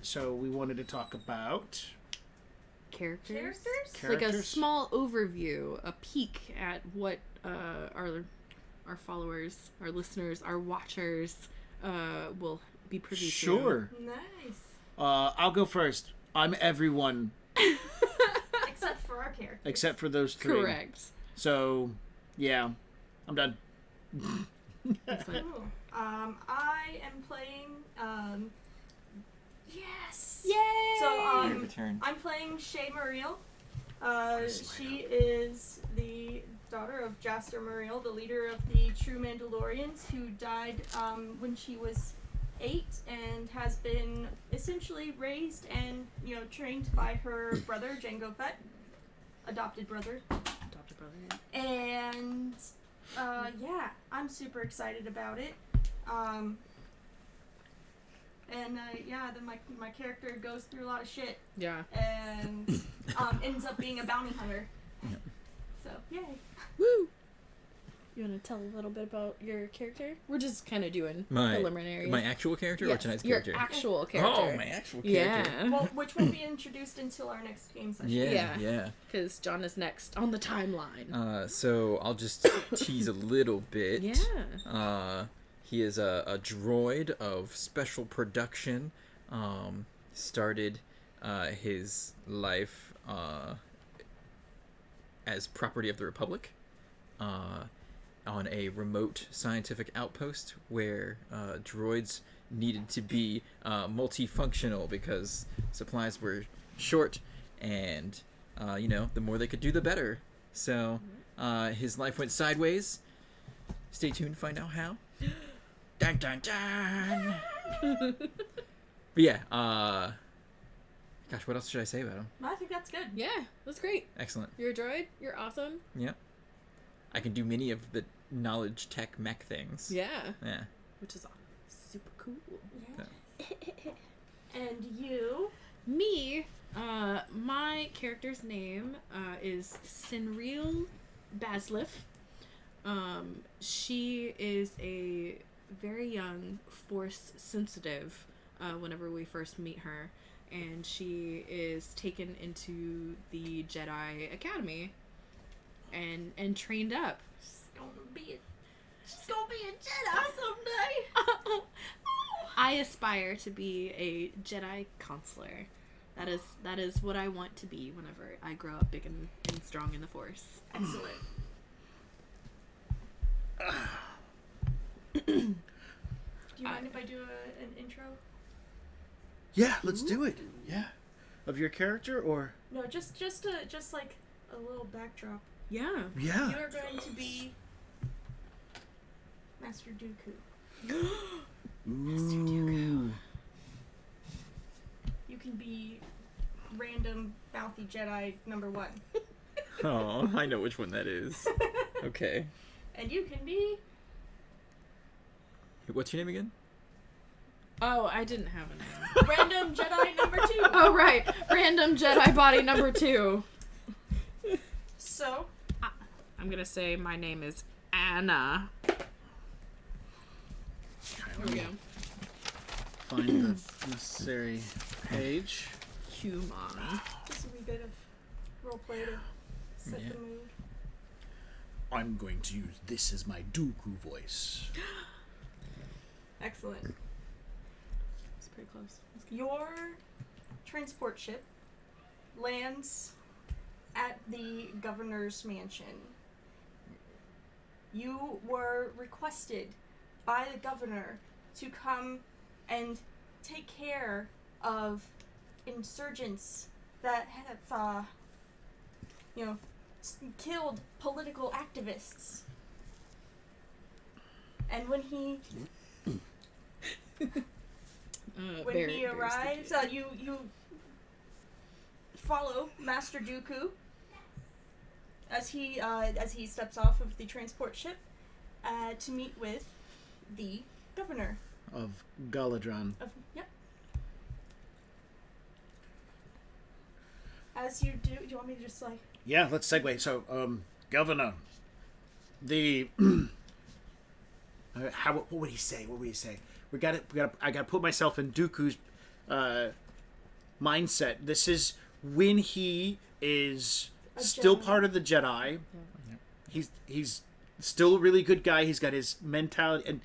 So we wanted to talk about Characters? Like a small overview, a peek at what our followers, our listeners, our watchers will be privy to. Sure. Nice. I'll go first. I'm everyone. Except for our characters. Except for those three. Correct. So, yeah. I'm done. Excellent. Cool. I am playing, yes! Yay! So, I'm playing Cye Mereen. She is the daughter of Master Dooku, the leader of the True Mandalorians, who died when she was 8 and has been essentially raised and, trained by her brother, Jango Fett. Adopted brother. Yeah. And, yeah, I'm super excited about it. Then my character goes through a lot of shit. Yeah. And ends up being a bounty hunter. Yep. So, yay. Woo! You want to tell a little bit about your character? We're just kind of doing preliminaries. My actual character or tonight's your character? Your actual character. Oh, my actual character. Yeah. Well, which won't be introduced until our next game session. Yeah. Because John is next on the timeline. So I'll just tease a little bit. Yeah. He is a droid of special production. Started his life as property of the Republic on a remote scientific outpost where droids needed to be multifunctional because supplies were short and, the more they could do, the better. So his life went sideways. Stay tuned to find out how. Dun dun dun! But yeah, gosh, what else should I say about him? I think that's good. Yeah, that's great. Excellent. You're a droid. You're awesome. Yeah. I can do many of the knowledge tech mech things. Yeah. Yeah. Which is super cool. Yeah. And you? Me, my character's name is Sinreal Basliff. She is a very young Force sensitive whenever we first meet her, and she is taken into the Jedi Academy and trained up. She's gonna be a Jedi someday. I aspire to be a Jedi consular. That is what I want to be whenever I grow up big and strong in the Force. Excellent. Do you mind if I do an intro? Yeah, let's do it. Yeah. Of your character or? No, just like a little backdrop. Yeah. Yeah. You are going to be Master Dooku. Master Dooku. You can be random mouthy Jedi number 1. Oh, I know which one that is. Okay. And you can be... What's your name again? Oh, I didn't have a name. Random Jedi number 2. Oh, right. Random Jedi body number 2. So? I'm going to say my name is Anna. There we go. Find the necessary page. Human. Just a wee bit of roleplay to set the mood. I'm going to use this as my Dooku voice. Excellent. It's pretty close. Your transport ship lands at the governor's mansion. You were requested by the governor to come and take care of insurgents that have, killed political activists. And when he arrives, you follow Master Dooku as he steps off of the transport ship to meet with the governor of Galidraan. Yep. As you do you want me to just like? Yeah, let's segue. So, Governor, the what would he say? What would he say? I gotta put myself in Dooku's mindset. This is when he is A still Jedi. part of the Jedi. He's still a really good guy. He's got his mentality, and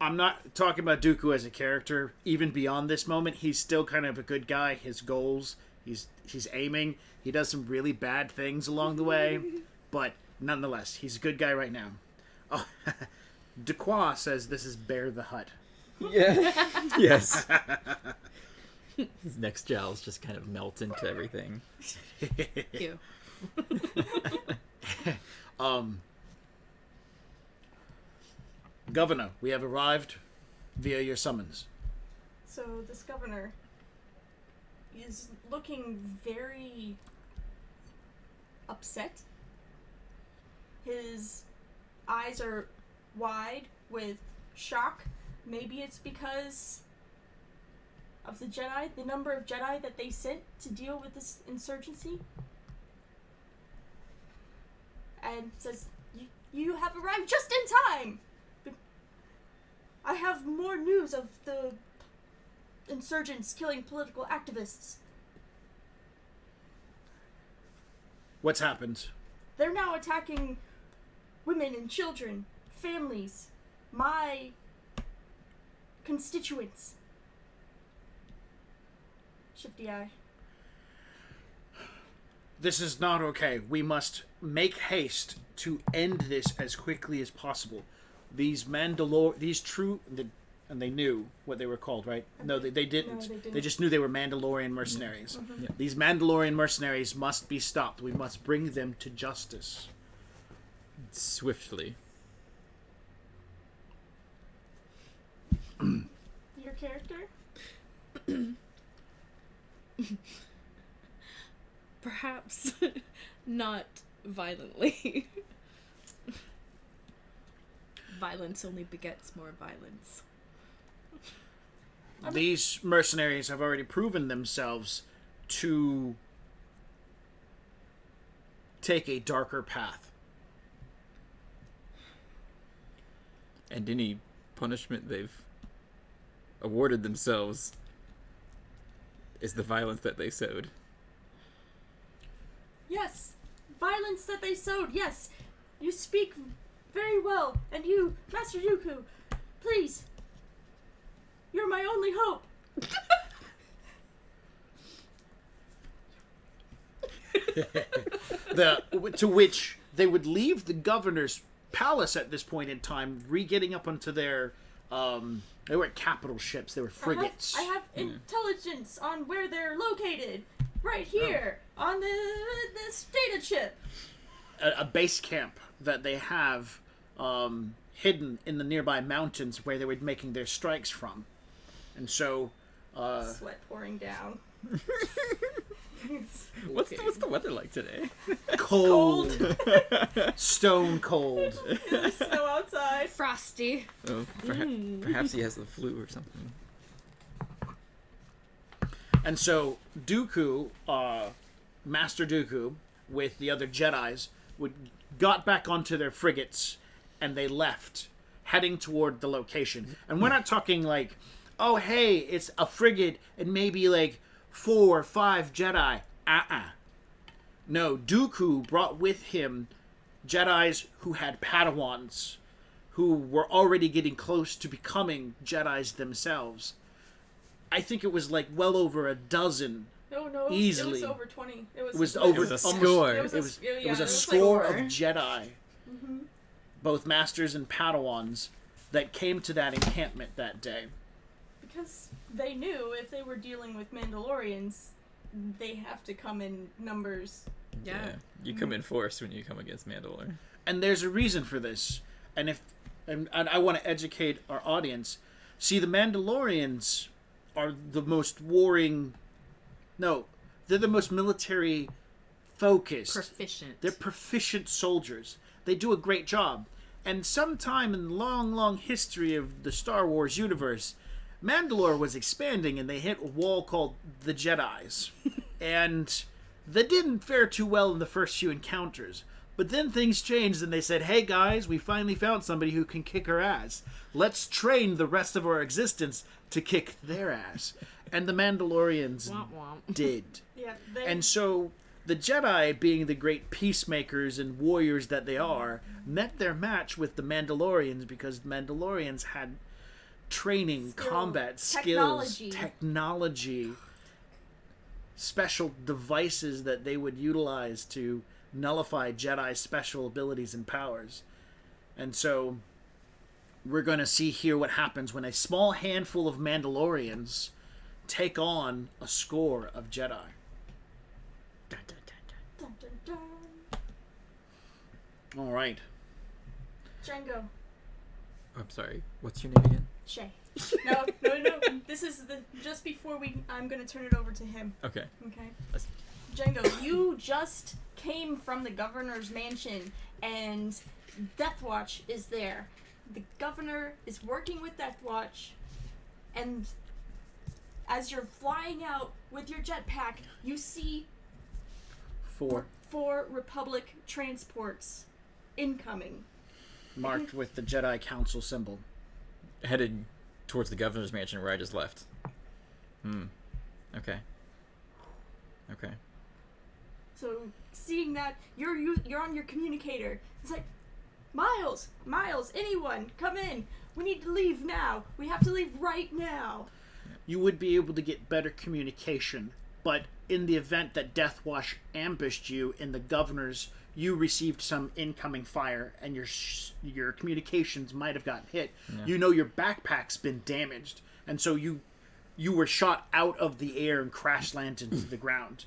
I'm not talking about Dooku as a character. Even beyond this moment, he's still kind of a good guy. His goals, he's aiming. He does some really bad things along the way, but nonetheless, he's a good guy right now. Oh, Dequois says this is Bear the Hutt. Yeah. Yes. His next jowls just kind of melt into everything. Cute. Governor, we have arrived via your summons. So this governor is looking very upset. His eyes are wide with shock. Maybe it's because of the Jedi, the number of Jedi that they sent to deal with this insurgency. And says, you have arrived just in time! I have more news of the insurgents killing political activists. What's happened? They're now attacking women and children, families, my constituents. Shifty eye. This is not okay. We must make haste to end this as quickly as possible. These true, and they knew what they were called, right? No, they didn't. No, they didn't. They just knew they were Mandalorian mercenaries. Mm-hmm. Yeah. These Mandalorian mercenaries must be stopped. We must bring them to justice. Swiftly. Your character? Perhaps not violently. Violence only begets more violence. These mercenaries have already proven themselves to take a darker path. And any punishment they've awarded themselves is the violence that they sowed. Yes, violence that they sowed. Yes, you speak very well. And you, Master Dooku, please, you're my only hope. To which they would leave the governor's palace at this point in time, re-getting up onto their, they weren't capital ships, they were frigates. I have intelligence on where they're located. Right here, on this data chip. A base camp that they have hidden in the nearby mountains where they were making their strikes from. And so... Sweat pouring down. What's the weather like today? cold. Stone cold. There's snow outside. Frosty. Oh, perhaps he has the flu or something. And so Dooku, Master Dooku, with the other Jedis, got back onto their frigates, and they left, heading toward the location. And we're not talking like, oh, hey, it's a frigate and maybe like 4 or 5 Jedi. No, Dooku brought with him Jedis who had Padawans, who were already getting close to becoming Jedis themselves. I think it was like well over a dozen. No, Easily. It was over 20. It was like- over It was a almost- score. It was yeah, a like score of four. Jedi, both masters and Padawans, that came to that encampment that day. Because they knew if they were dealing with Mandalorians, they have to come in numbers. Yeah. You come in force when you come against Mandalore. And there's a reason for this. And I want to educate our audience. See, the Mandalorians are the most warring... No, they're the most military focused. Proficient. They're proficient soldiers. They do a great job. And sometime in the long, long history of the Star Wars universe, Mandalore was expanding and they hit a wall called the Jedis. And they didn't fare too well in the first few encounters. But then things changed and they said, hey guys, we finally found somebody who can kick our ass. Let's train the rest of our existence to kick their ass. And the Mandalorians Womp womp. did. Yeah. And so the Jedi, being the great peacemakers and warriors that they are, met their match with the Mandalorians because the Mandalorians had training, combat skills, technology, special devices that they would utilize to nullify Jedi special abilities and powers. And so we're going to see here what happens when a small handful of Mandalorians take on a score of Jedi. Dun, dun, dun. All right. Jango. I'm sorry. What's your name again? Shay. No. This is just before I'm gonna turn it over to him. Okay. Okay. That's- Jango, you just came from the governor's mansion, and Death Watch is there. The governor is working with Death Watch, and as you're flying out with your jetpack, you see four Republic transports incoming. Marked with the Jedi Council symbol. Headed towards the governor's mansion where I just left. Okay. So seeing that, you're on your communicator. It's like, Miles, anyone, come in. We need to leave now. We have to leave right now. You would be able to get better communication, but in the event that Death Watch ambushed you in the governor's, you received some incoming fire and your communications might have gotten hit. Yeah. You know your backpack's been damaged, and so you were shot out of the air and crash landed into the ground.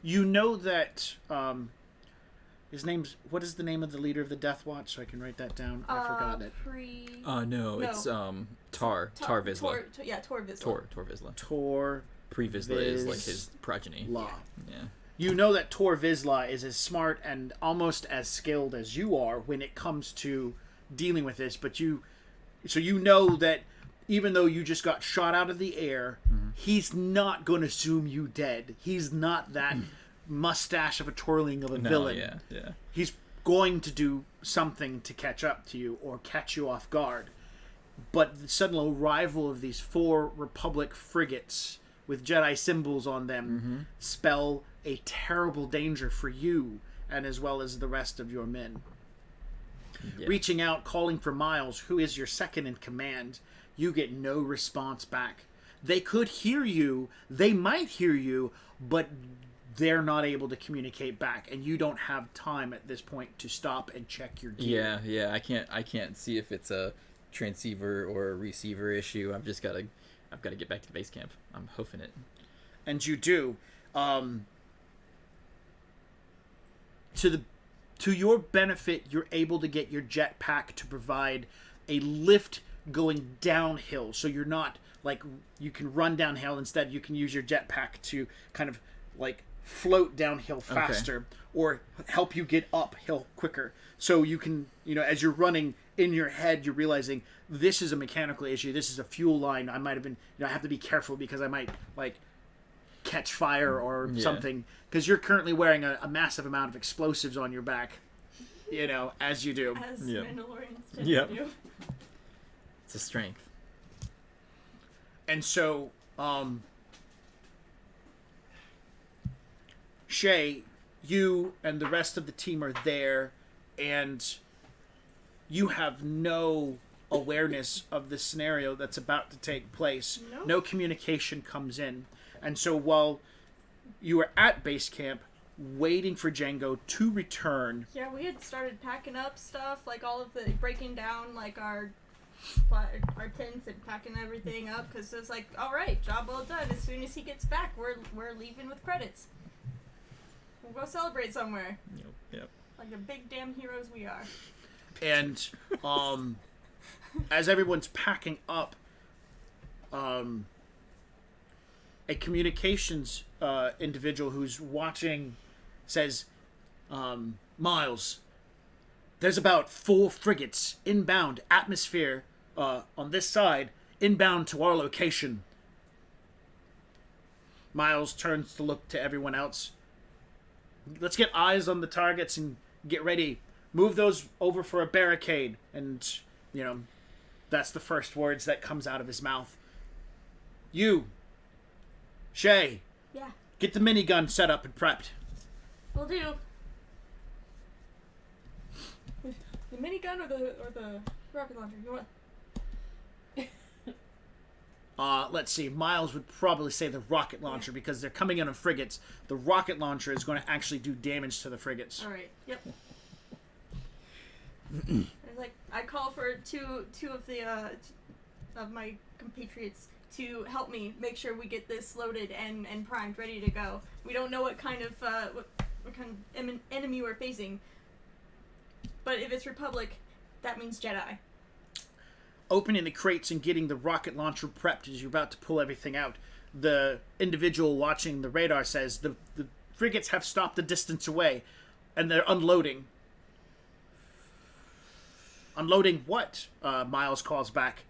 You know that what is the name of the leader of the Death Watch, so I can write that down? I forgot it. No, it's Tar Vizsla. Tor Vizsla. Tor Vizsla. Tor Pre Vizsla is like his progeny. Law. Yeah. You know that Tor Vizsla is as smart and almost as skilled as you are when it comes to dealing with this, but you know that even though you just got shot out of the air, he's not going to assume you dead. He's not that mustache of a twirling of a villain. Yeah. He's going to do something to catch up to you or catch you off guard. But the sudden arrival of these 4 Republic frigates with Jedi symbols on them spell a terrible danger for you and as well as the rest of your men. Yeah. Reaching out, calling for Miles, who is your second in command, you get no response back. They could hear you, they might hear you, but they're not able to communicate back, and you don't have time at this point to stop and check your gear. Yeah. I can't see if it's a transceiver or a receiver issue. I've got to get back to the base camp. I'm hoofing it. And you do. To your benefit, you're able to get your jetpack to provide a lift going downhill, so you're not like you can run downhill. Instead, you can use your jetpack to kind of like float downhill faster or help you get uphill quicker. So you can, as you're running in your head, you're realizing this is a mechanical issue. This is a fuel line. I might have been, I have to be careful because I might like catch fire or something, because you're currently wearing a massive amount of explosives on your back, as you do. As Mandalorians tend Yep. to do. It's a strength. And so, Shay, you and the rest of the team are there, and you have no awareness of the scenario that's about to take place. Nope. No communication comes in. And so while you are at base camp, waiting for Jango to return... Yeah, we had started packing up stuff, like all of the, breaking down, like our tents and packing everything up, because it's like, all right, job well done. As soon as he gets back, we're leaving with credits. We'll go celebrate somewhere. Yep. Like the big damn heroes we are. And as everyone's packing up, a communications individual who's watching says, Miles, there's about 4 frigates inbound atmosphere on this side, inbound to our location. Miles turns to look to everyone else. Let's get eyes on the targets and get ready. Move those over for a barricade. And, that's the first words that comes out of his mouth. You, Shay, Yeah, get the minigun set up and prepped. will do. The minigun or the rocket launcher? You want? Let's see. Miles would probably say the rocket launcher because they're coming in on frigates. The rocket launcher is going to actually do damage to the frigates. All right. Yep. I call for two of the of my compatriots to help me make sure we get this loaded and primed, ready to go. We don't know what kind of enemy we're facing, but if it's Republic, that means Jedi. Opening the crates and getting the rocket launcher prepped as you're about to pull everything out. The individual watching the radar says the frigates have stopped a distance away and they're unloading. Unloading what? Miles calls back.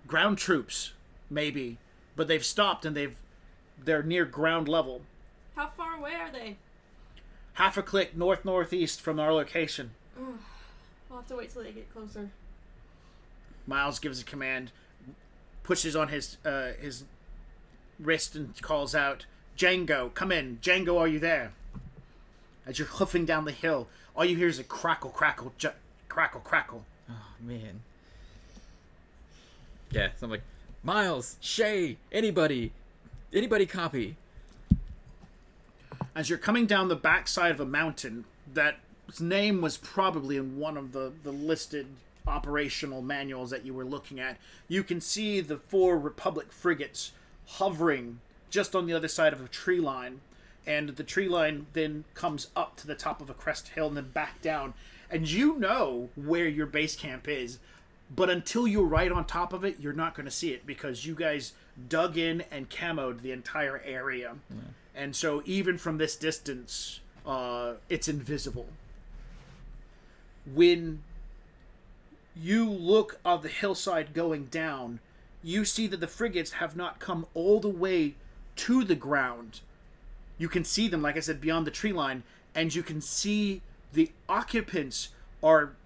Ground troops, maybe. But they've stopped and they're near ground level. How far away are they? Half a click northeast from our location. I'll have to wait till they get closer. Miles gives a command, pushes on his wrist and calls out, Jango, come in. Jango, are you there? As you're hoofing down the hill, all you hear is a crackle, crackle, crackle, crackle. Oh, man. Yeah, so I'm like, Miles, Shay, anybody copy? As you're coming down the backside of a mountain, that name was probably in one of the listed operational manuals that you were looking at, you can see the 4 Republic frigates hovering just on the other side of a tree line, and the tree line then comes up to the top of a crest hill and then back down, and you know where your base camp is, but until you're right on top of it, you're not going to see it because you guys dug in and camoed the entire area. Yeah. And so even from this distance, it's invisible. When you look on the hillside going down, you see that the frigates have not come all the way to the ground. You can see them, like I said, beyond the tree line, and you can see the occupants are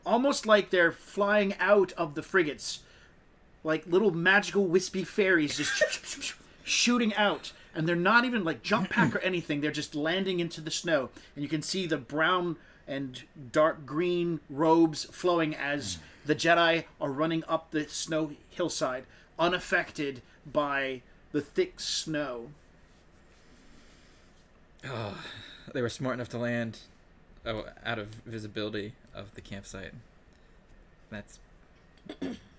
almost like they're flying out of the frigates, like little magical wispy fairies just shooting out, and they're not even like jump pack or anything, they're just landing into the snow, and you can see the brown and dark green robes flowing as the Jedi are running up the snow hillside, unaffected by the thick snow. Oh, they were smart enough to land out of visibility of the campsite. That's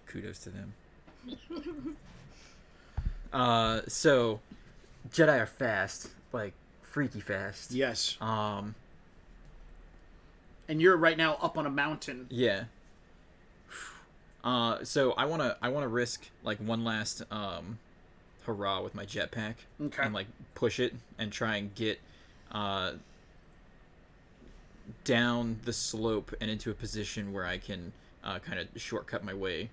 kudos to them. So Jedi are fast, like freaky fast. Yes. And you're right now up on a mountain. Yeah. So I wanna risk like one last hurrah with my jetpack. Okay. And like push it and try and get down the slope and into a position where I can kind of shortcut my way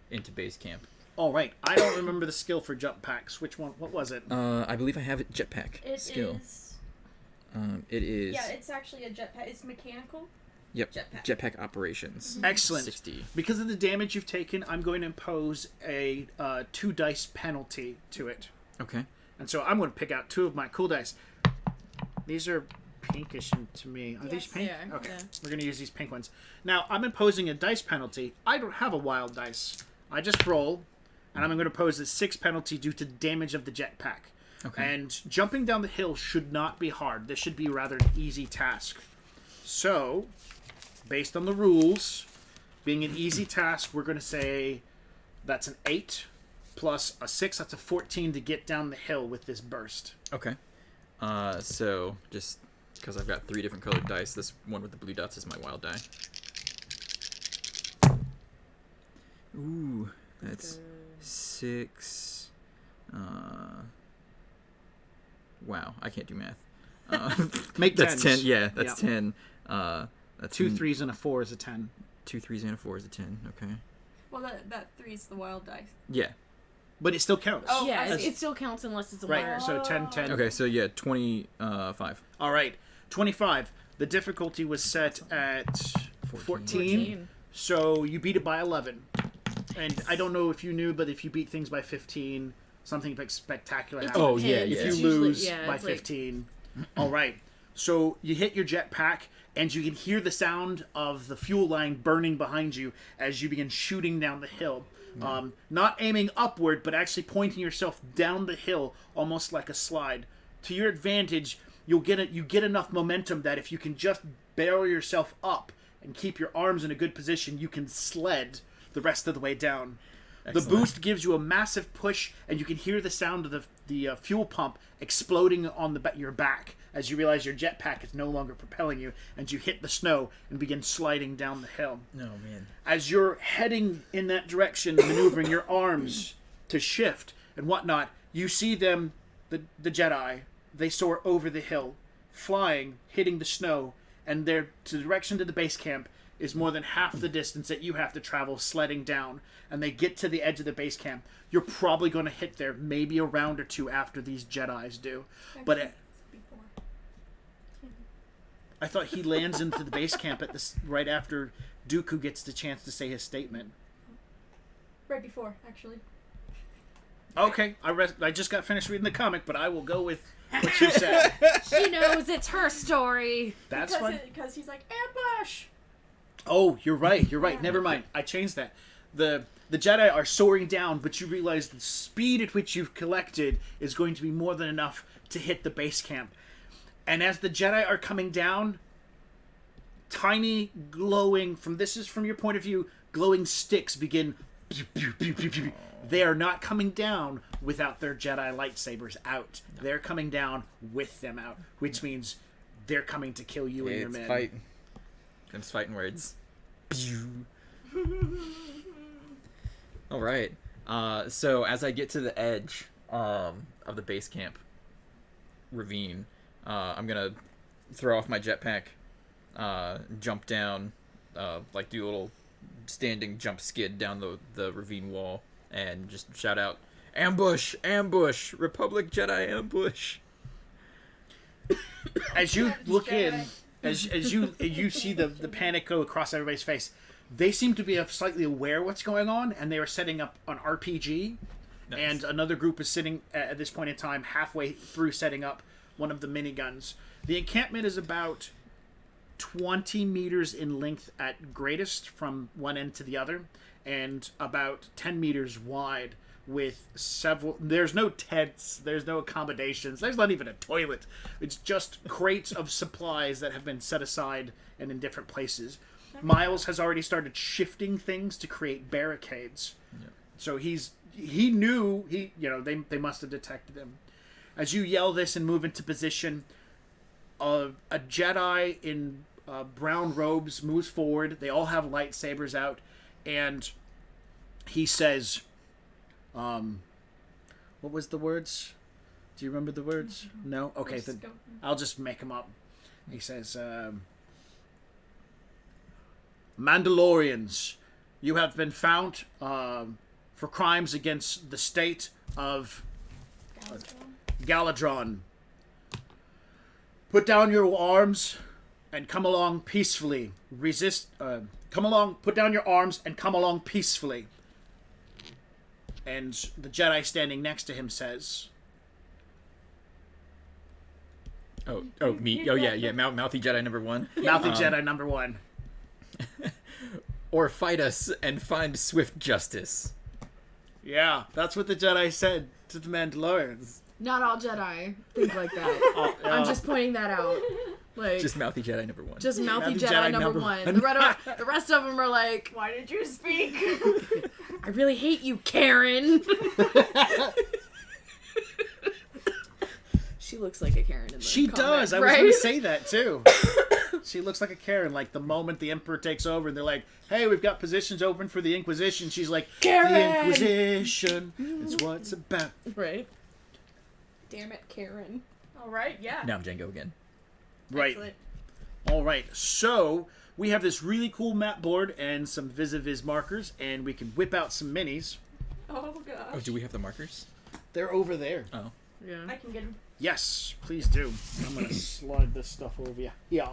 into base camp. All right. I don't remember the skill for jump packs. Which one? What was it? I believe I have it jetpack skill. It is. Yeah, it's actually a jetpack. It's mechanical. Yep. Jetpack operations. Mm-hmm. Excellent. 60. Because of the damage you've taken, I'm going to impose a 2 dice penalty to it. Okay. And so I'm going to pick out 2 of my cool dice. These are pinkish to me. Are these pink? Yeah, okay. yeah. We're going to use these pink ones. Now, I'm imposing a dice penalty. I don't have a wild dice. I just roll, and I'm going to impose a 6 penalty due to damage of the jetpack. Okay. And jumping down the hill should not be hard. This should be rather an easy task. So, based on the rules, being an easy task, we're going to say that's an 8 plus a 6. That's a 14 to get down the hill with this burst. Okay. So just because I've got 3 different colored dice, this one with the blue dots is my wild die. Ooh, that's 6. Wow, I can't do math. Make that's 10s. 10. Yeah, that's 10. That's 2 3s and a 4 is a 10. 2 3s and a 4 is a 10. Okay. Well, that 3 is the wild dice. Yeah. But it still counts. Oh, Yeah, it still counts unless it's a Right, wire. so 10, 10. Okay, so yeah, 25. All right, 25. The difficulty was set at 14. So you beat it by 11. And I don't know if you knew, but if you beat things by 15, something like spectacular It happens. Oh, yeah, depends. yeah. If It's you usually- lose yeah, by it's like- 15. All right. So you hit your jetpack, and you can hear the sound of the fuel line burning behind you as you begin shooting down the hill. Not aiming upward, but actually pointing yourself down the hill, almost like a slide. To your advantage, you get enough momentum that if you can just barrel yourself up and keep your arms in a good position, you can sled the rest of the way down. Excellent. The boost gives you a massive push, and you can hear the sound of the fuel pump exploding on your back as you realize your jetpack is no longer propelling you, and you hit the snow and begin sliding down the hill. Oh, man. As you're heading in that direction, maneuvering your arms to shift and whatnot, you see them, the Jedi, they soar over the hill, flying, hitting the snow, and their direction to the base camp is more than half the distance that you have to travel sledding down, and they get to the edge of the base camp. You're probably going to hit there maybe a round or two after these Jedis do. But Before. I thought he lands into the base camp at this right after Dooku gets the chance to say his statement. Right before, actually. Okay, I just got finished reading the comic, but I will go with what you said. She knows it's her story. That's fine. Because he's like, ambush! Oh, you're right. You're right. Never mind. I changed that. The Jedi are soaring down, but you realize the speed at which you've collected is going to be more than enough to hit the base camp. And as the Jedi are coming down, tiny glowing this is from your point of view, glowing sticks begin. Pew, pew, pew, pew, pew. They are not coming down without their Jedi lightsabers out. They're coming down with them out, which means they're coming to kill you and your It's men. fight. It's fighting words. All right. So as I get to the edge of the base camp ravine, I'm gonna throw off my jetpack, jump down, like do a little standing jump skid down the ravine wall, and just shout out, "Ambush! Ambush! Republic Jedi ambush!" As you look in, Jedi. as you see the panic go across everybody's face, they seem to be slightly aware of what's going on, and they are setting up an RPG. Nice. And another group is sitting at this point in time halfway through setting up one of the miniguns. The encampment is about 20 meters in length at greatest from one end to the other, and about 10 meters wide with several... There's no tents, there's no accommodations, there's not even a toilet. It's just crates of supplies that have been set aside and in different places. Miles has already started shifting things to create barricades. Yeah. So he knew, they must have detected him. As you yell this and move into position, a Jedi in brown robes moves forward. They all have lightsabers out, and he says, what was the words? Do you remember the words? No? Okay, Let's then go. I'll just make them up. He says, Mandalorians, you have been found for crimes against the state of Galidraan. Put down your arms and come along peacefully. Put down your arms and come along peacefully. And the Jedi standing next to him says, Oh, me. Oh, yeah. Mouthy Jedi number 1. Mouthy Jedi number 1. Or fight us and find swift justice. Yeah, that's what the Jedi said to the Mandalorians. Not all Jedi think like that. I'm just pointing that out. Like Just mouthy Jedi number 1. just mouthy Mouthy Jedi, Jedi number number one. one. The rest of them are like, Why did you speak? I really hate you, Karen. She looks like a Karen in the She comic, does. I was right? going to say that too. She looks like a Karen. Like the moment the Emperor takes over, and they're like, "Hey, we've got positions open for the Inquisition." She's like, Karen! "The Inquisition. It's what it's about." Right. Damn it, Karen. All right, yeah. Now I'm Jango again. Right. Excellent. All right. So we have this really cool map board and some vis-a-vis markers, and we can whip out some minis. Oh gosh. Oh, do we have the markers? They're over there. Oh. Yeah. I can get him. Yes, please do. I'm gonna slide this stuff over you. Yeah.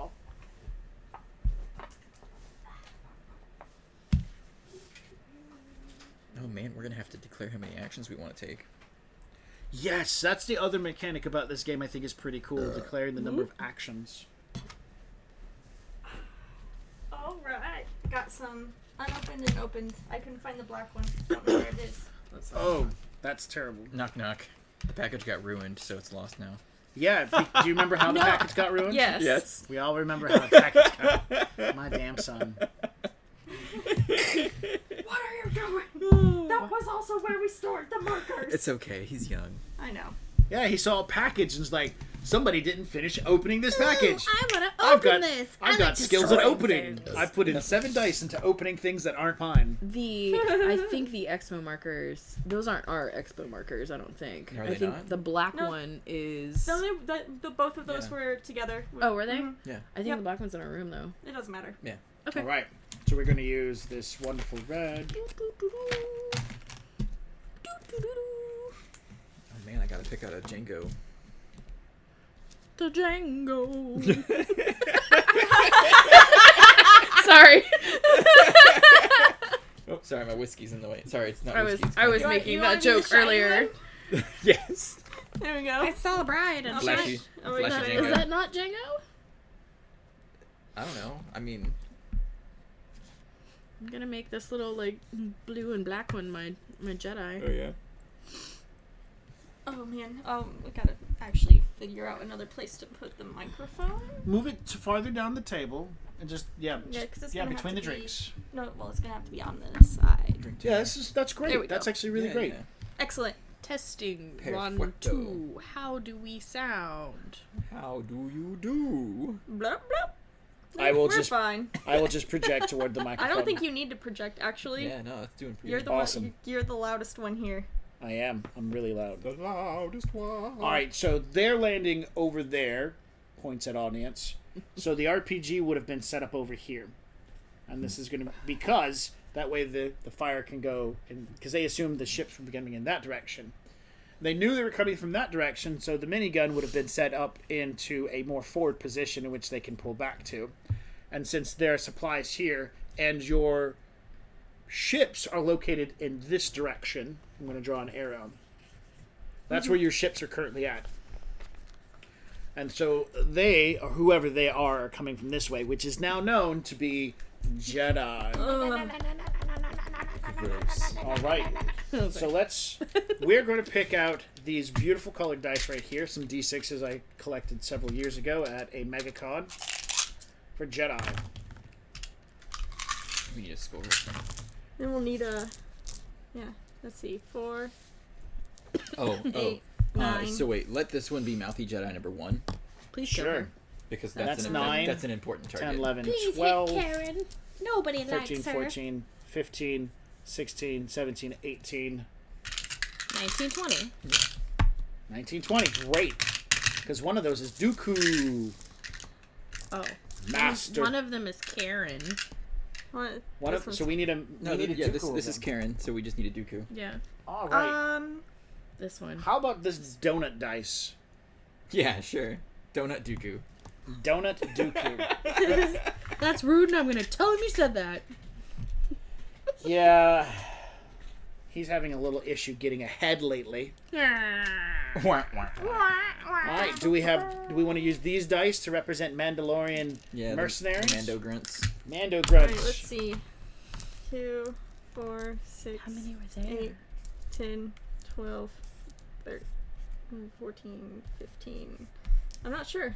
Oh man, we're gonna have to declare how many actions we want to take. Yes, that's the other mechanic about this game I think is pretty cool, declaring the number of actions. Alright. Got some unopened and opened. I couldn't find the black one. Don't know where it is. Oh, that's terrible. Knock knock. The package got ruined, so it's lost now. Yeah, do you remember how the package got ruined? Yes. Yes. We all remember how the package got. My damn son. What are you doing? That was also where we stored the markers. It's okay. He's young. I know. Yeah, he saw a package and was like, somebody didn't finish opening this package. I want to I've open got, this. I've I got like skills at destroying opening. things. I put in 7 dice into opening things that aren't mine. I think the expo markers, those aren't our expo markers, I don't think. Are I they think not? the black No. one is... No, the both of those Yeah. were together. Oh, were they? Mhm. Yeah. I think Yep. the black one's in our room, though. It doesn't matter. Yeah. Okay. All right, so we're going to use this wonderful red. Oh man, I gotta pick out a Jango. The Jango. Sorry. Oh, sorry, my whiskey's in the way. Sorry, it's not I was whiskey. it's I was You want- making you that wanna do the joke shiny earlier. one? Yes. There we go. I saw a bride and Flashy. Oh, Flashy yeah. Jango. Is that not Jango? I don't know. I mean, I'm gonna make this little like blue and black one my Jedi. yeah. Oh man. We gotta actually figure out another place to put the microphone. Move it to farther down the table and just, Yeah, 'cause it's gonna have between to the be- drinks. No, well, it's gonna have to be on this side. Drink too. Yeah, that's great. There we That's go. actually really Yeah, great. yeah. Excellent. Testing Perfecto. 1, 2. How do we sound? How do you do? Blup blup. I will We're just fine. I will just project toward the I microphone. don't think you need to project. Actually, Yeah, no, it's doing pretty you're good. the Awesome. one. You're the loudest one here. I am. I'm really loud. The loudest one. All right, so they're landing over there, points at audience. So the RPG would have been set up over here. And this is going to, because that way the fire can go, because they assumed the ships were coming in that direction. They knew they were coming from that direction, so the minigun would have been set up into a more forward position in which they can pull back to. And since there are supplies here, and your ships are located in this direction, I'm going to draw an arrow. That's where your ships are currently at. And so they, or whoever they are coming from this way, which is now known to be Jedi. All right. So we're going to pick out these beautiful colored dice right here. Some D6s I collected several years ago at a MegaCon for Jedi. We need a score. Then we'll need a. Yeah. Let's see. 4, Oh, 8, 9. So wait, let this one be Mouthy Jedi number 1, Please kill Sure. her. because That's that's 9, that's an important 10, target. 11, Please 12, hit Karen. Nobody 13, likes her. 14, 15, 16, 17, 18, 19, 20. 19, 20. Great. Because one of those is Dooku. Oh. Master. One of them is Karen. What? One This of, one's- so we need a, No, we need a yeah, Dooku this is of them. Karen, so we just need a Dooku. Yeah. All right. This one. How about this donut dice? Yeah, sure. Donut Dooku. Donut Dooku. That's rude, and I'm gonna tell him you said that. Yeah. He's having a little issue getting ahead lately. Wah, wah. Alright, do we want to use these dice to represent Mandalorian Yeah, the mercenaries? Mando grunts. Mando Alright, grunts. let's see. 2, 4, 6, How many were there? 8, 10, 12, 13, 14, 15. I'm not sure.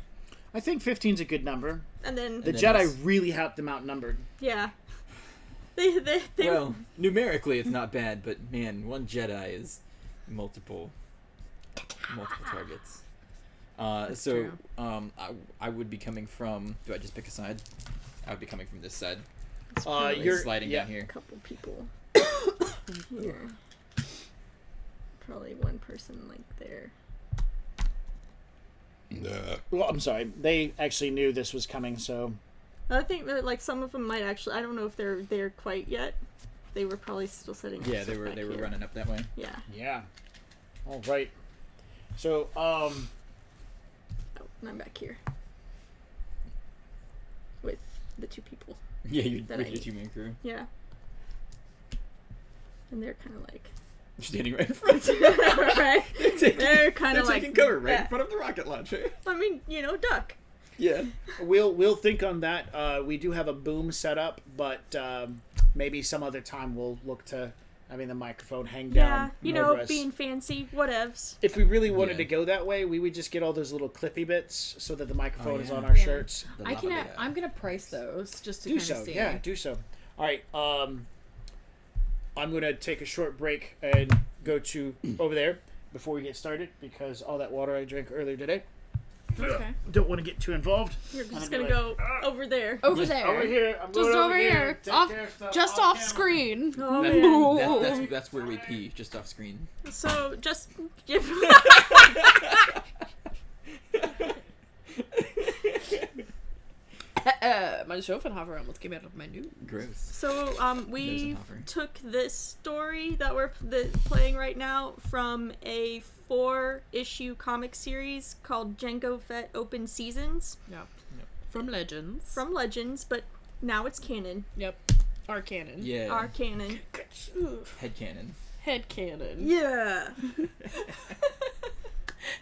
I think 15's a good number. And then, The then Jedi it's- really have them outnumbered. yeah. They Well, numerically it's not bad, but man, one Jedi is multiple targets. So true. I would be coming from. Do I just pick a side? I would be coming from this side. You're sliding yeah. down here. a couple people here. Probably one person like there. Well, I'm sorry. They actually knew this was coming, so I think that like some of them might actually. I don't know if they're there quite yet. They were probably still setting. up Yeah, they stuff were back here. running up that way. Yeah. yeah. All right. So Oh, and I'm back here with the 2 people. Yeah, you That with I your need. 2-man crew. Yeah. And they're kind of like Standing right in front. Right? They're kind They're of like taking cover right yeah. in front of the rocket launcher. I mean, duck. Yeah. We'll think on that. We do have a boom set up, but maybe some other time we'll look to having the microphone hang down. over us. Being fancy, whatevs. If we really wanted Yeah. to go that way, we would just get all those little clippy bits so that the microphone is yeah. on our Yeah. shirts. The I can. lavalier. I'm gonna price those just to Do kind so, of see. yeah, do so. All right, I'm gonna take a short break and go to over there before we get started because all that water I drank earlier today. Okay. Don't want to get too involved. You're I'm just gonna gonna be go over there. Over there. Over here. I'm Just going over here. Take Off, care of stuff just off camera. screen. Oh That- man. that's where we pee, just off screen. So just give. Mein Schopenhauer almost came out of my nose. Gross. So we Dosenhofer. took this story that we're playing right now from a 4-issue comic series called Jango Fett Open Seasons Yeah. From Legends. from Legends, but now it's canon. Yep. Our canon. Yeah. Our canon. Head cannon. Head canon. Yeah.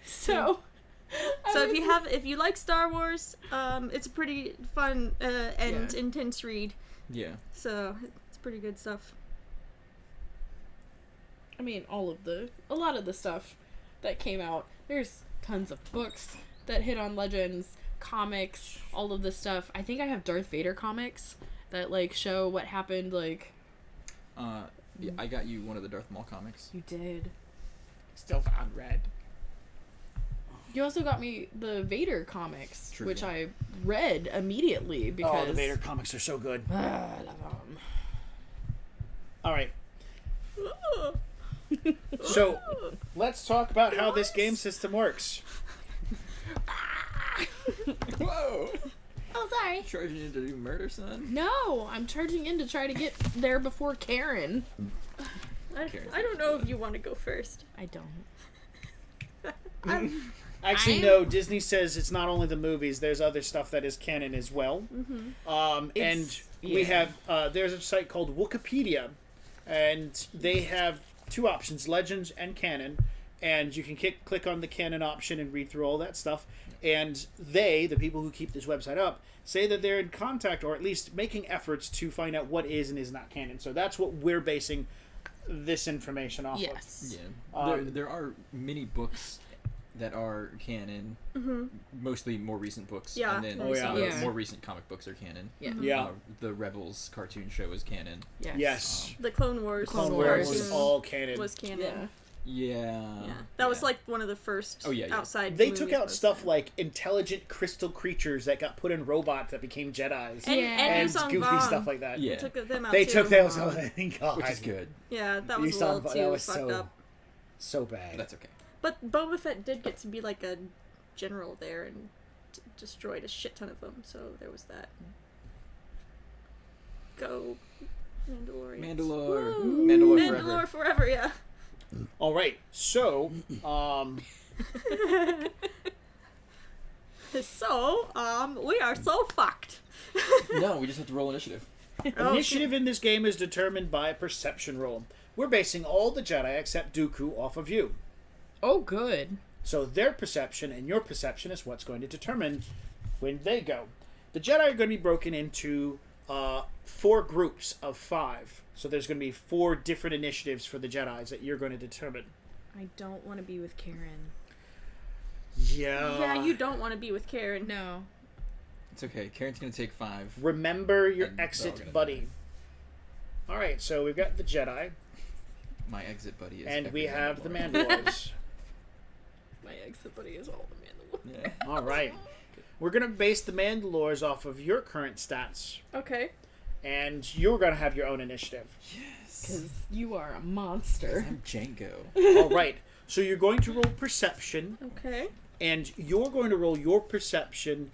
So. So if you like Star Wars, it's a pretty fun and Yeah. intense read. Yeah. So it's pretty good stuff. I mean, a lot of the stuff that came out. There's tons of books that hit on Legends, comics, all of this stuff. I think I have Darth Vader comics that like show what happened. Like Yeah, I got you one of the Darth Maul comics. you did. Still found red. You also got me the Vader comics, True, which yeah. I read immediately because Oh, the Vader comics are so good. I love them. All right. So let's talk about how this game system works. Whoa! Oh, sorry. Charging in to do murder, son? No, I'm charging in to try to get there before Karen. I don't know if you want to go first. I don't. Actually, I'm- no. Disney says it's not only the movies. There's other stuff that is canon as well. And It's- we yeah. have there's a site called Wikipedia, and they have two options: Legends and Canon. And you can click on the Canon option and read through all that stuff. And they, the people who keep this website up, say that they're in contact or at least making efforts to find out what is and is not canon. So that's what we're basing this information off of. Yes. Yeah. There are many books that are canon. Mostly more recent books. Yeah. And then Oh, yeah. some of the Yeah. more recent comic books are canon. Yeah. Yeah. The Rebels cartoon show is canon. Yes. Yes. The Clone Wars. Clone Wars Wars. was cartoon all canon. was canon. Yeah. Yeah. That was like one of the first Oh, yeah. outside They movies took out was stuff canon. like intelligent crystal creatures that got put in robots that became Jedis. And, Yeah. and Yusong goofy Vong. stuff like that. Yeah. Took them out They too. took those. Oh, thank God. Which is good. Yeah, that was a Yusong little Vong- too that was fucked so up. so bad. That's okay. But Boba Fett did get to be like a general there and destroyed a shit ton of them. So there was that. Go Mandalorian. Mandalore. Woo! Mandalore forever. Mandalore forever. Yeah. All right, so So we are so fucked. No, we just have to roll initiative. initiative in this game is determined by a perception roll. We're basing all the Jedi except Dooku off of you. Oh, good. So their perception and your perception is what's going to determine when they go. The Jedi are going to be broken into 4 groups of 5. So there's going to be 4 different initiatives for the Jedis that you're going to determine. I don't want to be with Karen. Yeah. Yeah, you don't want to be with Karen. No. It's okay. Karen's gonna take 5. Remember your And they're all exit gonna buddy. All right, so we've got the Jedi, My exit buddy is. and we every have the Mandalorian. Mandalores. My exit buddy is all the Mandalorian. Yeah. All right. We're going to base the Mandalores off of your current stats, Okay. and you're going to have your own initiative. Because you are a monster. I'm Jango. All right. So you're going to roll perception, Okay. and you're going to roll your perception.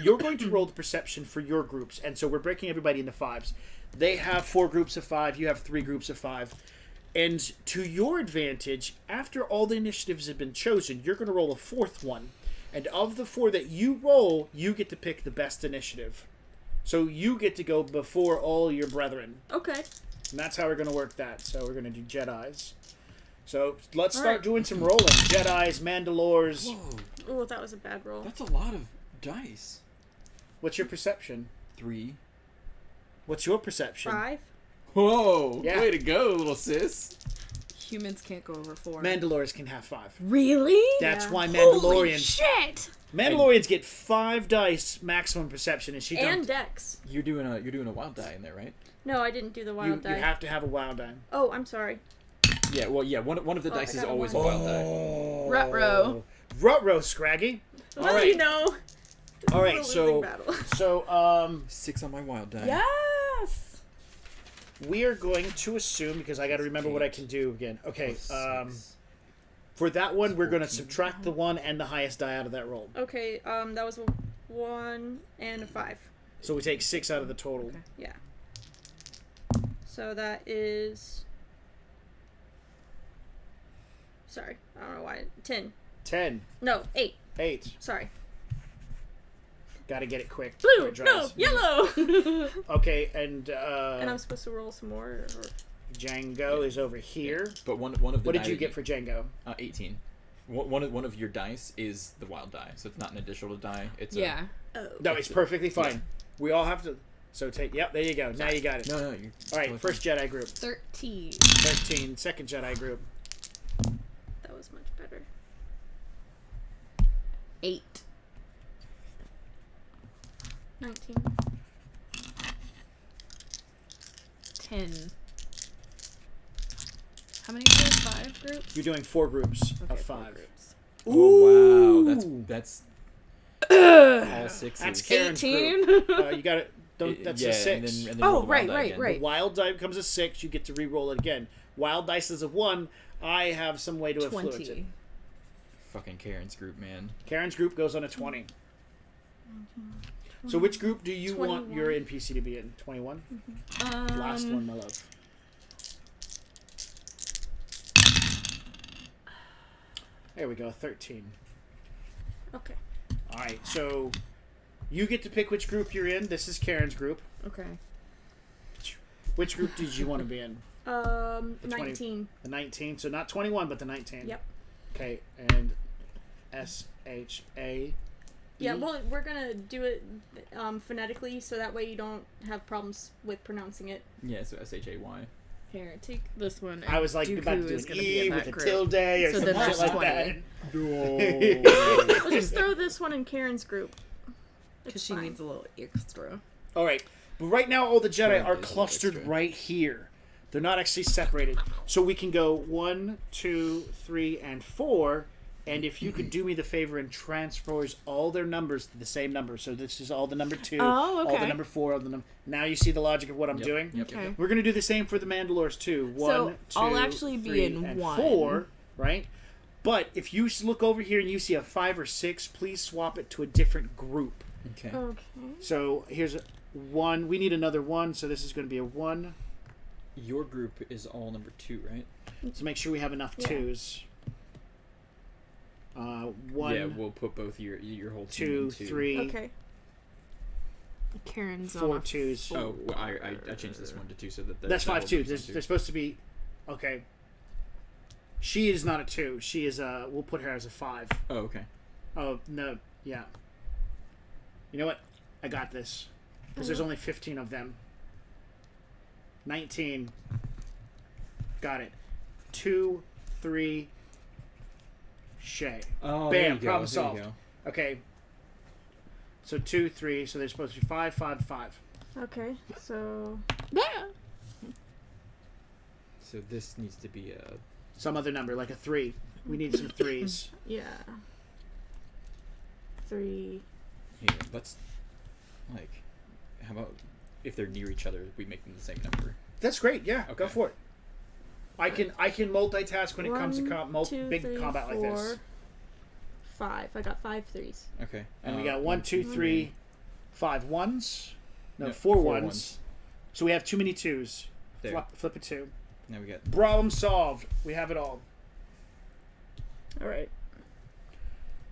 You're going to roll the perception for your groups, and so we're breaking everybody into 5s. They have 4 groups of 5. You have 3 groups of 5. And to your advantage, after all the initiatives have been chosen, you're going to roll a 4th one. And of the 4 that you roll, you get to pick the best initiative. So you get to go before all your brethren. Okay. And that's how we're going to work that. So we're going to do Jedis. So let's start Alright. doing some rolling. Jedis, Mandalores. Whoa, Oh, that was a bad roll. that's a lot of dice. What's your perception? 3. What's your perception? 5. Whoa! Yeah. Way to go, little sis. Humans can't go over 4. Mandalores can have 5. Really? That's Yeah. why Holy Mandalorians shit! Mandalorians get 5 dice maximum perception, and she And dumped. Dex. You're doing a wild die in there, right? No, I didn't do the You wild die. have to have a wild die. Oh, I'm sorry. Yeah. Well, yeah. One of the Oh, dice I is got a always a one. wild die. Ruh-roh. Ruh-roh, Scraggy. Well, All right. you know. All right, It's a so losing battle. 6 on my wild die. Yes. we are going to assume, because I got to remember what I can do again. Okay, Six. for that one, we're going to 14. subtract the 1 and the highest die out of that roll. Okay. That was a 1 and a 5. So we take 6 out of the total. Okay. Yeah. So that is. Sorry, I don't know why. 10. 10, No, 8. 8. Sorry. Got to get it quick. Blue. before it No, dries. yellow. Okay, and And I'm supposed to roll some more. Or... Django is over here. But one of the What did die you get for Django? 18. One of your dice is the wild die, so it's not an additional die. It's Yeah. Oh. No, it's perfectly fine. We all have to. So take. Yep, there you go. Now you got it. No, you're All right, totally first Jedi group. 13. 13. Second Jedi group. That was much better. 8. 19. 10. How many groups? 5 groups? You're doing 4 groups Okay, of 4 5. groups. Oh wow, that's all 6s. That's Karen's 18. group. You got it. That's yeah, a 6. And then Oh, roll the wild right, die right, again. right. Wild die becomes a 6. You get to re-roll it again. Wild dice is a 1. I have some way to influence it. 20. Fucking Karen's group, man. Karen's group goes on a 20. So which group do you want your NPC to be in? 21? Last one, my love. There we go, 13. Okay. All right, so you get to pick which group you're in. This is Karen's group. Okay. Which group did you want to be in? The 20 19. The 19. So not 21, but the 19. Yep. Okay, and SHA. Yeah, well, we're gonna do it phonetically, so that way you don't have problems with pronouncing it. Yeah, so SHAY. Here, take this one. I was like Dooku about to do is an gonna be E in with that a group. tilde or So some then shit that's like 20. that. We'll just throw this one in Karen's group. Because It's she fine. needs a little extra. All right, but right now all the Jedi Right, are there's a little clustered extra. right here. They're not actually separated. So we can go 1, 2, 3, and 4. And if you could do me the favor and transfers all their numbers to the same number. So this is all the number 2, Oh, all the okay. number 4, all the number. Now you see the logic of what I'm Yep, doing. Yep, Okay. yep. We're gonna do the same for the Mandalores too. 1, So, 2, I'll actually be 3, in and 1. 4, right? But if you look over here and you see a 5 or 6, please swap it to a different group. Okay. Okay. So here's a 1. We need another 1, so this is going to be a 1. Your group is all number 2, right? So make sure we have enough Yeah. 2s. 1, Yeah, we'll put both your whole 2, team in 2. 3, Okay. Karen's 4 on a 2s. Oh, well, I changed this one to 2 so that That's that 5 will 2s. be There's, 2. there's supposed to be. Okay. She is not a 2. She is a. We'll put her as a 5. Oh, okay. Oh, no. Yeah. You know what? I got this. Because there's only 15 of them. 19. Got it. 2, 3. Shay. Oh, Bam, problem there you solved. go. Okay. So 2, 3. So there's supposed to be 5, 5, 5. Okay. So. Yeah. So this needs to be a... Some other number, like a 3. We need some 3s. Yeah. 3. Here, let's... Like, how about if they're near each other, we make them the same number? That's great. Yeah, go Okay. for it. I can multitask when it comes to 1, 2, big 3, combat 4, like this. 5. I got 5 3s. Okay. And we got 1, 2, 3, 5 1s. No, No, 4 4 1s. ones. So we have too many 2s. There. Flip a 2. Now we got... Problem solved. We have it all. All right.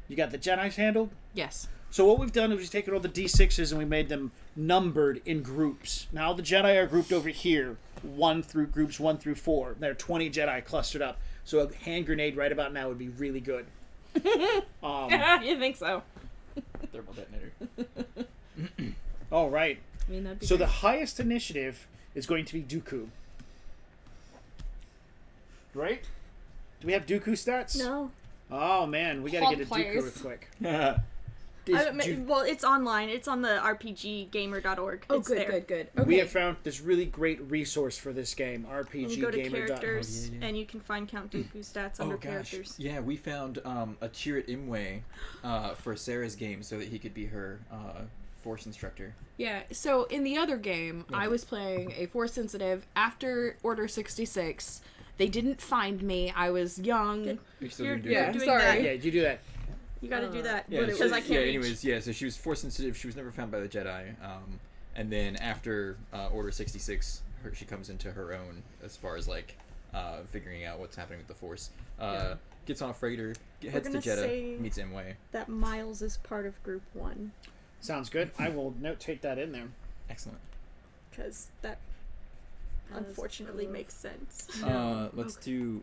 You got the Jedi's handled? Yes. So what we've done is we've taken all the D6s and we made them numbered in groups. Now the Jedi are grouped over here, 1 through 4. There are 20 Jedi clustered up. So a hand grenade right about now would be really good. You think so? Thermal detonator. All right. I mean, that'd be So great. the highest initiative is going to be Dooku. Right? Do we have Dooku stats? No. Oh man, we gotta Hall get a Dooku players. real quick. Well, it's online. It's on the rpggamer.org. Oh, it's good, there. good. Okay. We have found this really great resource for this game, And you go to rpggamer.org. characters, Oh, yeah. and you can find Count Dooku stats under characters. Yeah, we found a Chirrut Imwe for Sarah's game so that he could be her force instructor. Yeah, so in the other game, I was playing a Force sensitive after Order 66. They didn't find me. I was young. You're still You're, doing you're Yeah, doing sorry. that. Yeah, you do that. You gotta do that. Yeah, Because I can't reach. anyways, yeah, so she was force sensitive. She was never found by the Jedi. And then after Order 66, she comes into her own as far as like figuring out what's happening with the force. Gets on a freighter, heads to gonna Jeddah, say- meets Imwe. That Miles is part of Group 1. Sounds good. I will notate that in there. Excellent. Because that unfortunately makes sense. Let's do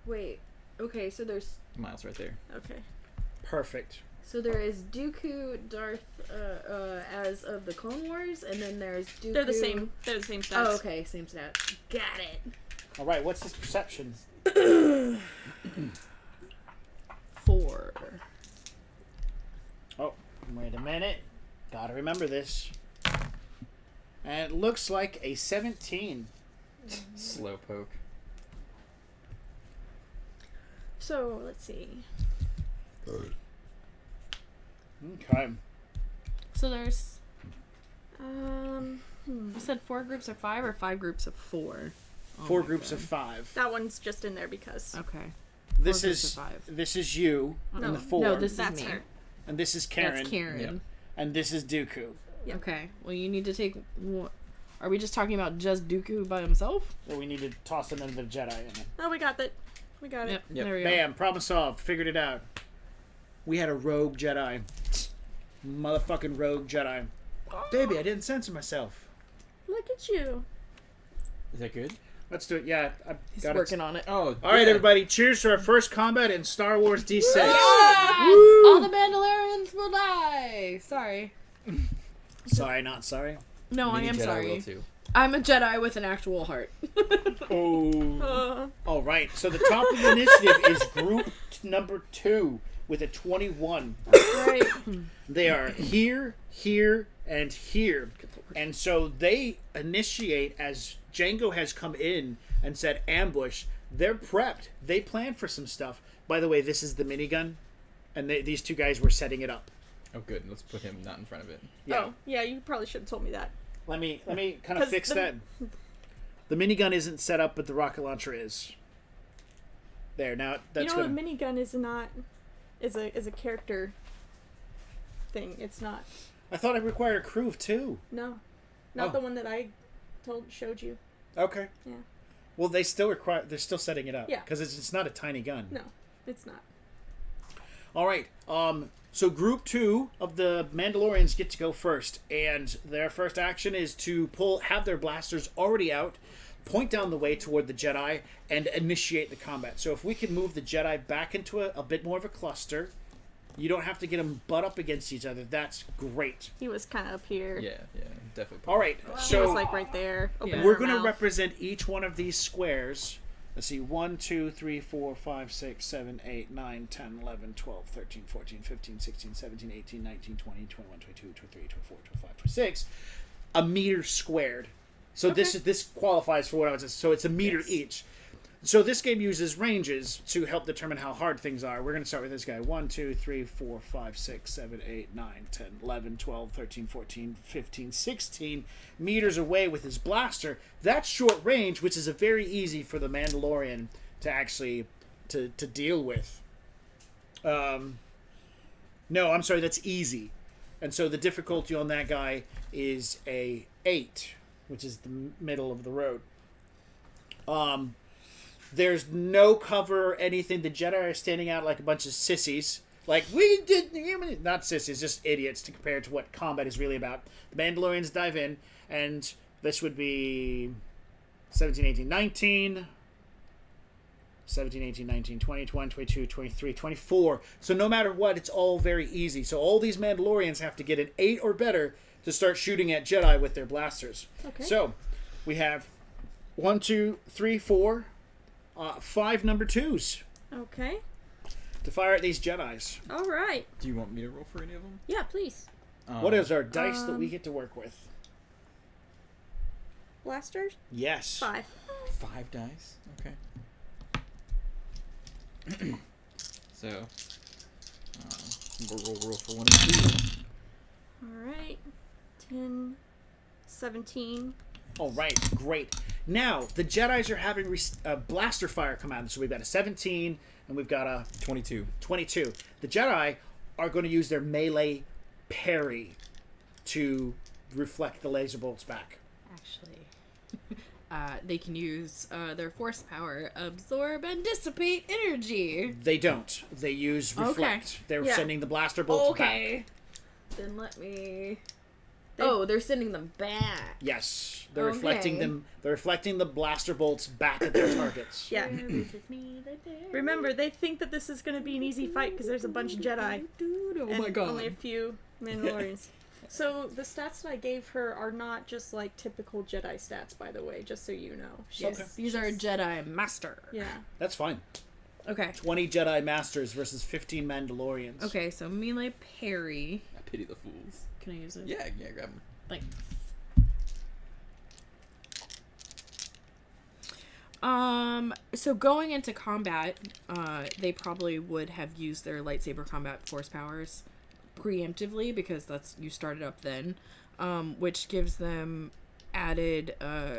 Wait. Okay, so there's Miles right there. Okay. Perfect. so there is Dooku, Darth, as of the Clone Wars, and then there's Dooku. They're the same. They're the same stats. Oh, okay, same stat. Got it. All right, what's his perception? 4. Oh, wait a minute. Gotta remember this. And it looks like a 17. Slowpoke. So, let's see. Okay. So there's. Hmm. You said 4 groups of 5 or 5 groups of 4? Oh 4 my groups God. of 5. That one's just in there because. Okay. This 4 groups is of 5. this is you No. and the 4. No, this That's is me. her. and this is Karen. That's Karen. Yep. And this is Dooku. Yeah. Okay. Well, you need to take. Are we just talking about just Dooku by himself? So we need to toss him into the Jedi. Oh, we got that. We got it. Yep. There we go. Bam, problem solved. Figured it out. We had a rogue Jedi. Motherfucking rogue Jedi. Baby, I didn't censor myself. Look at you. Is that good? Let's do it. Yeah, I He's got working on it. Oh, All right, everybody. Cheers to our first combat in Star Wars D6. Yes! All the Mandalorians will die. Sorry. Sorry, not sorry. No, I Mini am Jedi sorry. will too. I'm a Jedi with an actual heart. Oh. All right. So the top of the initiative is group number 2 with a 21. Right. They are here, here, and here. And so they initiate as Jango has come in and said ambush. They're prepped. They planned for some stuff. By the way, this is the minigun. And these two guys were setting it up. Oh, good. Let's put him not in front of it. Yeah. Oh, yeah, you probably should have told me that. Let me kind of 'Cause fix the- that. The minigun isn't set up, but the rocket launcher is. There, now that's you know, gonna... a minigun is not is a character thing. It's not. I thought it required a crew of 2. No, not Oh. the one that I showed you. Okay. Yeah. Well, they're still setting it up. Yeah. Because it's not a tiny gun. No, it's not. All right. So group 2 of the Mandalorians get to go first, and their first action is to have their blasters already out, point down the way toward the Jedi, and initiate the combat. So if we can move the Jedi back into a bit more of a cluster, you don't have to get them butt up against each other. That's great. He was kind of up here. Yeah, definitely. All right. He was So like right there. opening we're her going to mouth. represent each one of these squares. Let's see, 1, 2, 3, 4, 5, 6, 7, 8, 9, 10, 11, 12, 13, 14, 15, 16, 17, 18, 19, 20, 21, 22, 23, 24, 25, 26. A meter squared. So this qualifies for what I was saying. So it's a meter each. So this game uses ranges to help determine how hard things are. We're going to start with this guy. 1, 2, 3, 4, 5, 6, 7, 8, 9, 10, 11, 12, 13, 14, 15, 16 meters away with his blaster. That's short range, which is a very easy for the Mandalorian to actually to deal with. No, I'm sorry, that's easy. And so the difficulty on that guy is a 8, which is the middle of the road. There's no cover or anything. The Jedi are standing out like a bunch of sissies. Like, we did the human... Not sissies, just idiots to compare to what combat is really about. The Mandalorians dive in, and this would be 17, 18, 19. 17, 18, 19, 20, 21, 22, 23, 24. So no matter what, it's all very easy. So all these Mandalorians have to get an 8 or better to start shooting at Jedi with their blasters. Okay. So we have 1, 2, 3, 4, 5 number 2s Okay. to fire at these Jedis. All right. Do you want me to roll for any of them? Yeah, please. What is our dice that we get to work with? Blasters? Yes. 5. 5 dice? Okay. So, we'll roll for 1 and 2. All right. 10, 17. All right, great. Now, the Jedis are having blaster fire come out. So we've got a 17 and we've got a 22. 22. The Jedi are going to use their melee parry to reflect the laser bolts back. Actually, they can use their force power, absorb and dissipate energy. They don't. They use reflect. They're Yeah. sending the blaster bolts back. Then let me. They're sending them back. Yes, they're Okay. reflecting them. They're reflecting the blaster bolts back at their targets. Yeah. Remember, they think that this is going to be an easy fight because there's a bunch of Jedi. Oh and my god. only a few Mandalorians. So the stats that I gave her are not just like typical Jedi stats, by the way, just so you know. Yes, these are Jedi Master. Yeah. That's fine. Okay. 20 Jedi Masters versus 15 Mandalorians. Okay, so melee parry. I pity the fools. Can I use it? Yeah, grab them. Thanks. So going into combat, they probably would have used their lightsaber combat force powers preemptively because you started up then, which gives them added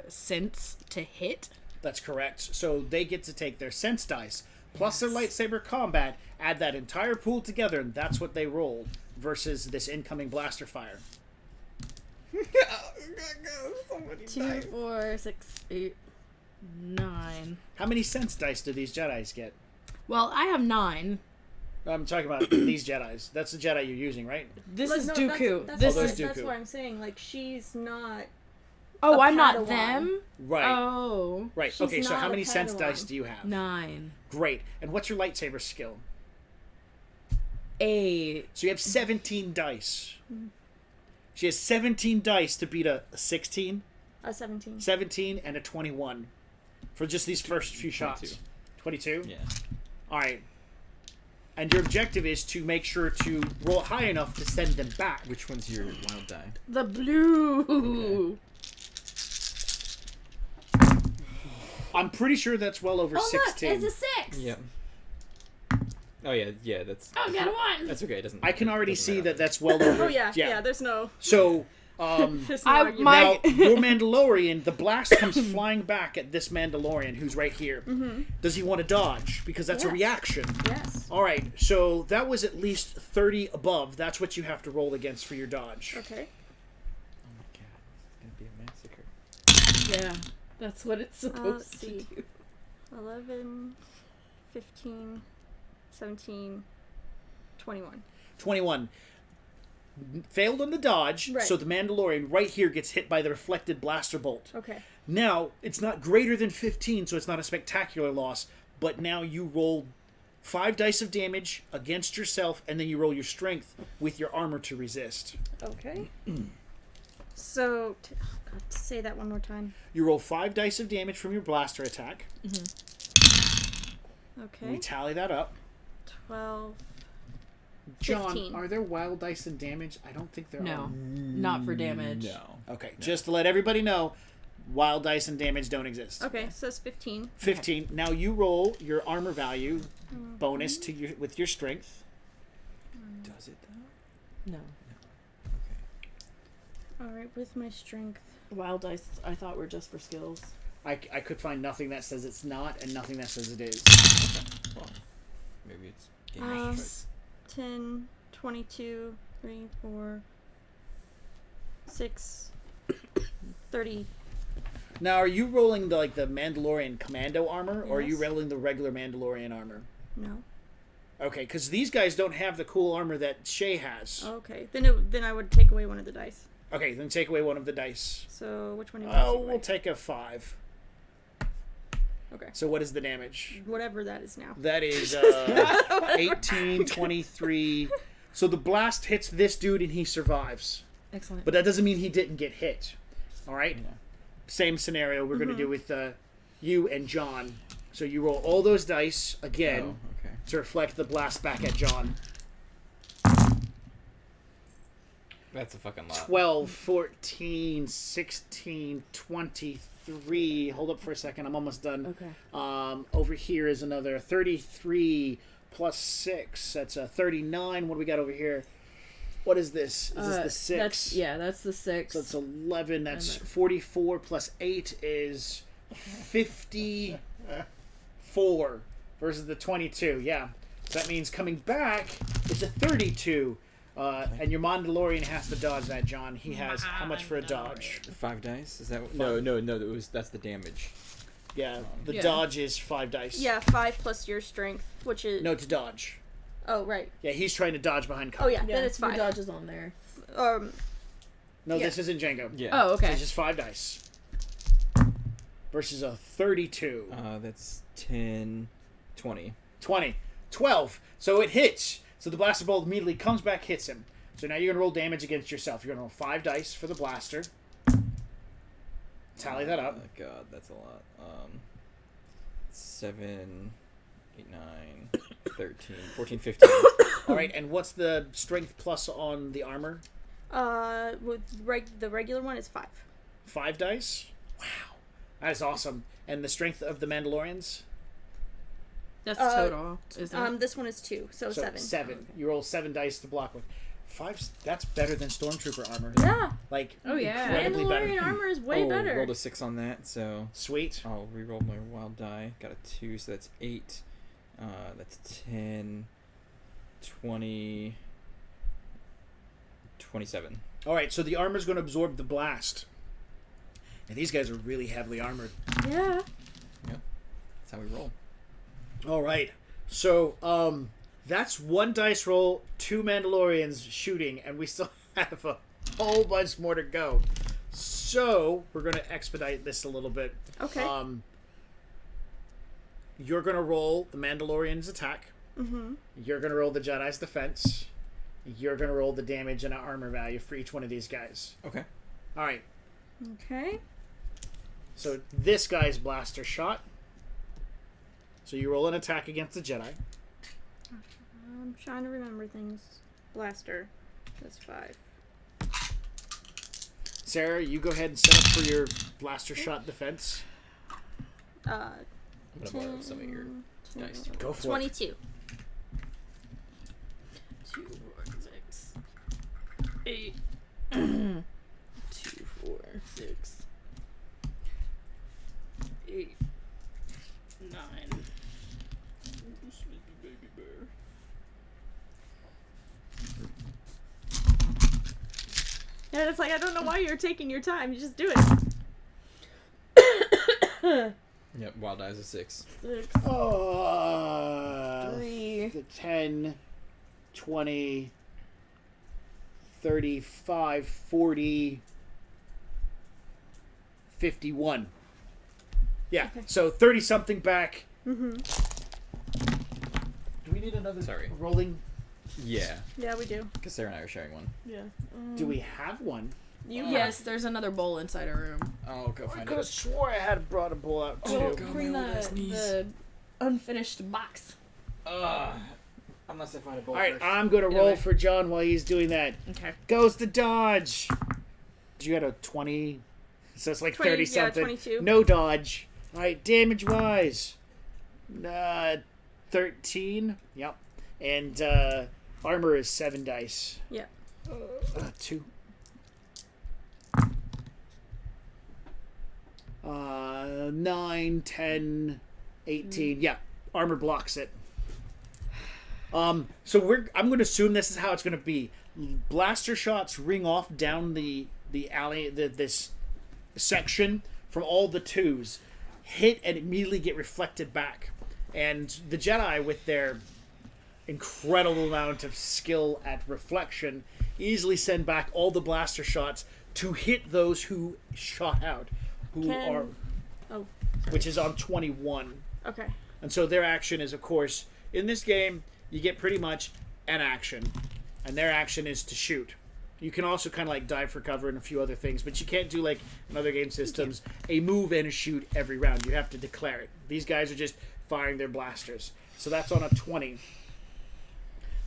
sense to hit. That's correct. So they get to take their sense dice plus their lightsaber combat, add that entire pool together, and that's what they rolled versus this incoming blaster fire. 2, 4, 6, 8, 9. How many sense dice do these Jedis get? Well, I have 9. I'm talking about these Jedis. That's the Jedi you're using, right? This Like, is no, Dooku. That's, This those is. Dooku. That's what I'm saying. Like, she's not. Oh, a I'm not Padawan. them. Right. Oh, Right. She's Okay, so not how a many sense Padawan. dice do you have? 9. Great. And what's your lightsaber skill? 8. So you have 17 dice. She has 17 dice to beat a 16, A 17. 17, and a 21 for just these first few shots. 22? Yeah. All right. And your objective is to make sure to roll high enough to send them back. Which one's your wild die? The blue. I'm pretty sure that's well over 16. Look, it's a 6. Yep. Oh yeah, that's. Oh, got a 1. That's okay. It doesn't. I can it already doesn't see matter. that that's well over. Oh, yeah. There's no. So, There's no I- argument. my- now, your Mandalorian, the blast comes flying back at this Mandalorian who's right here. Does he want to dodge? Because that's a Yes. reaction. Yes. All right, so that was at least 30 above. That's what you have to roll against for your dodge. Okay. Oh my god, it's gonna be a massacre. Yeah, that's what it's let's supposed to see. do. 11, 15, 17, 21. 21. Failed on the dodge, Right. so the Mandalorian right here gets hit by the reflected blaster bolt. Okay. Now, it's not greater than 15, so it's not a spectacular loss, but now you roll 5 dice of damage against yourself, and then you roll your strength with your armor to resist. Okay. So, God, say that one more time. You roll 5 dice of damage from your blaster attack. Okay. We tally that up. 12. John, 15. are there wild dice in damage? I don't think there No, are. not for damage. No. Okay, just to let everybody know, wild dice and damage don't exist. Okay, so it's 15. 15. Now you roll your armor value bonus to your with your strength. Does it though? No. Okay. Alright, with my strength. Wild dice, I thought were just for skills. I could find nothing that says it's not and nothing that says it is. Well, maybe it's damage. Nice. 10, 22, 3, 4, 6, 30. Now, are you rolling the Mandalorian commando armor, or are you Yes. rolling the regular Mandalorian armor? No. Okay, because these guys don't have the cool armor that Shay has. Okay, then I would take away one of the dice. Okay, then take away one of the dice. So which one do you want to Oh, take away? we'll take a 5. Okay. So what is the damage? Whatever that is now. That is 18, 23. So the blast hits this dude and he survives. Excellent. But that doesn't mean he didn't get hit. All right? Yeah. Same scenario we're going to do with you and John. So you roll all those dice again Oh, okay. to reflect the blast back at John. That's a fucking lot. 12, 14, 16, 23. Hold up for a second. I'm almost done. Okay. Over here is another 33 plus 6. That's a 39. What do we got over here? What is this? Is this the 6? That's the 6. So it's 11. That's And 44 plus 8 is 54 versus the 22. Yeah. So that means coming back, it's a 32. And your Mandalorian has to dodge that, John. He has how much for a dodge? 5 dice? Is that what? No. That's the damage. Yeah, the Yeah. dodge is 5 dice. Yeah, 5 plus your strength, which is... No, to dodge. Oh, right. Yeah, he's trying to dodge behind cover. Oh, yeah, then it's Your 5. dodge is on there. No, Yeah. this isn't Jango. Yeah. Oh, So okay. it's just 5 dice. Versus a 32. That's 10, 20. 20. 12. So it hits. So the blaster bolt immediately comes back, hits him. So now you're going to roll damage against yourself. You're going to roll 5 dice for the blaster. Tally that up. Oh, God, that's a lot. 7, 8, 9, 13, 14, 15. All right, and what's the strength plus on the armor? With the regular one is 5. 5 dice? Wow. That is awesome. And the strength of the Mandalorians? That's total, isn't it? This one is 2, so 7. 7. Okay. You roll 7 dice to block with. 5. That's better than Stormtrooper armor. Yeah. Like, Oh, yeah. incredibly Mandalorian better. armor is way better. Rolled a 6 on that, so Sweet. I'll re-roll my wild die. Got a 2, so that's 8. That's 10, 20, 27. All right, so the armor's going to absorb the blast. And these guys are really heavily armored. Yeah. That's how we roll. All right. So, that's 1 dice roll, 2 Mandalorians shooting, and we still have a whole bunch more to go. So, we're going to expedite this a little bit. Okay. You're going to roll the Mandalorian's attack. Mm-hmm. You're going to roll the Jedi's defense. You're going to roll the damage and armor value for each one of these guys. Okay. All right. Okay. So, this guy's blaster shot. So, you roll an attack against the Jedi. I'm trying to remember things. Blaster. That's 5. Sarah, you go ahead and set up for your blaster shot defense. I'm going to borrow some of your dice. Go for it. 22. 2, 4, 6, 8. 2, 4, 6, 8, 9. Sweet baby bear. And it's like, I don't know why you're taking your time. You just do it. Yep, wild die is a 6. 6, 3. The 10, 20, 35, 40, 51. Yeah, so 30-something back. Mm-hmm. Do we need another Sorry. rolling? Yeah, Yeah, we do. because Sarah and I are sharing one. Yeah. Do we have one? Yes, there's another bowl inside our room. I'll go I find could have it. swore I had brought a bowl out too. Well, God, bring my old ass the knees. unfinished box. Unless I find a bowl All right, first. I'm going to Either roll way. for John while he's doing that. Okay. Goes the dodge. You had a 20, so it's like 20, 30 yeah, something. 22. No dodge. All right, damage wise, 13. Yep, and armor is 7 dice. Yeah. 2. 9, 10, 18. Yeah, armor blocks it. So I'm going to assume this is how it's going to be. Blaster shots ring off down the alley, this section from all the 2s, hit and immediately get reflected back. And the Jedi, with their incredible amount of skill at reflection, easily send back all the blaster shots to hit those who shot out, who Can- are. Oh. which is on 21. Okay. And so their action is, of course, in this game, you get pretty much an action. And their action is to shoot. You can also kind of like dive for cover and a few other things, but you can't do like in other game systems, a move and a shoot every round. You have to declare it. These guys are just firing their blasters. So that's on a 20.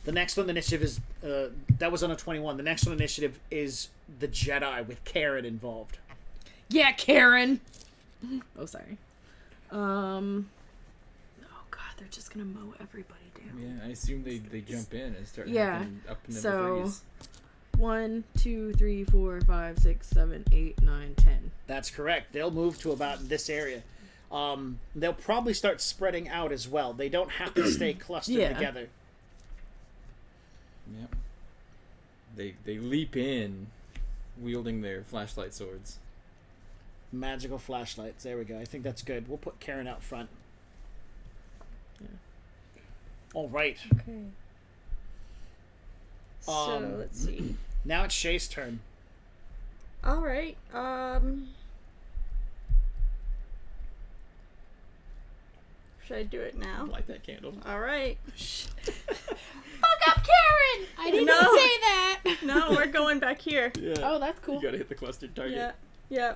The next on the initiative is, that was on a 21. The next on the initiative is the Jedi with Karen involved. Yeah, Karen. Oh, sorry. Oh God, they're just gonna mow everybody down. Yeah, I assume they jump in and start Yeah. hacking up in the So breeze. 1, 2, 3, 4, 5, 6, 7, 8, 9, 10. That's correct. They'll move to about this area. They'll probably start spreading out as well. They don't have to stay clustered Yeah. together. Yep. They leap in, wielding their flashlight swords. Magical flashlights. There we go. I think that's good. We'll put Karen out front. Yeah. All right. Okay. So let's see. Now it's Shay's turn. All right. Should I do it now? Light that candle. All right. Fuck up, Karen! I didn't No. say that. No, we're going back here. Yeah. Oh, that's cool. You gotta hit the clustered target. Yeah. Yeah.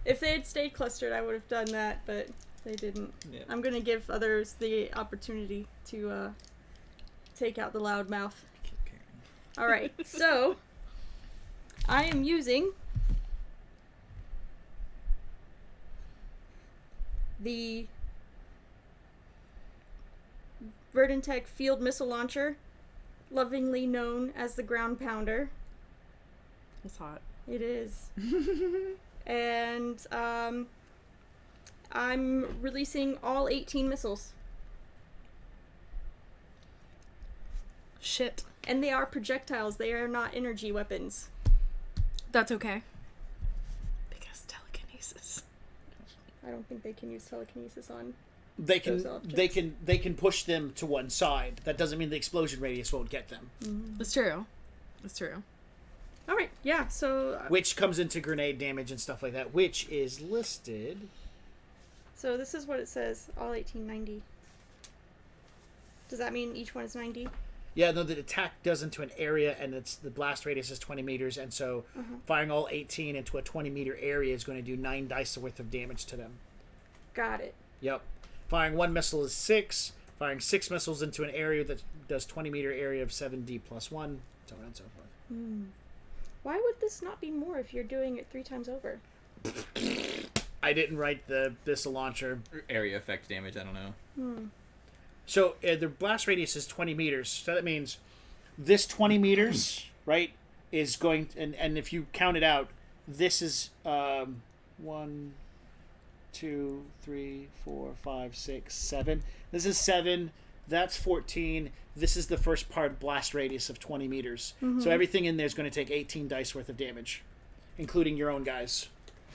If they had stayed clustered, I would have done that, but they didn't. Yeah. I'm gonna give others the opportunity to take out the loudmouth. Okay. All right. So I am using the Verdantech field missile launcher, lovingly known as the ground pounder. It's hot. It is. And I'm releasing all 18 missiles. Shit. And they are projectiles, they are not energy weapons. That's okay. Because telekinesis. I don't think they can use telekinesis on. They can Those objects. they can push them to one side. That doesn't mean the explosion radius won't get them. That's true. That's true. All right, yeah, so Which comes into grenade damage and stuff like that, which is listed. so this is what it says, all 1890. Does that mean each one is 90? Yeah, no, the attack does into an area, and it's the blast radius is 20 meters, and so firing all 18 into a 20-meter area is going to do 9 dice worth of damage to them. Got it. Yep. Firing one missile is 6. Firing 6 missiles into an area that does 20-meter area of 7d plus 1, so on and so forth. Why would this not be more if you're doing it 3 times over? I didn't write the missile launcher. Area effect damage, I don't know. So the blast radius is 20 meters. So that means this 20 meters, right, is going... And if you count it out, this is 1, 2, 3, 4, 5, 6, 7. This is 7. That's 14. This is the first part blast radius of 20 meters. So everything in there is going to take 18 dice worth of damage, including your own guys.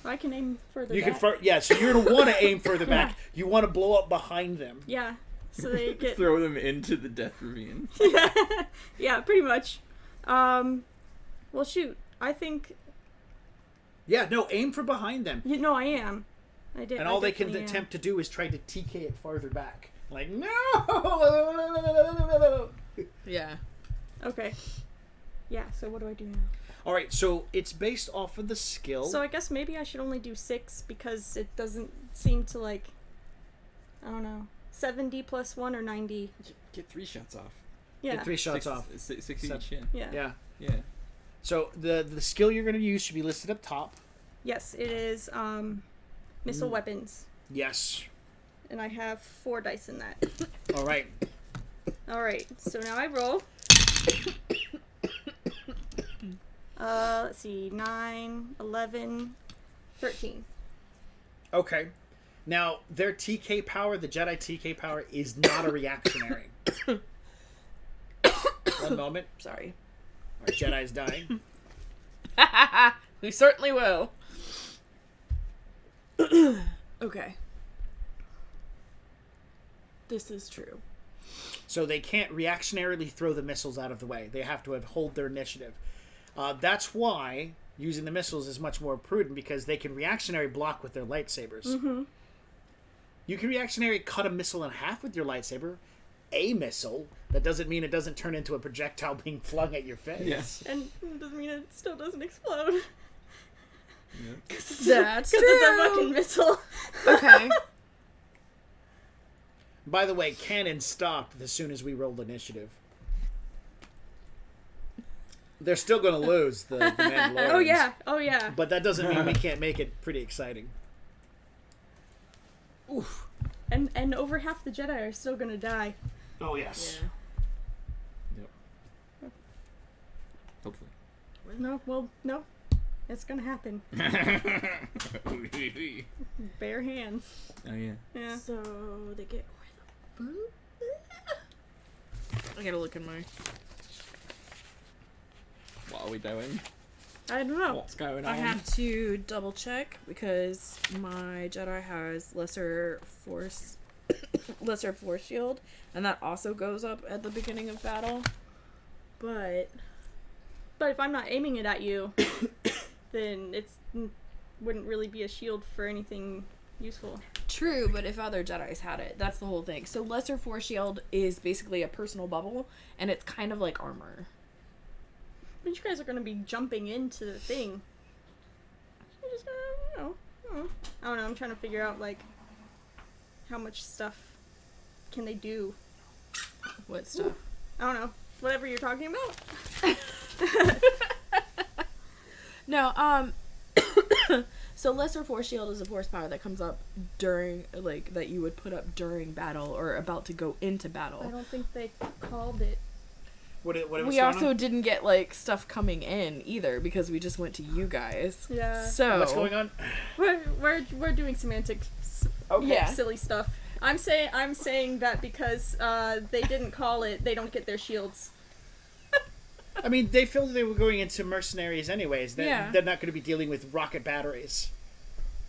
I can aim further You back. can yeah, so you're going to want to aim further back. You want to blow up behind them. Yeah, so they get... Throw them into the death ravine. yeah, pretty much. Well, shoot, I think... Yeah, no, aim for behind them. You know, I am. I did. And I all they can definitely am. attempt to do is try to TK it farther back. Like, no! Yeah. Okay. Yeah, so what do I do now? Alright, so it's based off of the skill. So I guess maybe I should only do 6 because it doesn't seem to like... I don't know. 70 plus 1 or 90? Get 3 shots off. Yeah. Get 3 shots off. 6 So- each, yeah. Yeah. Yeah. Yeah. So the skill you're going to use should be listed up top. Yes, it is missile weapons. Yes. And I have 4 dice in that. Alright. Alright, so now I roll. Let's see, 9, 11, 13. Okay. Now, their TK power, the Jedi TK power, is not a reactionary. One moment. Sorry. Our Jedi's dying. We certainly will. Okay. This is true. So they can't reactionarily throw the missiles out of the way. They have to hold their initiative. That's why using the missiles is much more prudent, because they can reactionary block with their lightsabers. You can reactionary cut a missile in half with your lightsaber. A missile. That doesn't mean it doesn't turn into a projectile being flung at your face. Yes. And it doesn't mean it still doesn't explode. That's Because it's a fucking missile. Okay. By the way, cannon stopped as soon as we rolled initiative. They're still going to lose the Mandalorians. Oh yeah. But that doesn't mean we can't make it pretty exciting. Oof. And over half the Jedi are still gonna die. Oh, yes. Yep. Hopefully. No. It's gonna happen. Bare hands. Oh yeah. Yeah. So they get where the fuck? I gotta look in my. What are we doing? I don't know. What's going on? I have to double check because my Jedi has lesser force shield, and that also goes up at the beginning of battle. But But if I'm not aiming it at you, then wouldn't really be a shield for anything useful. true, but if other Jedis had it, that's the whole thing. So lesser force shield is basically a personal bubble, and it's kind of like armor. But you guys are gonna be jumping into the thing. You're just gonna, I don't know. I'm trying to figure out like how much stuff can they do. What stuff? I don't know. Whatever you're talking about. No, so lesser force shield is a force power that comes up during, like, that you would put up during battle or about to go into I battle. don't think they called it. What was We going also on? didn't get, like, stuff coming in either because we just went to you guys. Yeah. So What's going on? We're doing semantic, Okay. Yeah. silly stuff. I'm saying that because they didn't call it, they don't get their shields. I mean, they felt they were going into mercenaries anyways. Yeah. They're not going to be dealing with rocket batteries.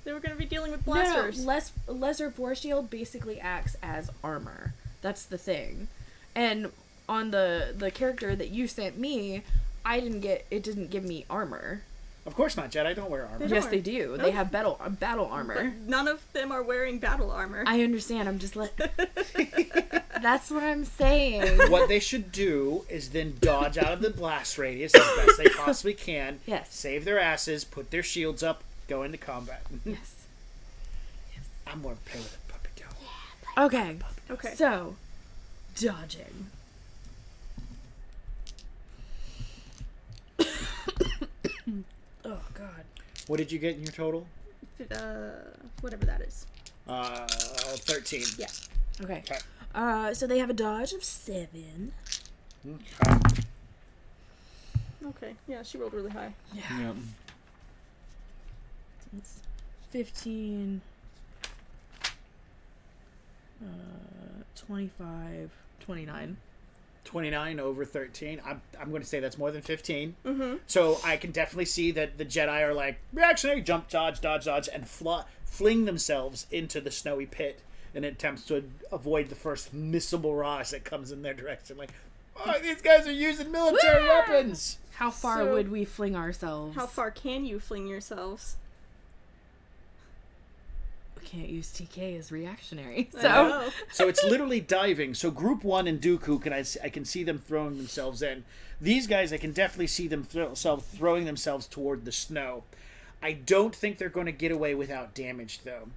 They were going to be dealing with blasters. No, lesser force shield basically acts as armor. That's the thing. And on the character that you sent me, it didn't give me armor. Of course not, Jedi don't wear armor. They don't. Yes, they do. No. They have battle armor. But none of them are wearing battle armor. I understand. I'm just That's what I'm saying. What they should do is then dodge out of the blast radius as best they possibly can. Yes. Save their asses, put their shields up, go into combat. Yes. I'm more play with a puppet doll. Okay. Okay. So, dodging. Oh God. What did you get in your total? Whatever that is. 13. Yeah. Okay. Okay. So they have a dodge of 7. Okay. Okay. Yeah, she rolled really high. Yep. It's 15. 25. 29. 29 over 13. I'm going to say that's more than 15. Mm-hmm. So I can definitely see that the Jedi are like, reactionary, jump, dodge, and fling themselves into the snowy pit in attempts to avoid the first missile barrage that comes in their direction. Like, oh, these guys are using military weapons! How far So- would we fling ourselves? How far can you fling yourselves? We can't use TK as reactionary. I So, know. So it's literally diving. So Group 1 and Dooku, I can see them throwing themselves in. These guys, I can definitely see them throwing themselves toward the snow. I don't think they're going to get away without damage, though.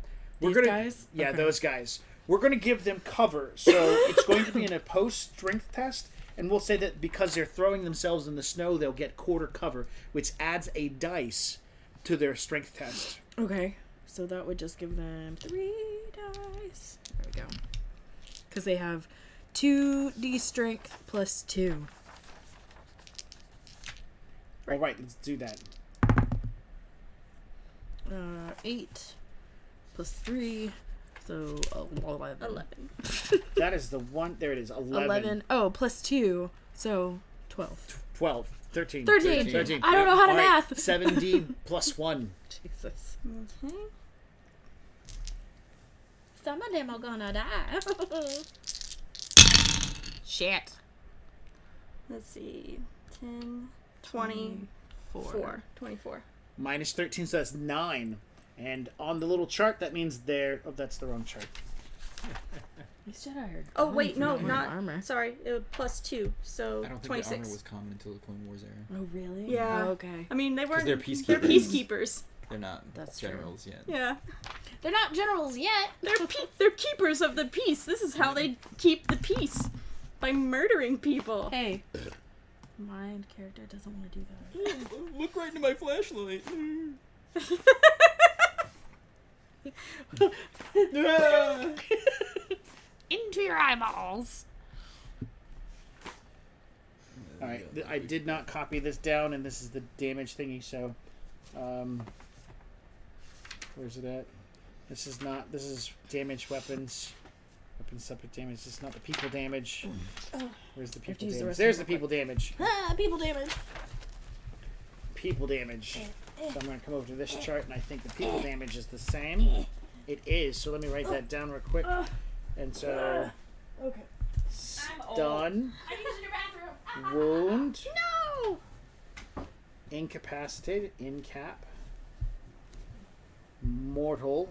These guys? Yeah, Okay. those guys. We're going to give them cover. So it's going to be in a post-strength test. And we'll say that because they're throwing themselves in the snow, they'll get quarter cover, which adds a dice to their strength test. okay. So that would just give them 3 dice. There we go. Because they have 2d strength plus 2. All right, let's do that. 8 plus 3. So 11. 11. That is the one. There it is. 11. Oh, plus 2. So 12. 12. 13. 13. I don't know how to All right, math. 7D plus 1. Jesus. Okay. Some of them are gonna die. Shit. Let's see. 10, 20, 4. 24. Minus 13, so that's 9. And on the little chart, that means they're... Oh, that's the wrong chart. These Jedi are. Oh going wait, for no, more not armor. Sorry, +2, so I don't think 26. the armor was common until the Clone Wars era. Oh really? Yeah. Oh, okay. I mean, they weren't. they're They're peacekeepers. peacekeepers. They're not That's true. generals yet. Yeah. They're not generals yet. They're keepers of the peace. This is how they keep the peace. By murdering people. Hey. My character doesn't want to do that. Look right into my flashlight. Into your eyeballs. All right, I did not copy this down, and this is the damage thingy. So, where's it at? This is not. This is damage weapons. Weapons separate damage. This is not the people damage. Where's the people use the damage? rest There's of the it people damage. Ah, people damage. People damage. So I'm going to come over to this chart, and I think the people damage is the same. It is. So let me write that down real quick. And so, Okay. stun, I'm using your bathroom. wound, No! incapacitated, incap, mortal,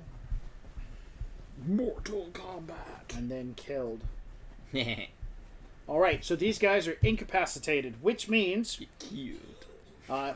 Mortal combat. and then killed. All right, so these guys are incapacitated, which means Cute.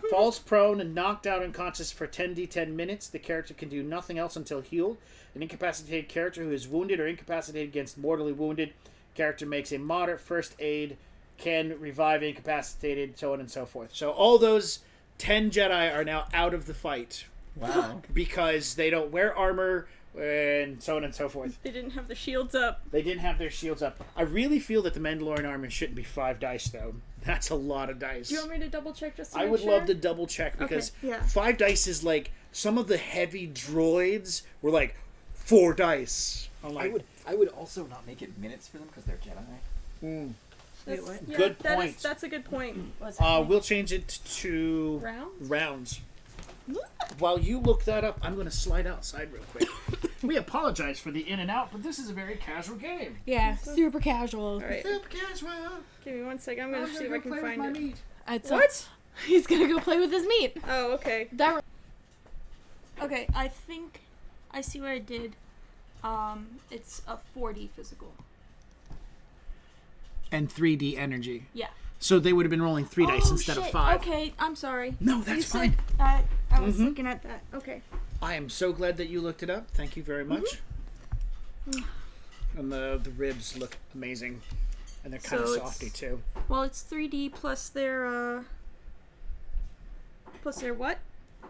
falls prone and knocked out unconscious for 10d10 minutes. The character can do nothing else until healed. An incapacitated character who is wounded or incapacitated against mortally wounded character makes a moderate first aid, can revive incapacitated, so on and so forth. So all those 10 Jedi are now out of the fight Wow. because they don't wear armor and so on and so forth. They didn't have the shields up. They didn't have their shields up. I really feel that the Mandalorian armor shouldn't be 5 dice, though. That's a lot of dice. Do you want me to double check just to I make would sure? love to double check because Okay, yeah. 5 dice is like some of the heavy droids were like 4 dice. I'm like, I would also not make it minutes for them because they're Jedi. Wait, what? Yeah, Good that point. that's a good point. What's happening? we'll change it to Rounds? rounds. While you look that up, I'm going to slide outside real quick. We apologize for the in and out, but this is a very casual game. Yeah, super casual. All right. Super casual. Give me 1 second. I'm gonna see if I can find it. What? He's gonna go play with his meat. Oh, okay. That. Okay, I think I see what I did. It's a 4D physical. And 3D energy. Yeah. So they would have been rolling 3 dice instead of 5. Okay, I'm sorry. No, that's You fine. said that I was Mhm. looking at that. Okay. I am so glad that you looked it up. Thank you very much. And the ribs look amazing. And they're kind So of it's- softy, too. Well, it's 3D plus their what?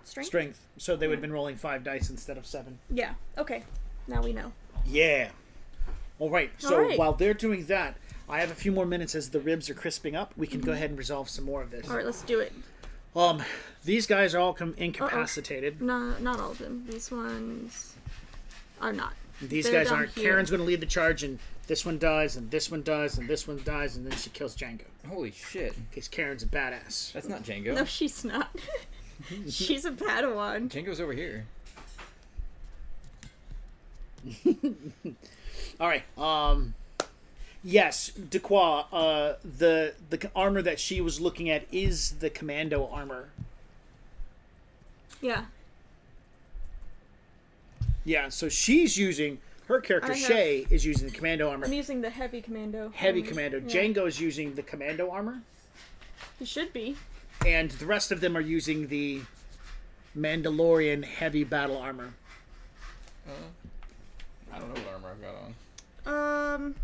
Strength? Strength. So they would have been rolling 5 dice instead of 7. Yeah. Okay. Now we know. Yeah. All right. So All right. while they're doing that, I have a few more minutes as the ribs are crisping up. We can go ahead and resolve some more of this. All right, let's do it. These guys are all incapacitated. No, not all of them. These ones are not. These They're guys down aren't. here. Karen's going to lead the charge, and this one dies, and this one dies, and this one dies, and then she kills Jango. Holy shit. Because Karen's a badass. That's not Jango. No, she's not. She's a Padawan. Jango's over here. All right. Yes, Dequa, the armor that she was looking at is the commando armor. Yeah. Yeah, so she's using her character I have- Shay is using the commando armor. I'm using the heavy commando. Heavy commando. Yeah. Jango is using the commando armor, He should be. and the rest of them are using the Mandalorian heavy battle armor. I don't know what armor I've got on.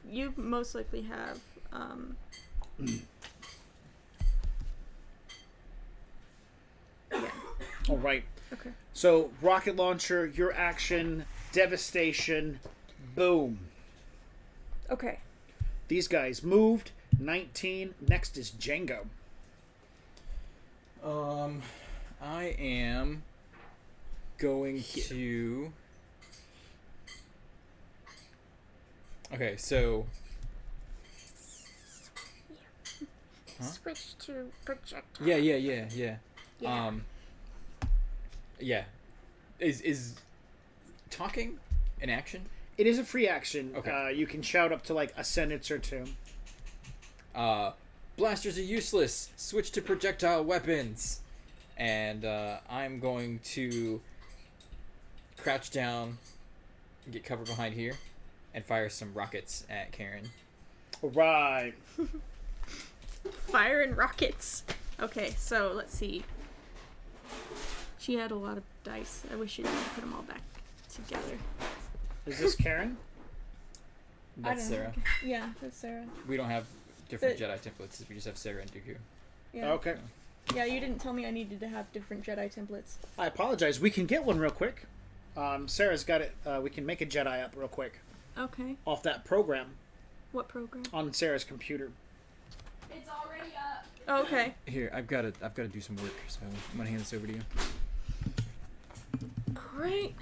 You most likely have yeah. All right. Okay. So rocket launcher, your action, devastation, boom. Okay. These guys moved. 19. Next is Jango. I am going to. Okay, so. Huh? Switch to projectile. Yeah. Yeah. Yeah. Is talking an action? It is a free action. Okay. You can shout up to like a sentence or two. Blasters are useless. Switch to projectile weapons. and I'm going to crouch down, get cover behind here, and fire some rockets at Karen. Right. Fire and rockets. Okay, so let's see. She had a lot of dice. I wish she didn't put them all back together. Is this Karen? That's Sarah. Yeah, that's Sarah. We don't have different Jedi templates. We just have Sarah and Dooku. Yeah. Okay. Yeah, you didn't tell me I needed to have different Jedi templates. I apologize. We can get one real quick. Sarah's got it. We can make a Jedi up real quick Okay. off that program What program? on Sarah's computer. It's already up. Oh, okay. Here, I've got to do some work, so I'm gonna hand this over to you. Alright.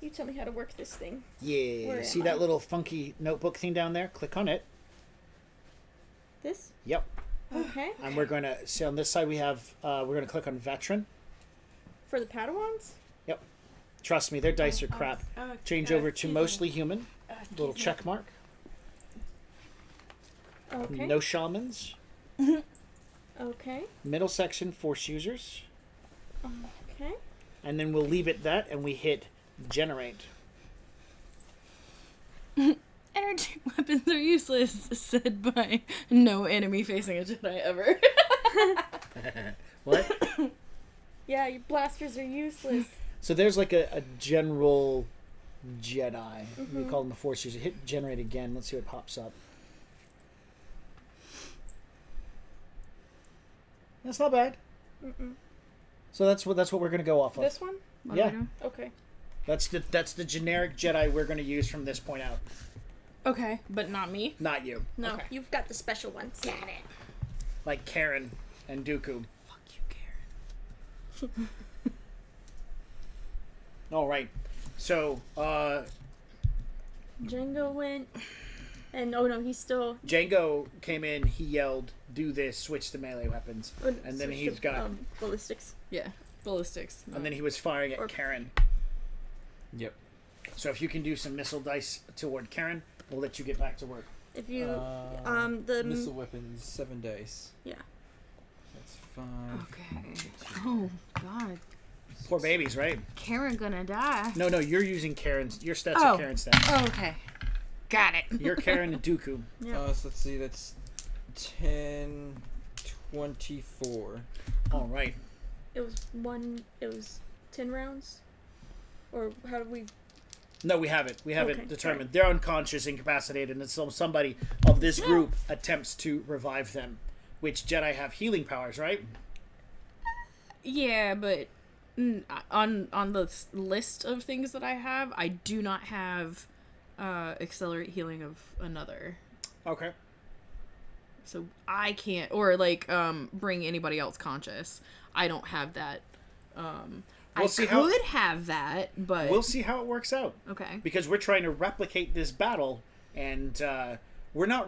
You tell me how to work this thing. Yeah. Where See am that I? little funky notebook thing down there? Click on it. This? Yep. Okay. And we're going to see on this side we have, we're going to click on veteran. For the Padawans? Yep. Trust me, their dice are crap. Change over to mostly human. Little check mark. Okay. No shamans. Okay. Middle section, force users. Okay. And then we'll leave it that and we hit generate. Energy weapons are useless, said by no enemy facing a Jedi ever. What? Yeah, your blasters are useless. So there's like a general Jedi. We call them the force user. Hit generate again. Let's see what pops up. That's not bad. Mm-mm. So that's what we're gonna go off of. This one? What Yeah. are we doing? Okay. That's the generic Jedi we're gonna use from this point out. Okay, but not me. Not you. No, Okay. you've got the special ones. Got it. Like Karen and Dooku. Fuck you, Karen. All right. So Jango went, and oh no, he's still. Jango came in. He yelled, "Do this! Switch to melee weapons!" And then he's got. ballistics. Yeah, ballistics. And then he was firing at Or- Karen. Yep. So if you can do some missile dice toward Karen, we'll let you get back to work. If you the missile weapons, 7 dice. Yeah. That's 5. Okay. Oh God, Poor babies, right? Karen gonna die. No, you're using Karen's. Your stats Oh. are Karen's stats. Oh, okay. Got it. You're Karen and Dooku. Yeah. So let's see. That's 10, 24. All right. It was 10 rounds, or how did we? No, we haven't. We haven't Okay, determined. They're unconscious, incapacitated, and so somebody of this group attempts to revive them. Which Jedi have healing powers, right? Yeah, but on the list of things that I have, I do not have accelerate healing of another. Okay. So I can't, or like bring anybody else conscious. I don't have that. I see could how- have that, but We'll see how it works out. okay. Because we're trying to replicate this battle, and we're not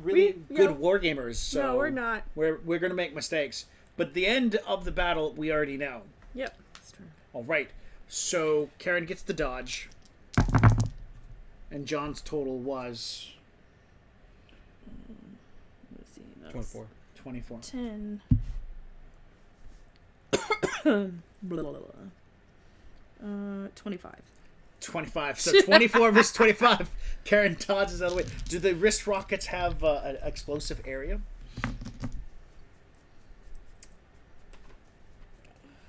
really good wargamers. So No, we're not. We're going to make mistakes. But the end of the battle, we already know. Yep. That's true. All right. So Karen gets the dodge, and John's total was Let's see. That's 24. 24. 10. Blah, blah, blah. 25. 25. So 24 versus 25. Karen dodges out of the way. Do the wrist rockets have an explosive area?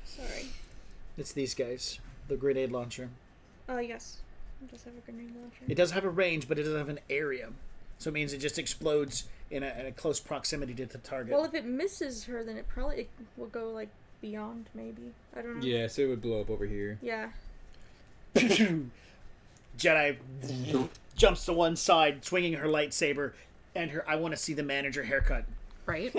Sorry. It's these guys. The grenade launcher. Yes. It does have a grenade launcher. It does have a range, but it doesn't have an area. So it means it just explodes in a close proximity to the target. Well, if it misses her, then it will go like beyond. Maybe I don't know. Yeah, so it would blow up over here. Yeah. Jedi jumps to one side, swinging her lightsaber, and her I want to see the manager haircut. Right?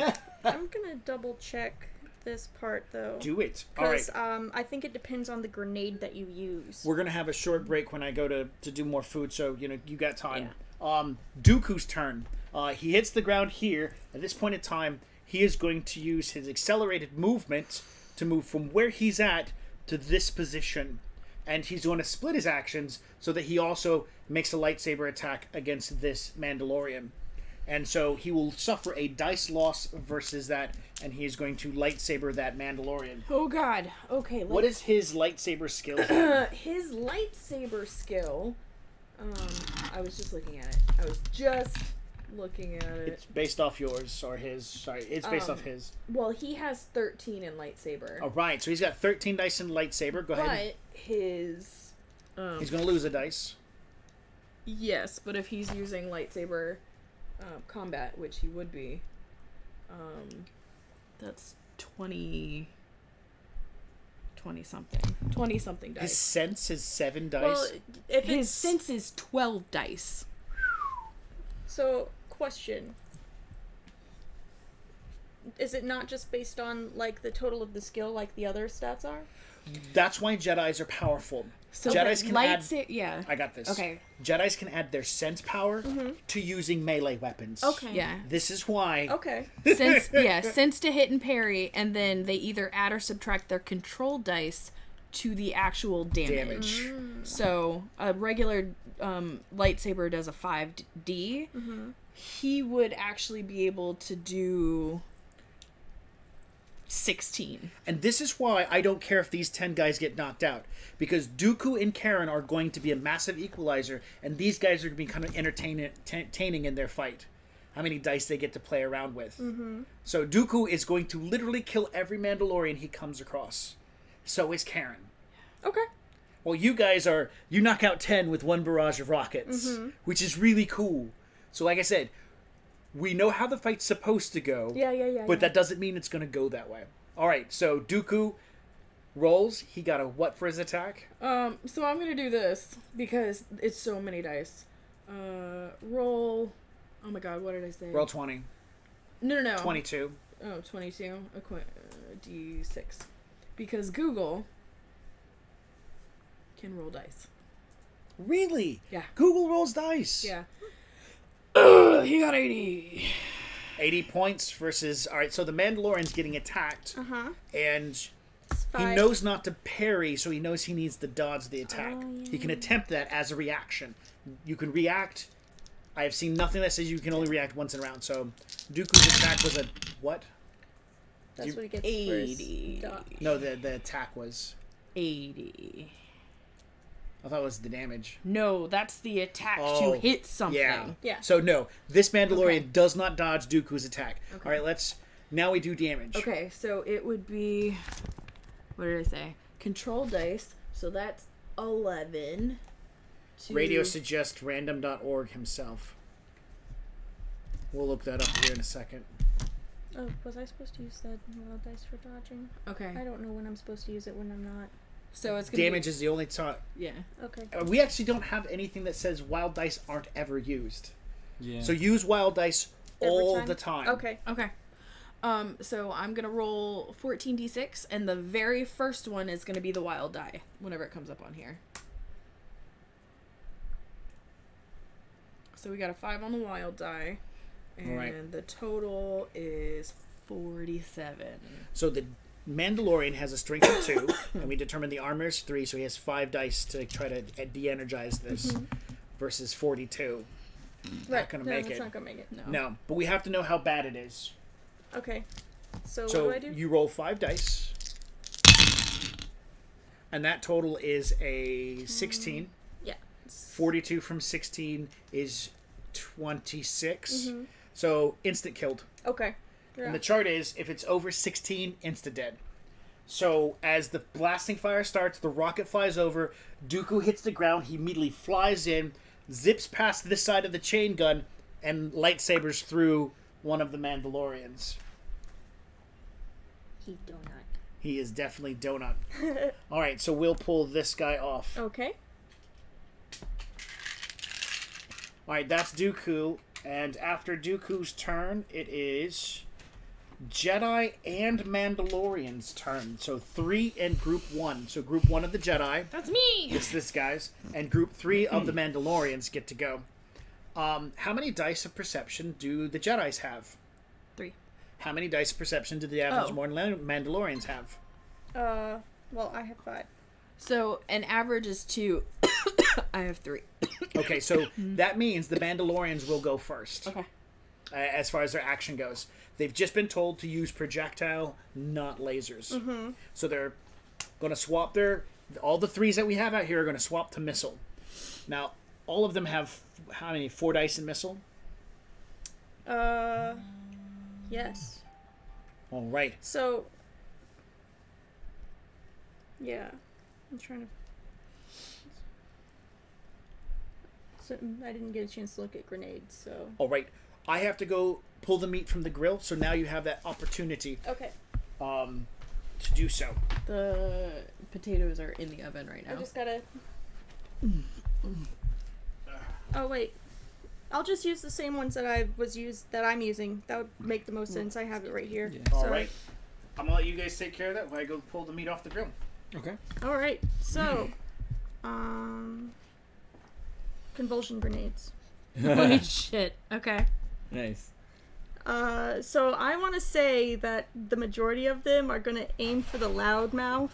I'm gonna double check this part though. Do it. All right. Because I think it depends on the grenade that you use. We're going to have a short break when I go to do more food, so, you got time. Dooku's turn. He hits the ground here. At this point in time, he is going to use his accelerated movement to move from where he's at to this position. And he's going to split his actions so that he also makes a lightsaber attack against this Mandalorian. And so he will suffer a dice loss versus that, and he is going to lightsaber that Mandalorian. Oh God. Okay. What is his lightsaber skill? His lightsaber skill? I was just looking at it. It's based off yours or his. Sorry, it's based off his. Well, he has 13 in lightsaber. Oh, right. So he's got 13 dice in lightsaber. Go ahead. But his... He's going to lose a dice. Yes, but if he's using lightsaber combat, which he would be, that's 20 something. 20 something dice. His sense is 7 dice. Well, if His it's... sense is 12 dice. So, question. Is it not just based on, like, the total of the skill like the other stats are? That's why Jedis are powerful. So Jedis can add... Yeah. I got this. Okay. Jedis can add their sense power to using melee weapons. Okay. Yeah. This is why... Okay. Sense to hit and parry, and then they either add or subtract their control dice to the actual damage. So a regular lightsaber does a 5D. He would actually be able to do 16. And this is why I don't care if these 10 guys get knocked out. Because Dooku and Karen are going to be a massive equalizer, and these guys are going to be kind of entertaining in their fight. How many dice they get to play around with. So Dooku is going to literally kill every Mandalorian he comes across. So is Karen. Okay. Well, you guys you knock out 10 with one barrage of rockets, which is really cool. So like I said, we know how the fight's supposed to go. Yeah. But that doesn't mean it's going to go that way. All right, so Dooku rolls. He got a what for his attack? So I'm gonna do this because it's so many dice. Roll. Oh my God, what did I say? Roll 20. No. 22. Oh, 22. D6. Because Google can roll dice. Really? Yeah. Google rolls dice. Yeah. He got 80. 80 points versus... All right, so the Mandalorian's getting attacked. And he 5. knows not to parry, so he knows he needs to dodge the attack. He can attempt that as a reaction. You can react... I have seen nothing that says you can only react once in a round. So Dooku's attack was a what? That's what he gets 80. for his dodge. No, the attack was 80. I thought it was the damage. No, that's the attack Oh, to hit something. Yeah. So no, this Mandalorian Okay. does not dodge Dooku's attack. Okay. All right, now we do damage. Okay, so it would be... What did I say? Control dice. So that's 11. Radio suggests random.org himself. We'll look that up here in a second. Oh, was I supposed to use that wild dice for dodging? Okay. I don't know when I'm supposed to use it, when I'm not. So it's gonna Damage is the only time. Yeah. Okay. We actually don't have anything that says wild dice aren't ever used. Yeah. So use wild dice all time? the time. Okay. Okay. So I'm gonna roll 14d6, and the very first one is gonna be the wild die whenever it comes up on here. So we got a 5 on the wild die, and Alright. the total is 47. So the Mandalorian has a strength of 2, and we determined the armor is 3, so he has 5 dice to try to de-energize this, versus 42. Right. gonna no, make that's it. not gonna make it. No, but we have to know how bad it is. Okay. So, So what do I do? you roll 5 dice, and that total is a 16. Yeah. 42 from 16 is 26. So instant killed. Okay. Yeah. And the chart is, if it's over 16, insta dead. So as the blasting fire starts, the rocket flies over, Dooku hits the ground, he immediately flies in, zips past this side of the chain gun, and lightsabers through one of the Mandalorians. He donut. He is definitely donut. Alright, so we'll pull this guy off. Okay. Alright, that's Dooku. And after Dooku's turn, it is Jedi and Mandalorian's turn. So 3 and Group 1. So Group 1 of the Jedi. That's me! It's this guy's. And Group 3 of the Mandalorians get to go. How many dice of perception do the Jedis have? 3. How many dice of perception do the average Mandalorians have? Well, I have 5. So an average is 2. I have 3. Okay, so that means the Mandalorians will go first. Okay. as far as their action goes. They've just been told to use projectile, not lasers. Mm-hmm. So they're going to swap all the 3s that we have out here are going to swap to missile. Now, all of them have, how many, 4 dice in missile? Yes. All right. So, yeah. I'm trying to... So, I didn't get a chance to look at grenades, so... All right. I have to go pull the meat from the grill, so now you have that opportunity Okay. to do so. The potatoes are in the oven right I now. just gotta... Oh, wait. I'll just use the same ones that I'm using. That would make the most sense. I have it right here. Yeah. All So- right. I'm going to let you guys take care of that while I go pull the meat off the grill. Okay. All right. So, convulsion grenades. Holy shit. Okay. Nice. So I want to say that the majority of them are going to aim for the loudmouth.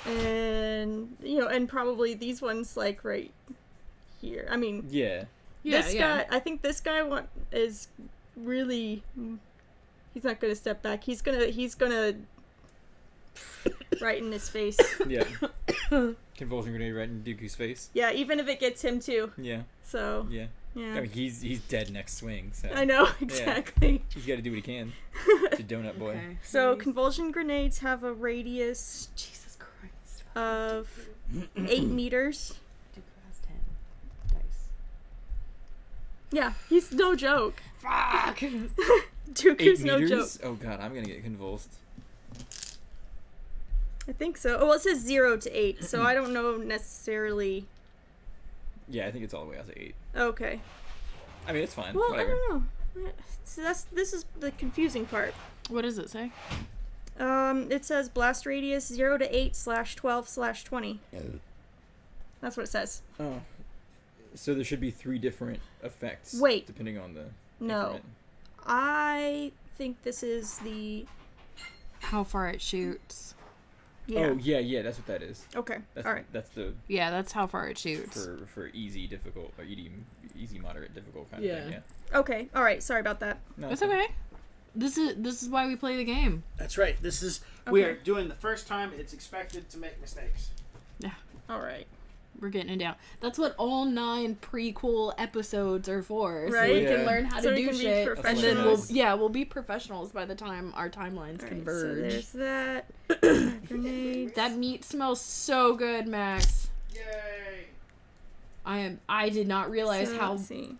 And, and probably these ones, like, right here. I mean, Yeah. this guy, I think this guy is really, he's not going to step back. He's going to right in his face. Yeah. Convulsion grenade right in Dooku's face. Yeah, even if it gets him too. Yeah. So, Yeah. yeah. I mean, he's dead next swing, so I know, exactly. he's got to do what he can. To Donut Boy. Okay. So, convulsion grenades have a radius Jesus Christ. of 8 meters. Dooku has 10 dice. Yeah, he's no joke. Fuck! 8 Dooku's no joke. meters? Oh god, I'm gonna get convulsed. I think so. Oh, well, it says 0 to 8, so I don't know necessarily. Yeah, I think it's all the way out to 8. Okay. I mean, it's fine. Well, Whatever. I don't know. So this is the confusing part. What does it say? It says blast radius 0 to 8/12/20. That's what it says. Oh. So there should be 3 different effects. Wait. Depending on the. No. increment. I think this is the. How far it shoots. Yeah. Oh yeah, that's what that is. Okay. That's, All right. That's the Yeah, that's how far it shoots. for easy, difficult, or easy, moderate, difficult kind Yeah. of thing. Yeah. Okay. All right. Sorry about that. No, It's okay. This is why we play the game. That's right. We are Okay. doing the first time. It's expected to make mistakes. All right. We're getting it down. That's what all 9 prequel episodes are for. So Right? we Yeah. can learn how So to we do can be shit. And then professionals. we'll be professionals by the time our timelines All right, converge. so there's that. Grenades. That meat smells so good, Max. Yay! I did not realize So, how let's see.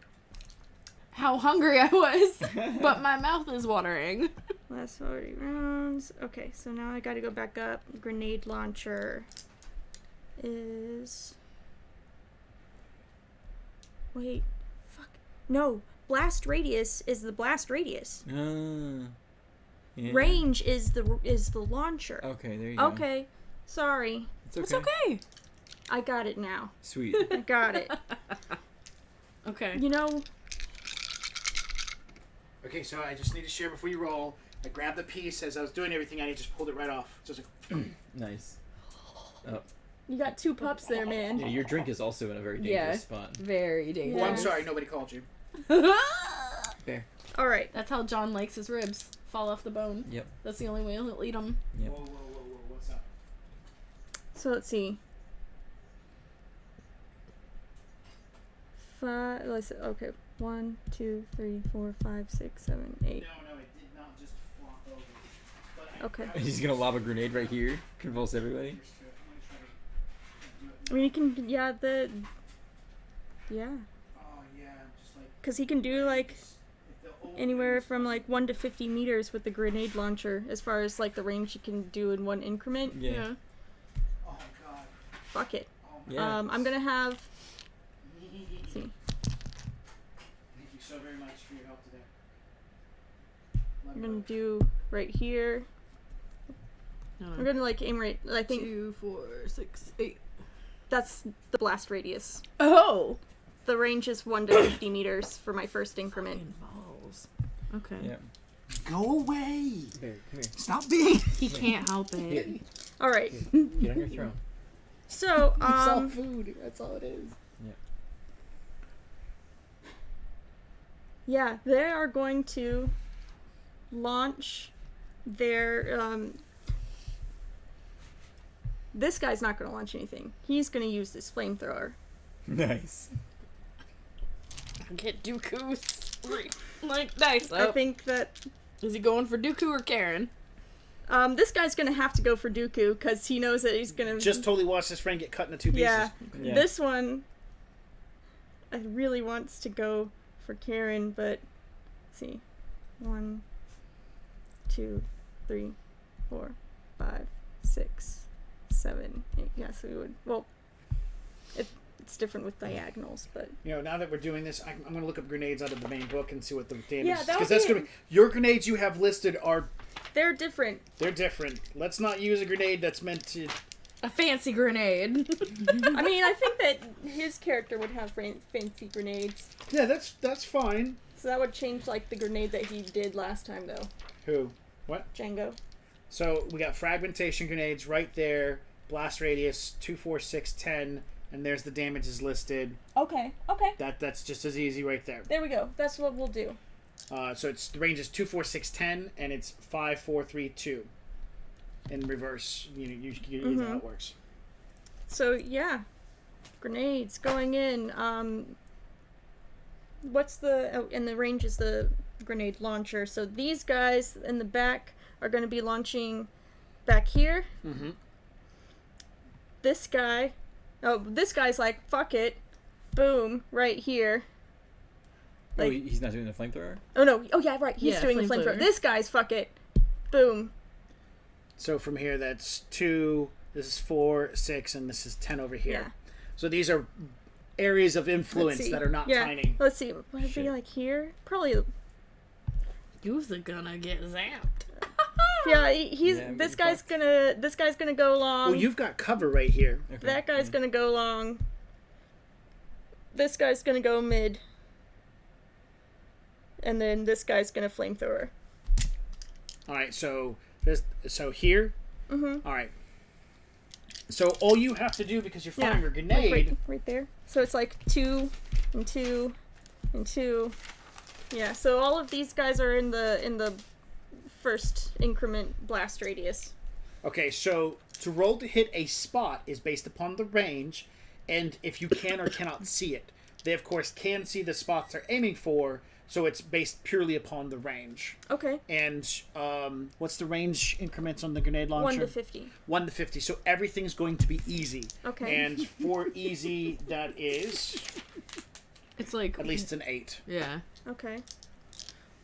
hungry I was, but my mouth is watering. Last 40 rounds. Okay, so now I gotta go back up. Grenade launcher is. Wait. Fuck. No. Blast radius is the blast radius. Yeah. Range is the launcher. Okay, there you go. Okay. Sorry. It's okay. It's okay. I got it now. Sweet. I got it. Okay. You know, Okay, so I just need to share before you roll. I grabbed the piece as I was doing everything, and I just pulled it right off. Just like, Nice. Oh, you got 2 pups there, man. yeah, your drink is also in a very dangerous Yeah. spot. Very oh, dangerous. I'm sorry, nobody called you. There. All right. That's how John likes his ribs. Fall off the bone. Yep. That's the only way he'll eat them. Yep. Whoa, what's up? So let's see. Okay. 1, 2, 3, 4, 5, 6, 7, 8. No, it did not just flop over. But I Okay. grabbed He's gonna lob a grenade right here, convulse everybody. I mean, he can. Yeah. Oh yeah, just like Because he can do like the old anywhere from like 1 to 50 meters with the grenade launcher, as far as like the range you can do in one increment. Yeah. Oh god. Fuck it. Oh Yeah. I'm gonna have. my. See. Thank you so very much for your help today. Love I'm you gonna both. do right here. No, I'm gonna like aim right. I think 2, 4, 6, 8. that's the blast radius. Oh. The range is 1 to 50 meters for my first increment. Balls. Okay. Yeah. Go away! Here, come here. Stop being. He can't help it. Here. All right. Get on your throne. So It's all food. That's all it is. Yeah, they are going to launch their, this guy's not going to launch anything. He's going to use this flamethrower. Nice. Get Dooku's like nice. I think that Is he going for Dooku or Karen? this guy's going to have to go for Dooku because he knows that he's going to... Just totally watch his friend get cut into 2 pieces. Yeah. Yeah. This one, really wants to go for Karen, but let's see. 1, 2, 3, 4, 5, 6, 7, 8. Yeah, so we would. Well, it's different with diagonals, but You know, now that we're doing this, I'm going to look up grenades out of the main book and see what the damage Yeah, is. that Because would that's be- going to be... Your grenades you have listed are... they're different. They're different. Let's not use a grenade that's meant to... A fancy grenade. I mean, I think that his character would have fancy grenades, Yeah, that's fine. so that would change like the grenade that he did last time, though. Who? What? Jango. So we got fragmentation grenades right there. Blast radius 2, 4, 6, 10, and there's the damages listed. Okay. That's just as easy right there. There we go. That's what we'll do. So it's the range is 2, 4, 6, 10, and it's 5, 4, 3, 2. In reverse, you know how it works. So yeah, grenades going in. What's the? Oh, and the range is the grenade launcher. So these guys in the back are going to be launching back here. Mm-hmm. This guy, this guy's like fuck it, boom, right here. Oh, Like- he's not doing the flamethrower? Oh no, oh yeah, right. He's Yeah, doing the flamethrower. flamethrower. This guy's fuck it, boom. So from here, that's 2. This is 4, 6, and this is 10 over here. Yeah. So these are areas of Let's influence see. that are not Yeah. tiny. Let's see. Would it be Shit. like here? Probably. You're gonna get zapped. Yeah, he's. Yeah, this we guy's fucked. gonna. This guy's gonna go long. Well, you've got cover right here. Okay. That guy's gonna go long. This guy's gonna go mid. And then this guy's gonna flamethrower. All right, so here. Mm-hmm. All right. So all you have to do, because you're firing a Like grenade, right there. So it's like 2 and 2 and 2. Yeah. So all of these guys are in the first increment blast radius. okay. So to roll to hit a spot is based upon the range, and if you can or cannot see it. They of course can see the spots they're aiming for, so it's based purely upon the range. Okay. And what's the range increments on the grenade launcher? 1 to 50. 1 to 50. So everything's going to be easy. Okay. And for easy, that is It's like at least an 8. Yeah. Okay.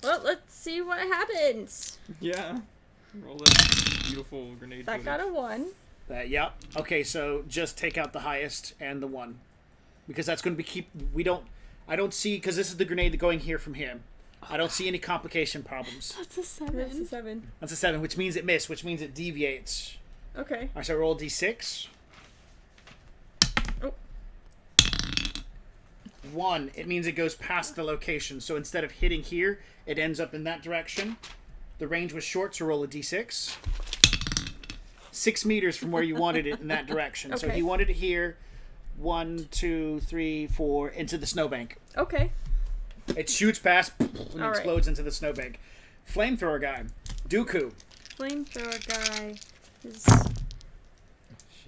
Well, let's see what happens. Yeah. Roll that beautiful grenade. That got a 1. Yeah. Okay, so just take out the highest and the 1. Because that's going to be I don't see, because this is the grenade going here from him. I don't see any complication problems. That's a 7. That's a 7. That's a 7, which means it missed, which means it deviates. Okay. All right, so roll d6. Oh. 1. It means it goes past the location. So instead of hitting here, it ends up in that direction. The range was short, so roll a d6. 6 meters from where you wanted it in that direction. So Okay. he wanted it here. 1, 2, 3, 4, into the snowbank. Okay. It shoots past and All right. explodes into the snowbank. Flamethrower guy, Dooku. Flamethrower guy is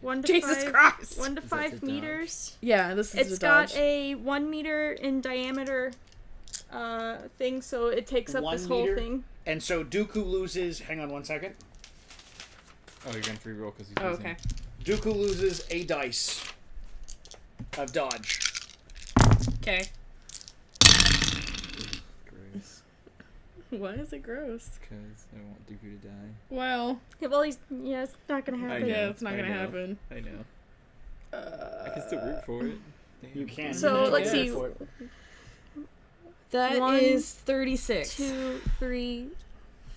1 to Jesus 5. Christ. 1 to Is that 5 the dodge? meters. Yeah, this is It's a dodge. got a 1 meter in diameter thing, so it takes up 1 this whole meter? thing. And so Dooku loses. Hang on 1 second. Oh, you're going to reroll because he's Oh, using- okay. Dooku loses a dice of dodge. Okay. Gross. Why is it gross? Because I want Dooku to die. Well, Yeah, well, it's not gonna I happen. know. yeah, it's not I gonna know. happen. I know. I can still root for it. Damn. You can. So, You let's can see. for it. That is 1, 36. 2, 3,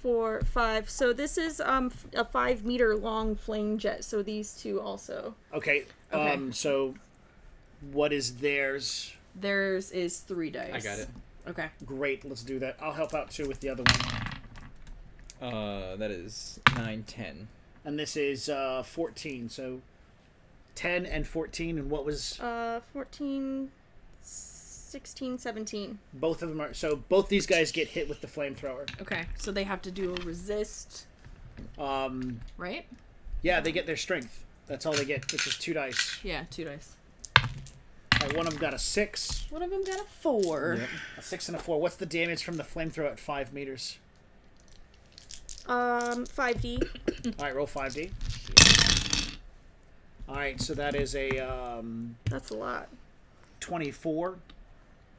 4, 5. So this is a 5 meter long flame jet. So these two also. Okay. Okay. So what is theirs? Theirs is 3 dice. I got it. Okay. Great. Let's do that. I'll help out too with the other one. That is 9, 10. And this is 14. So 10 and 14. And what was 14, 16, 17. Both of them are. So both these guys get hit with the flamethrower. Okay, so they have to do a resist, right? Yeah, they get their strength. That's all they get, which is 2 dice. Yeah, 2 dice. One of them got a 6. One of them got a 4. Yep. A 6 and a 4. What's the damage from the flamethrower at 5 meters? 5d. Alright, roll 5d. Alright, so that is a That's a lot. 24.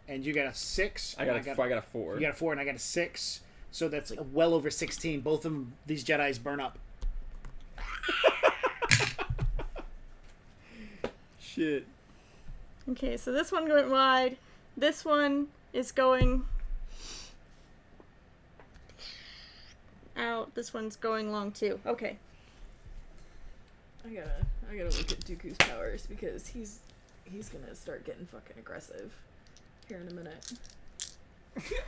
And you got a 6. I got a 4. You got a 4 and I got a 6. So that's well over 16. Both of them, these Jedis burn up. Shit. Okay, so this one went wide. This one is going out. This one's going long too. Okay. I gotta look at Dooku's powers because he's gonna start getting fucking aggressive here in a minute.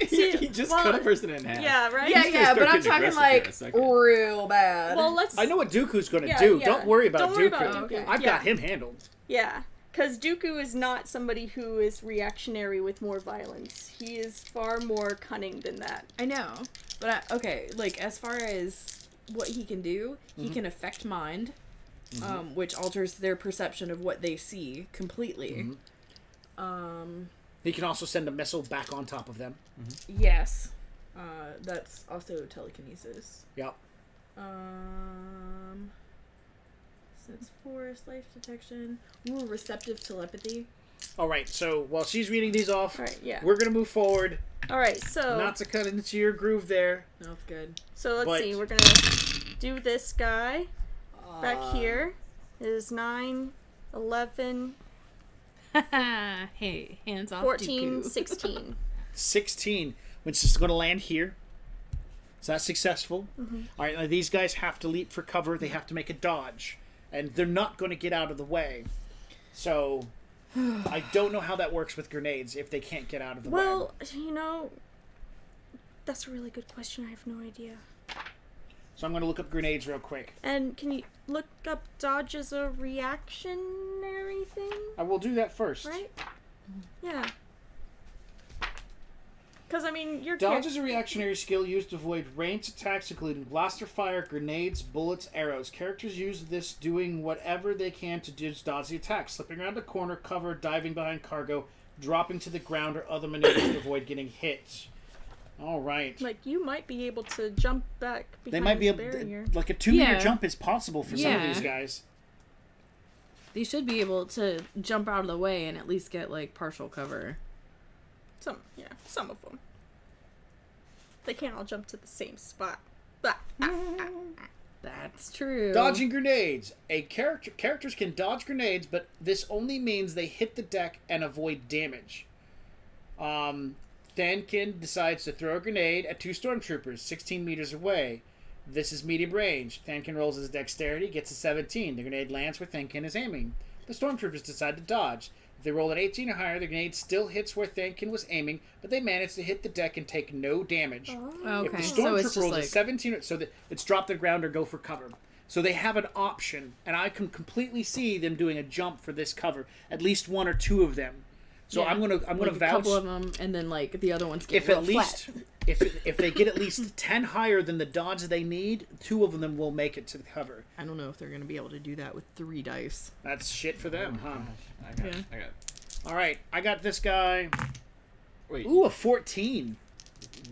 He just cut a person in half. Yeah, right? Yeah, He's yeah, gonna but start I'm getting talking aggressive here in a like second. real bad. Well, let's. I know what Dooku's going to Yeah, do. yeah. Don't worry about Don't worry Dooku. about Dooku. I've Yeah. got him handled. Yeah, because Dooku is not somebody who is reactionary with more violence. He is far more cunning than that. I know, but okay, like as far as what he can do, he can affect mind, which alters their perception of what they see completely. He can also send a missile back on top of them. Yes, that's also telekinesis. Yep. Sense force, life detection, receptive telepathy. All right, so while she's reading these off, All right, yeah. we're going to move forward. All right, so Not to cut into your groove there. That's good. so let's but- see. We're gonna do this guy back here. Is 9, 11, Hey, hands off 14, Dooku. 16. 16, which is going to land here. Is that successful? All right, now these guys have to leap for cover. They have to make a dodge. And they're not going to get out of the way. So, I don't know how that works with grenades if they can't get out of the way. Well, you know, that's a really good question. I have no idea. So I'm going to look up grenades real quick. And can you look up dodge as a reactionary thing? I will do that first. Right? Yeah. Because, I mean, your Dodge is a reactionary skill used to avoid ranged attacks, including blaster fire, grenades, bullets, arrows. Characters use this doing whatever they can to dodge the attack, slipping around a corner, cover, diving behind cargo, dropping to the ground, or other maneuvers to avoid getting hit. All right. Like, you might be able to jump back behind They might be this able barrier. like a 2-meter Yeah. jump is possible for some of Yeah. these guys. They should be able to jump out of the way and at least get like partial cover. Some of them. They can't all jump to the same spot. But That's true. Dodging grenades. Characters can dodge grenades, but this only means they hit the deck and avoid damage. Thankin decides to throw a grenade at 2 stormtroopers 16 meters away. This is medium range. Thankin rolls his dexterity, gets a 17. The grenade lands where Thankin is aiming. The stormtroopers decide to dodge. If they roll an 18 or higher, the grenade still hits where Thankin was aiming, but they manage to hit the deck and take no damage. Okay, If the so stormtrooper it's just rolls like a 17, so that it's drop to the ground or go for cover. So they have an option, and I can completely see them doing a jump for this cover. At least 1 or 2 of them. So yeah, I'm gonna like a vouch. couple of them, and then like the other ones get If real at least flat. if they get at least 10 higher than the dodge they need, 2 of them will make it to the cover. I don't know if they're gonna be able to do that with 3 dice. That's shit for them, huh? I got Yeah. I got All right, I got this guy. Wait, Ooh, a 14.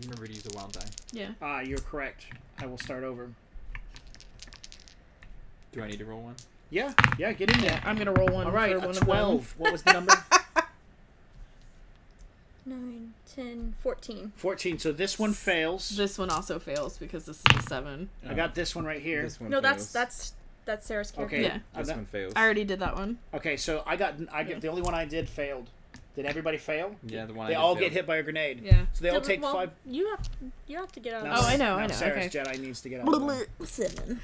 remember to use a wild die. Yeah. You're correct. I will start over. Do I need to roll one? Yeah, get in there. I'm gonna roll one. All right, for a one 12. What was the number? 9, 10, 14. 14. So this one fails. Of them. This one also fails because this is a 7. I got this one right here. This one No, fails. that's Sarah's character. Okay. Yeah. This one fails. I already did that one. Okay, so I get the only one I did failed. Did everybody fail? Yeah, the one They I did all fail. get hit by a grenade. Yeah. So they all take well, 5. You have to get out of Now, Oh, I know, now I know, Sarah's okay. Jedi needs to get out. Of the way. 7.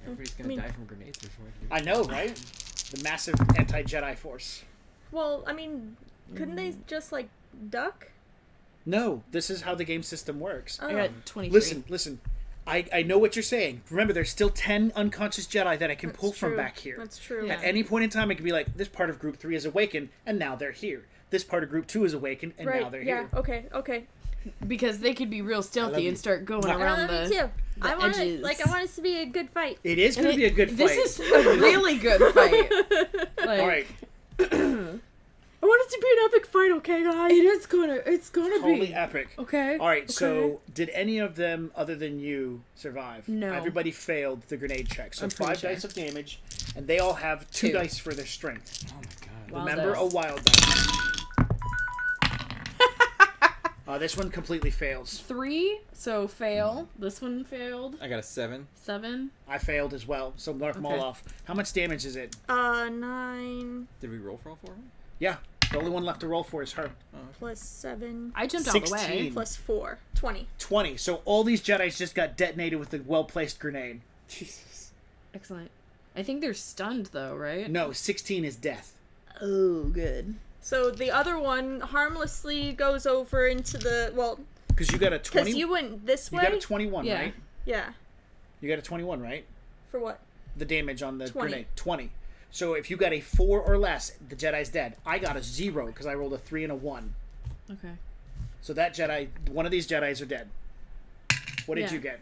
Everybody's gonna die from grenades before I I know, right? The massive anti-Jedi force. Well, I mean, couldn't they just, like, duck? No, this is how the game system works. Oh. I got 23. Listen. I know what you're saying. Remember, there's still 10 unconscious Jedi that I can pull from true. back here. That's true. Yeah. At any point in time, it could be like, this part of Group 3 is awakened, and now they're here. This part of Group 2 is awakened, and now they're yeah. here. Okay. Because they could be real love stealthy you. and start going I around Me the too. I want it. edges. Like I want it to be a good fight. It is going to be a good fight. This is a really good fight. Like, All right. I want it to be an epic fight, okay, guys? it's gonna Totally be epic. okay. All right, so did any of them, other than you, survive? No. Everybody failed the grenade check. So I'm pretty 5 sure. dice of damage, and they all have 2 2. dice for their strength. Oh my god. Wild Remember, dice. a wild dice. This one completely fails. 3, so fail. This one failed. I got a 7. 7. I failed as well, so mark them all Okay. off. How much damage is it? 9 Did we roll for all 4 of them? Yeah, the only one left to roll for is her. plus 7 I jumped all the 16. way. plus 4. 20. 20. So all these Jedis just got detonated with a well-placed grenade. Jesus. Excellent. I think they're stunned though, right? No, 16 is death. Oh, good. So the other one harmlessly goes over into the Because you got a 20. because you went this You way. got a 21, Yeah. right? Yeah. You got a 21, right? For what? The damage on the 20. grenade. 20. So if you got a 4 or less, the Jedi's dead. I got a 0 because I rolled a 3 and a 1. Okay. So that Jedi, one of these Jedis are dead. What did Yeah. you get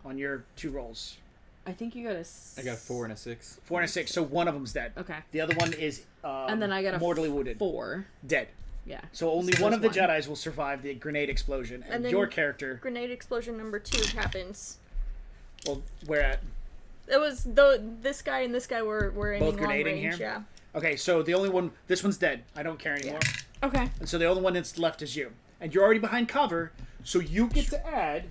on your 2 rolls? I think you got a. I got a 4 and a 6. 4 and a 6. So one of them's dead. Okay. The other one is And then I got a mortally wounded. 4. Dead. Yeah. So only So one of there's the one. Jedis will survive the grenade explosion, and then- your character. Grenade explosion number 2 happens. Well, where at? It was this guy and this guy were aiming Both long grenading range. here? Yeah. Okay, so the only one. This one's dead. I don't care anymore. Okay. And so the only one that's left is you, and you're already behind cover. So you get to add.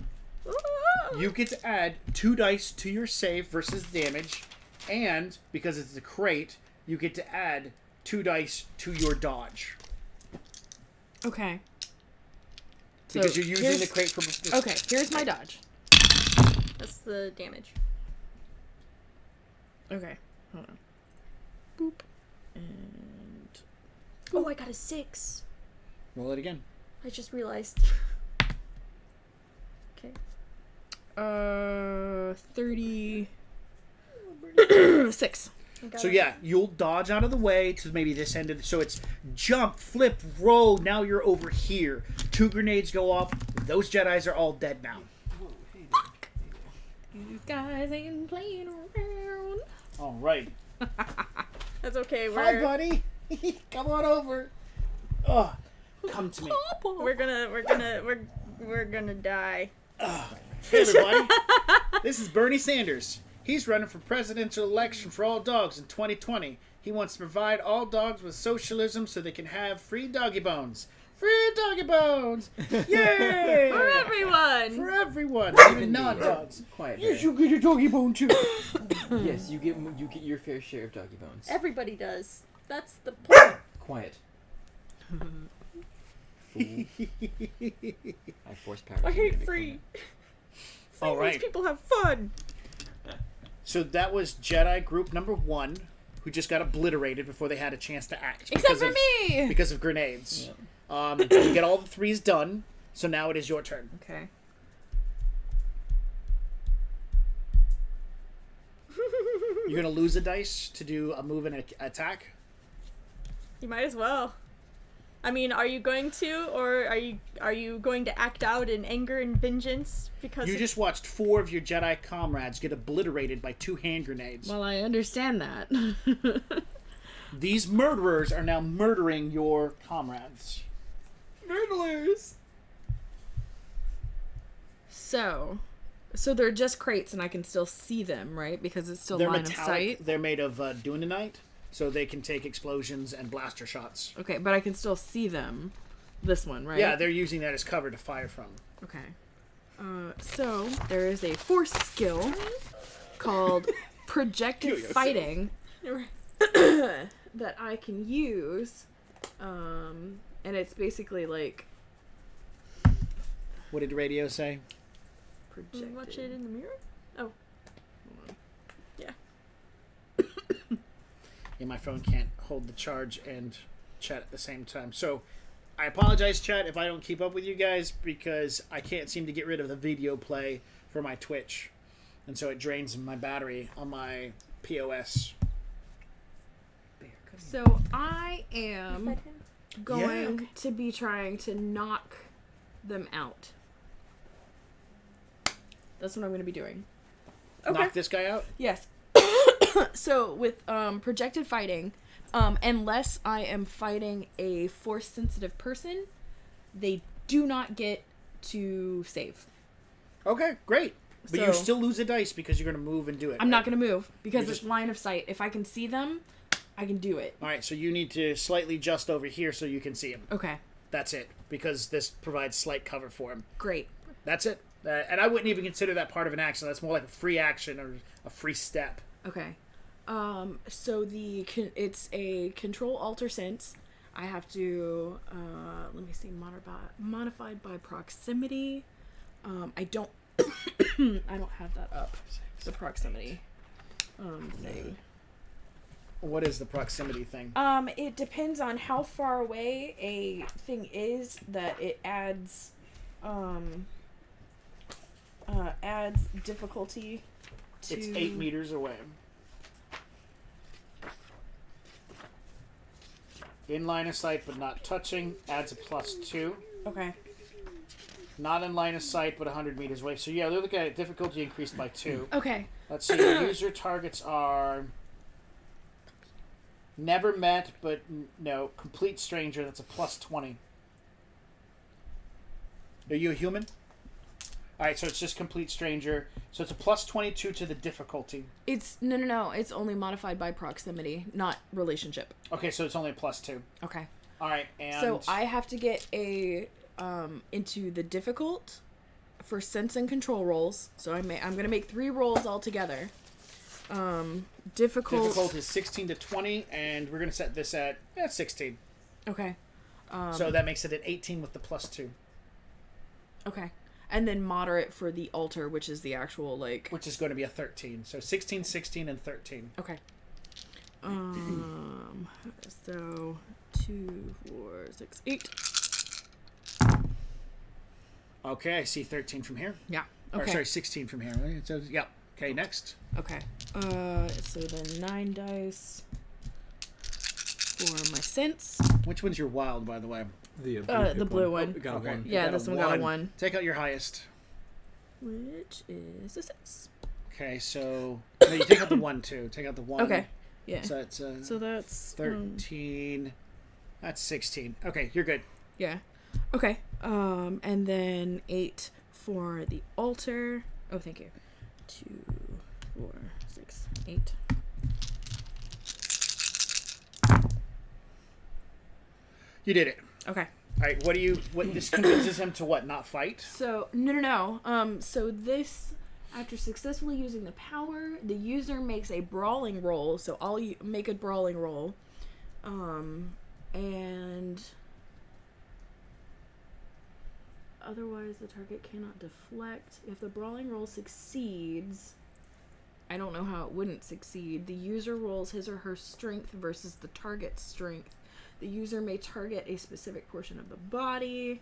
You get to add 2 dice to your save versus damage, and because it's a crate, you get to add 2 dice to your dodge Okay. because So you're using here's- the crate for. Okay, here's my dodge. That's the damage. Okay. Hold on. Boop. And Oh, I got a 6. Roll it again. I just realized. Okay. 36. I got So it. yeah, you'll dodge out of the way to maybe this end of so it's jump, flip, roll. Now you're over here. 2 grenades go off. Those Jedis are all dead now. These guys ain't playing around. All right. That's okay. Hi, buddy. Come on over. Oh, come to me. We're gonna die. Hey, everybody. This is Bernie Sanders. He's running for presidential election for all dogs in 2020. He wants to provide all dogs with socialism so they can have free doggy bones. Free doggy bones! Yay! For everyone. For everyone, even non-dogs. Quiet. Yes, you get a doggy bone too. Yes, you get your fair share of doggy bones. Everybody does. That's the point. Quiet. Fool. I force power. I you to hate be free. quiet. All Makes right. people have fun. So that was Jedi group number 1, who just got obliterated before they had a chance to act. Except because for of- me! Because of grenades. You get all the 3s done, so now it is your turn. Okay. You're gonna lose a dice to do a move and an attack. You might as well. I mean, are you going to, or are you going to act out in anger and vengeance because You just watched 4 of your Jedi comrades get obliterated by 2 hand grenades. Well, I understand that. These murderers are now murdering your comrades. murderers? So they're just crates and I can still see them, right? Because it's still They're line of metallic. sight. They're made of dunamite, so they can take explosions and blaster shots. Okay, but I can still see them. This one, right? Yeah, they're using that as cover to fire from. Okay. So there is a force skill called projected Kill yourself. fighting that I can use, and it's basically like What did radio say? projected. Watch it in the mirror. Oh, Yeah, my phone can't hold the charge and chat at the same time. So, I apologize, chat, if I don't keep up with you guys because I can't seem to get rid of the video play for my Twitch. And so it drains my battery on my POS. So I am going to be trying to knock them out. That's what I'm going to be doing. Okay. Knock this guy out? Yes. So with projected fighting, unless I am fighting a force-sensitive person, they do not get to save. Okay, great. But So- you still lose a dice because you're going to move and do it. I'm not going to move because You're it's just- line of sight. If I can see them, I can do it. All right, so you need to slightly just over here so you can see him. Okay. That's it, because this provides slight cover for him. Great. That's it. And I wouldn't even consider that part of an action. That's more like a free action or a free step. Okay. So it's a control alter sense. I have to let me see, modified by proximity. I don't I don't have that up. The proximity thing. What is the proximity thing? It depends on how far away a thing is that it adds difficulty to... It's 8 meters away. In line of sight but not touching adds a +2. Okay. Not in line of sight but 100 meters away. So yeah, they're looking at difficulty increased by 2. Okay. Let's see. User targets are never met, but no, complete stranger. That's a +20. Are you a human? All right, so it's just complete stranger. So it's a +22 to the difficulty. It's no. It's only modified by proximity, not relationship. Okay, so it's only a +2. Okay. All right, and So I have to get a into the difficult for sense and control rolls. So I'm gonna make 3 rolls altogether. difficult is 16 to 20, and we're gonna set this at 16. Okay. So that makes it an 18 with the +2, Okay. And then moderate for the altar, which is the actual like. which is going to be a 13. So 16, 16, and 13. Okay. So 2, 4, 6, 8. Okay, I see 13 from here. Yeah. Or Okay. sorry, 16 from here. Right? So yeah. Okay, next. Okay. So then 9 dice for my sense. Which one's your wild, by the way? The blue one. Oh, got a Okay. 1. You Yeah, got this one got a 1. Take out your highest. Which is a 6. Okay, so no, you take out the 1 too. Take out the 1. Okay. Yeah. So it's So that's 13. That's 16. Okay, you're good. yeah. Okay. And then 8 for the altar. Oh, thank you. 2, 4, 6, 8. You did it. Okay. All right. What this convinces him to what? Not fight. So no. So this, after successfully using the power, the user makes a brawling roll. So I'll make a brawling roll, and otherwise the target cannot deflect. If the brawling roll succeeds, I don't know how it wouldn't succeed. The user rolls his or her strength versus the target's strength. The user may target a specific portion of the body.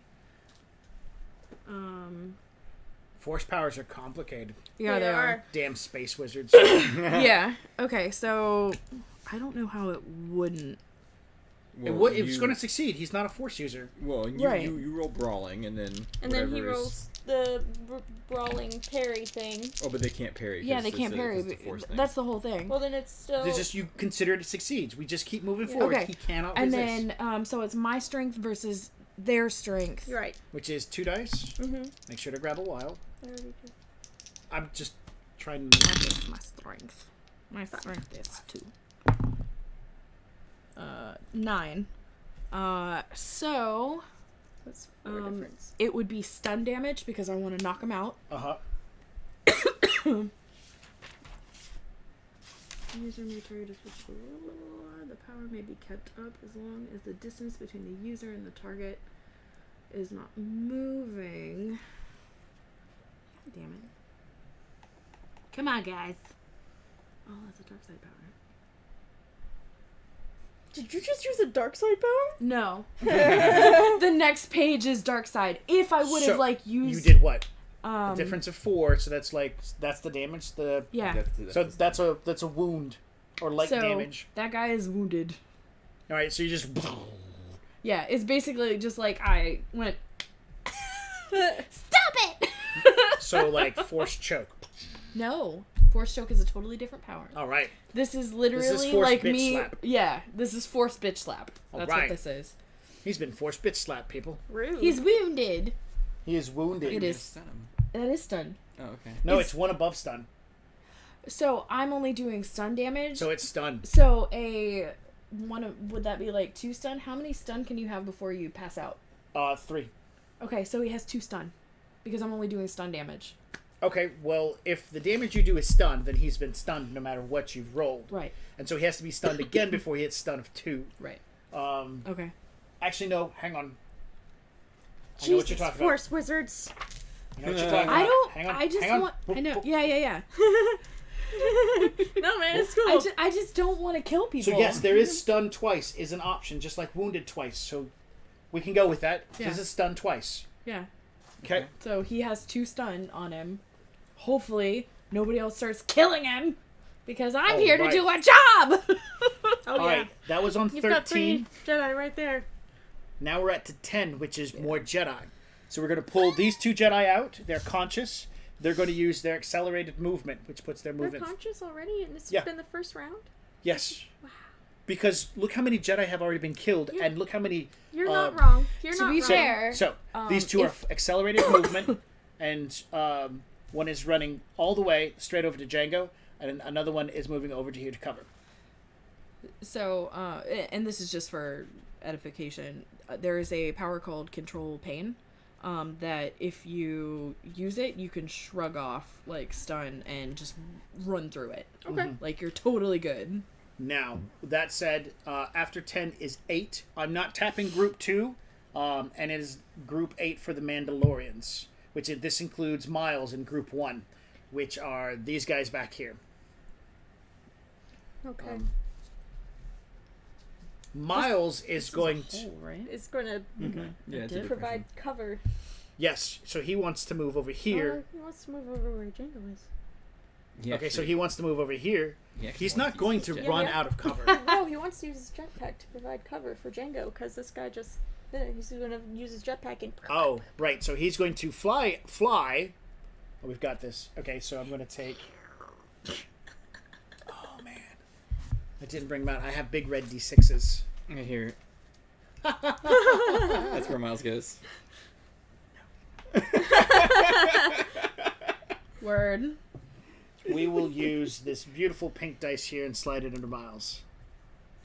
Force powers are complicated. Yeah, they are. Damn space wizards. Yeah. Okay, so I don't know how it wouldn't. It's going to succeed. He's not a force user. Well, you, Right. you roll brawling, and then And then he whatever is- rolls the brawling parry thing. Oh, but they can't parry. Yeah, 'cause they it's can't a- parry. it's a force thing. That's the whole thing. Well, then it's still. It's just you consider it succeeds. We just keep moving forward. Okay. He cannot And resist. then, so it's my strength versus their strength. You're right. Which is 2 dice. Mm-hmm. Make sure to grab a wild. I already did. I'm just trying That to... is my strength. My strength is 2. 9. So That's 4 difference. it would be stun damage because I want to knock him out. Uh-huh. User may target a specific. The power may be kept up as long as the distance between the user and the target is not moving. God damn it. Come on, guys. Oh, that's a dark side power. Did you just use a dark side power? No. The next page is dark side. If I would have, So, used... You did what? Um, A difference of 4, so that's the damage. Yeah. So that's a wound or light So, damage. that guy is wounded. All right, so you just Yeah, it's basically just like I went... Stop it! so force choke. No. Force choke is a totally different power. All right. This is literally This is force bitch me... slap. Yeah, this is force bitch slap. That's Alright. what this is. He's been force bitch slap, people. Rude. He's wounded. He is wounded. It is. Stun him. That is stun. Oh, okay. No, It's- it's one above stun. So I'm only doing stun damage. So it's stun. So would that be 2 stun? How many stun can you have before you pass out? 3. Okay, so he has 2 stun. Because I'm only doing stun damage. Okay, well, if the damage you do is stun, then he's been stunned no matter what you've rolled. Right. And so he has to be stunned again before he hits stun of 2. Right. Okay. Okay. Actually, no, hang on. I know what you're Jesus, talking Force wizards. about. I know what you're talking I about. don't... Hang on. I just hang on. want... Boop, I know. boop. Yeah. No, man, it's cool. I just don't want to kill people. So yes, there is stun twice is an option, just like wounded twice. So we can go with that. Yeah. This is stun twice. Yeah. Okay. So he has 2 stun on him. Hopefully, nobody else starts killing him. Because I'm here to right. do a job! Oh, All yeah. right. That was on You've got 13. 3 Jedi right there. Now we're at to 10, which is more Jedi. So we're going to pull these 2 Jedi out. They're conscious. They're going to use their accelerated movement, which puts their They're movement. conscious already, and this has Yeah. been the first round? Yes. Wow. Because look how many Jedi have already been killed, Yeah. and look how many. You're not wrong. You're to not be wrong. fair, So these 2 are accelerated movement, and one is running all the way straight over to Jango, and another one is moving over to here to cover. So, and this is just for edification, there is a power called Control Pain, that if you use it, you can shrug off, stun, and just run through it. Okay. You're totally good. Now, that said, after 10 is 8. I'm not tapping Group 2, and it is Group 8 for the Mandalorians, this includes Miles in Group 1, which are these guys back here. Okay. Miles is going to... Hole, right? It's going to Yeah, it's a did good provide question. cover. Yes, so he wants to move over here. He wants to move over where Jango is. Okay, so he wants to move over here. He actually He's wants not to going use to his run jetpack. out of cover. No, he wants to use his jetpack to provide cover for Jango, because this guy just... He's going to use his jetpack and... Oh, right. So he's going to fly. Oh, we've got this. Okay, so I'm going to take... Oh, man. I didn't bring them out. I have big red D6s. I hear. That's where Miles goes. Word. We will use this beautiful pink dice here and slide it into Miles.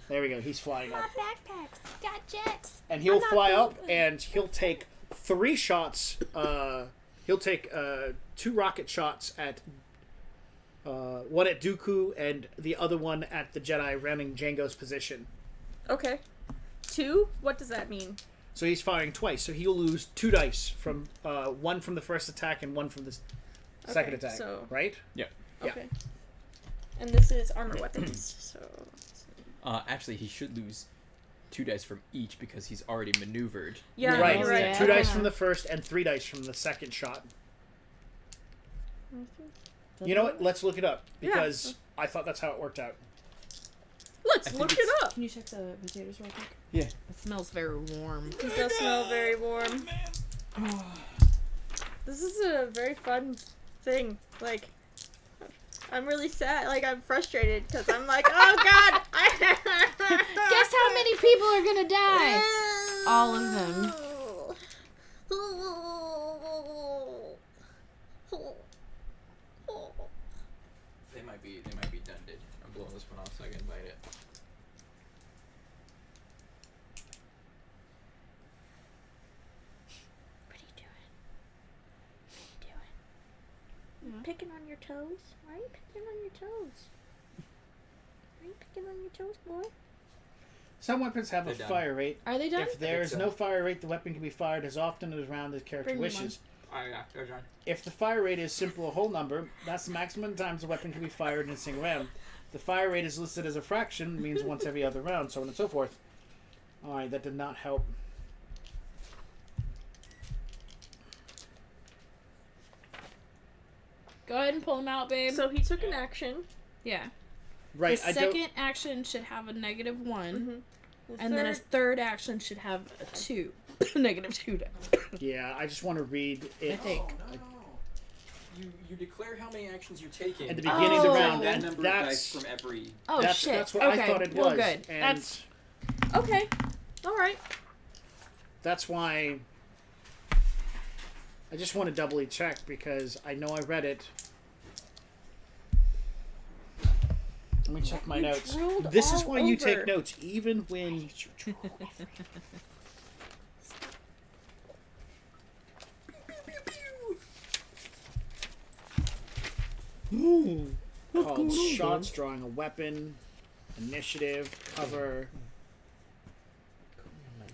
There we go. He's flying up. Backpacks. Got jets. And he'll fly up, and he'll take 3 shots. He'll take 2 rocket shots at... one at Dooku and the other one at the Jedi ramming Jango's position. Okay. 2? What does that mean? So he's firing twice. So he'll lose 2 dice from 1 from the first attack and 1 from the second Okay, attack. so- Right? Yeah. Yeah. Okay. And this is armor weapons, so... Actually, he should lose 2 dice from each because he's already maneuvered. Yeah, Right. you're right. 2 dice from the first and 3 dice from the second shot. You know what? Let's look it up because I thought that's how it worked out. Let's look it up! Can you check the potatoes real quick? Yeah. It smells very warm. It does smell very warm. This is a very fun thing. I'm really sad. I'm frustrated because I'm like, oh god! Guess how many people are gonna die? All of them. They might be dunded. I'm blowing this one off so I can bite it. What are you doing? What are you doing? Picking on your toes? Why are you picking on your toes? Are you picking on your toes, boy? Some weapons have a They're done. fire rate. Are they done? If there is so. no fire rate, the weapon can be fired as often as round as character Bring me wishes. Oh yeah, go John. If the fire rate is simple a whole number, that's the maximum times the weapon can be fired in a single round. The fire rate is listed as a fraction, means once every other round, so on and so forth. Alright, that did not help. Go ahead and pull him out, babe. So he took an action. Yeah. Right, The I don't... second action should have a -1, Mm-hmm. and then his third action should have a 2. -2 dice. Yeah, I just want to read it. I think. You declare how many actions you're taking. At the beginning of the Oh. round, that and number of that's... dice from every. Oh, that's, shit. That's what okay. I thought it was. Well, good. And That's... Okay. All right. that's why... I just want to doubly check, because I know I read it. Let me check my You notes. drooled This is all why you over. take notes, even when... Called shots, drawing a weapon, initiative, cover.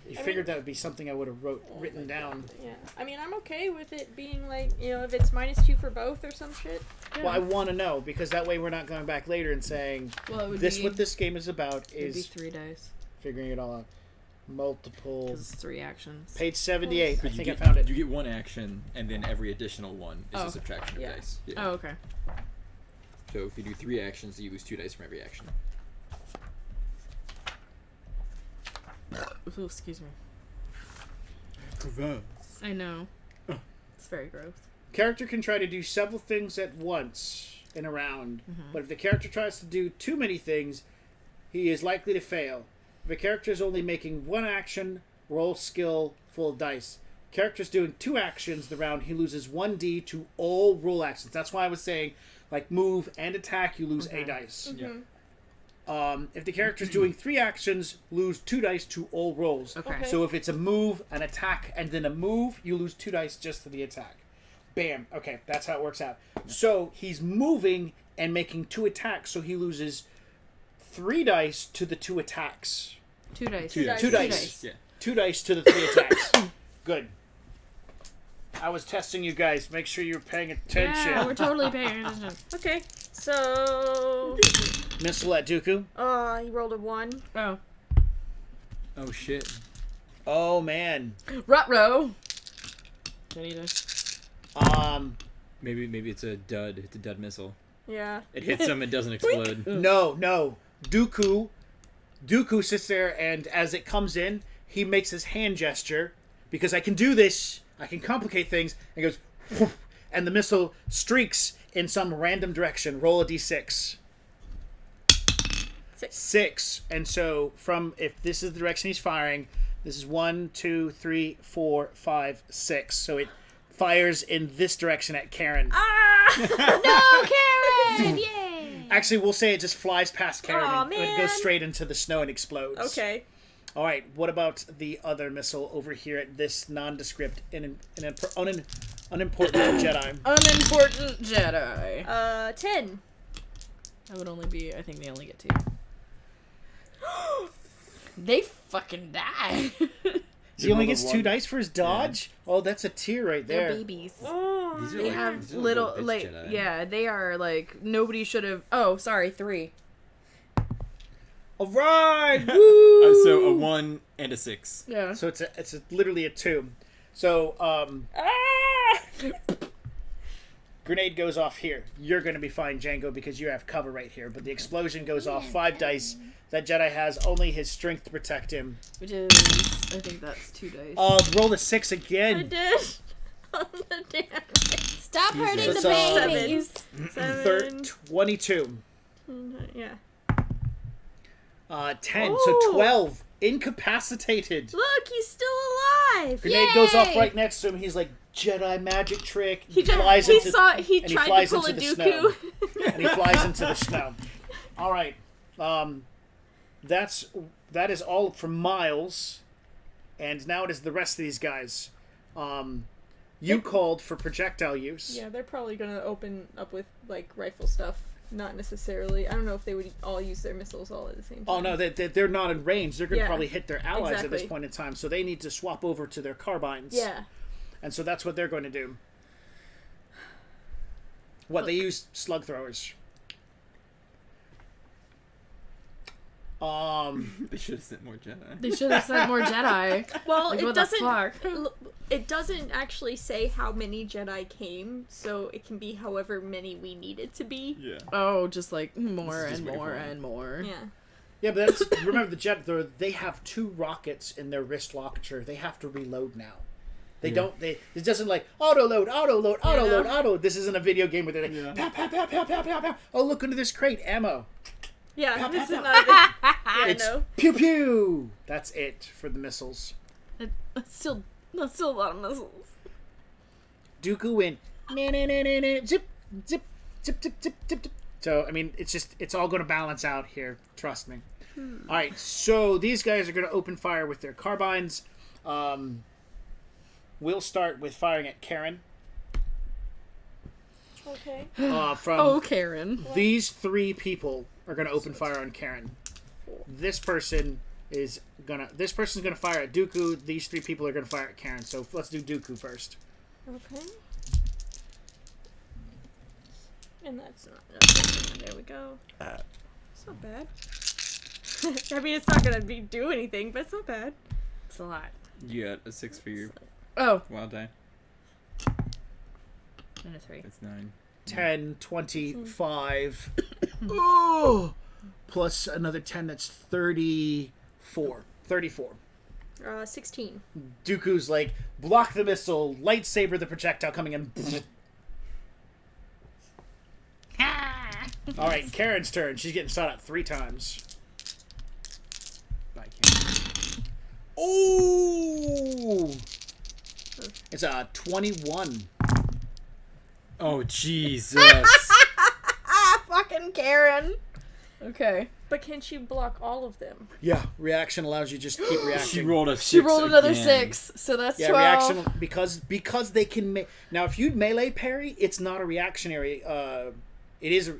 You figured that would be something I would have written down. Yeah. I mean, I'm okay with it being like, if it's -2 for both or some shit. Yeah. Well, I want to know, because that way we're not going back later and saying, Well, it would this be... what this game is about, It would be is 3 dice. figuring it all out. Multiple... Because it's 3 actions. Page 78. I But you think get, I found it. You get 1 action, and then every additional one is Oh. a subtraction of Yeah. dice. Yeah. Oh, okay. So if you do 3 actions, you lose 2 dice from every action. Ooh, excuse me. I know. It's very gross. Character can try to do several things at once in a round, but if the character tries to do too many things, he is likely to fail. If a character is only making 1 action, roll skill full of dice. Character's doing 2 actions the round, he loses 1d to all roll actions. That's why I was saying, like, move and attack, you lose a dice. Yeah. If the character's doing 3 actions, lose 2 dice to all rolls. Okay. So if it's a move, an attack, and then a move, you lose 2 dice just to the attack. Bam. Okay, that's how it works out. So he's moving and making 2 attacks, so he loses 3 dice to the 2 attacks. 2 dice. 2 dice. 2 dice. Yeah. 2 dice to the 3 attacks. Good. I was testing you guys. Make sure you're paying attention. Yeah, we're totally paying attention. Okay. So. Missile at Dooku. He rolled a 1. Oh. Oh shit. Oh, man. Ruh-roh. I need to... Maybe it's a dud. It's a dud missile. Yeah. It hits him, it doesn't explode. No. Dooku sits there, and as it comes in, he makes his hand gesture, because I can do this, I can complicate things, and goes, whoosh, and the missile streaks in some random direction. Roll a d6. 6. And so, if this is the direction he's firing, this is 1, 2, 3, 4, 5, 6. So it fires in this direction at Karen. No, Karen! Yay! Actually, we'll say it just flies past Karen Aw, and it man. goes straight into the snow and explodes. Okay. All right. What about the other missile over here at this nondescript and unimportant Jedi? Unimportant Jedi. 10. That would only be... I think they only get 2. They fucking die. He only gets Another 2 one. dice for his dodge? Oh, that's a tier right They're there. babies. Oh, These are They like- have these are little, bitch like, Jedi. yeah, they are, like, nobody should have... Oh, sorry, 3. All right. Woo! So a 1 and a 6. Yeah. So it's literally a 2. So grenade goes off here. You're going to be fine, Jango, because you have cover right here. But the explosion goes off. 5 dice. That Jedi has only his strength to protect him. Which is... I think that's 2 dice. Roll a 6 I again. did. On the damn Stop Jesus. hurting the So, babies. 7. 22. Yeah. 10. Oh. So 12. Incapacitated. Look, he's still alive. Grenade goes off Yay! right next to him. He's like, Jedi magic trick. He flies tried into to pull a into the Dooku. and he flies into the snow. All right. That is all for Miles. And now it is the rest of these guys. You called for projectile use. Yeah, they're probably gonna open up with like rifle stuff. Not necessarily. I don't know if they would all use their missiles all at the same time. Oh no, they're not in range. They're going to Yeah, probably hit their allies at this exactly. point in time, so they need to swap over to their carbines. Yeah. And so that's what they're going to do. What, they use slug throwers. They should have sent more Jedi. They should have sent more Jedi. Well, Like, it what the doesn't. fuck? It doesn't actually say how many Jedi came, so it can be however many we need it to be. Yeah. Oh, just like more This is and just more waiting for and more. Yeah. Yeah, but that's remember the Jedi. They have 2 rockets in their wrist locature. They have to reload now. They don't. It doesn't like auto load. This isn't a video game where they're like pow pow pow pow pow pow pow. Oh, look into this crate, ammo. Yeah, Pow, this pow, is pow. not. Yeah, It's no. pew pew. That's it for the missiles. That's still a lot of missiles. Dooku went zip zip zip zip zip zip. So I mean, it's all going to balance out here. Trust me. All right, so these guys are going to open fire with their carbines. We'll start with firing at Karen. Okay. From Oh, Karen. these 3 people are going to open fire on Karen. This person's gonna fire at Dooku. These 3 people are gonna fire at Karen. So let's do Dooku first. Okay. And that's not. Okay, there we go. It's not bad. I mean, it's not gonna do anything, but it's not bad. It's a lot. You got a 6 for your Oh, wild die. and a 3. That's 9. 10, 25. Oh! Plus another 10, that's 34. 34. 16. Dooku's like, block the missile, lightsaber the projectile coming in. Alright, Karen's turn. She's getting shot at 3 times. Bye, Karen. Oh! It's a 21. Oh, Jesus. Fucking Karen. Okay. But can she block all of them? Yeah, reaction allows you just keep reacting. She rolled a 6 She rolled another again. 6, so that's Yeah, 12. reaction because they can now if you melee parry, it's not a reactionary. It is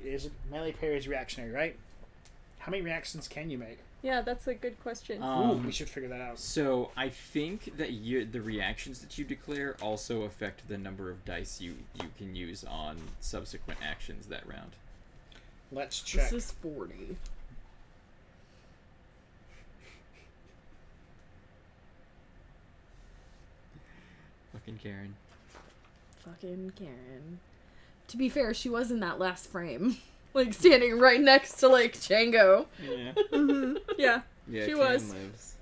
melee parry is reactionary, right? How many reactions can you make? Yeah, that's a good question. Ooh, we should figure that out. So I think that the reactions that you declare also affect the number of dice you can use on subsequent actions that round. Let's check. This is 40. Fucking Karen. Fucking Karen. To be fair, she was in that last frame. Like, standing right next to, like, Jango. Yeah. Yeah, Yeah, She Karen was. lives.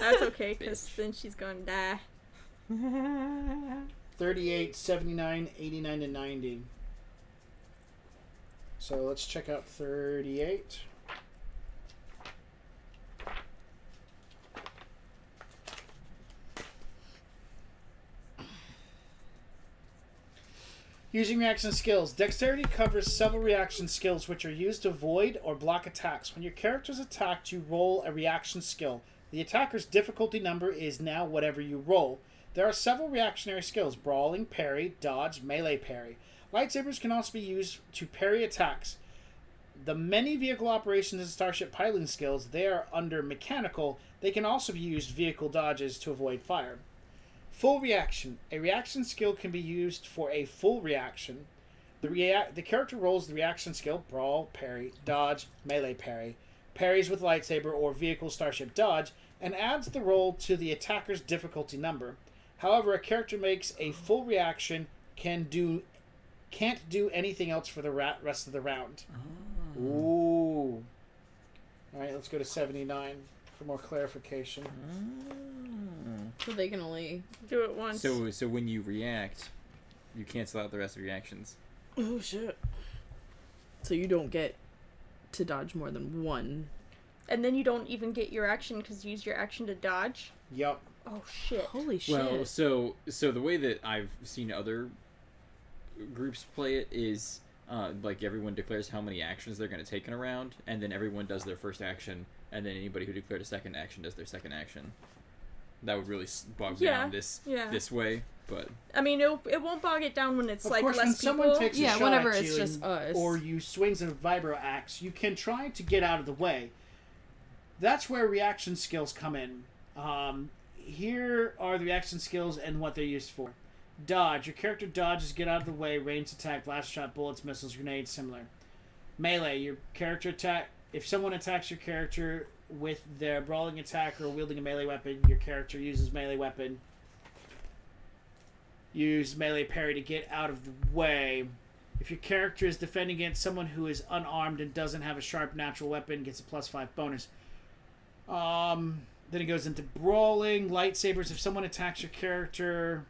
that's okay, because then she's gonna die. 38, 79, 89, and 90. So let's check out 38. Using reaction skills. Dexterity covers several reaction skills which are used to avoid or block attacks. When your character is attacked, you roll a reaction skill. The attacker's difficulty number is now whatever you roll. There are several reactionary skills: brawling, parry, dodge, melee parry. Lightsabers can also be used to parry attacks. The many vehicle operations and starship piloting skills, they are under mechanical. They can also be used vehicle dodges to avoid fire. Full reaction. A reaction skill can be used for a full reaction. The character rolls the reaction skill: brawl, parry, dodge, melee parry, parries with lightsaber or vehicle starship dodge, and adds the roll to the attacker's difficulty number. However, a character makes a full reaction can't do anything else for the rest of the round. Oh. Ooh. All right, let's go to 79 for more clarification. So they can only... Do it once. So when you react, you cancel out the rest of your actions. Oh, shit. So you don't get to dodge more than one. And then you don't even get your action because you use your action to dodge. Yup. Oh, shit. Holy shit. Well, so the way that I've seen other groups play it is like everyone declares how many actions they're going to take in a round, and then everyone does their first action, and then anybody who declared a second action does their second action. That would really bog down this way, but I mean, it won't bog it down when it's Of like course, less when people. someone takes a Yeah, shot whenever at it's you just us. or you swings a vibro axe, you can try to get out of the way. That's where reaction skills come in. Here are the reaction skills and what they're used for. Dodge. Your character dodges, get out of the way, ranged attack, blast shot, bullets, missiles, grenades, similar. Melee. Your character if someone attacks your character with their brawling attack or wielding a melee weapon, your character uses melee weapon. Use melee parry to get out of the way. If your character is defending against someone who is unarmed and doesn't have a sharp natural weapon, gets a +5 bonus. Then it goes into brawling, lightsabers. If someone attacks your character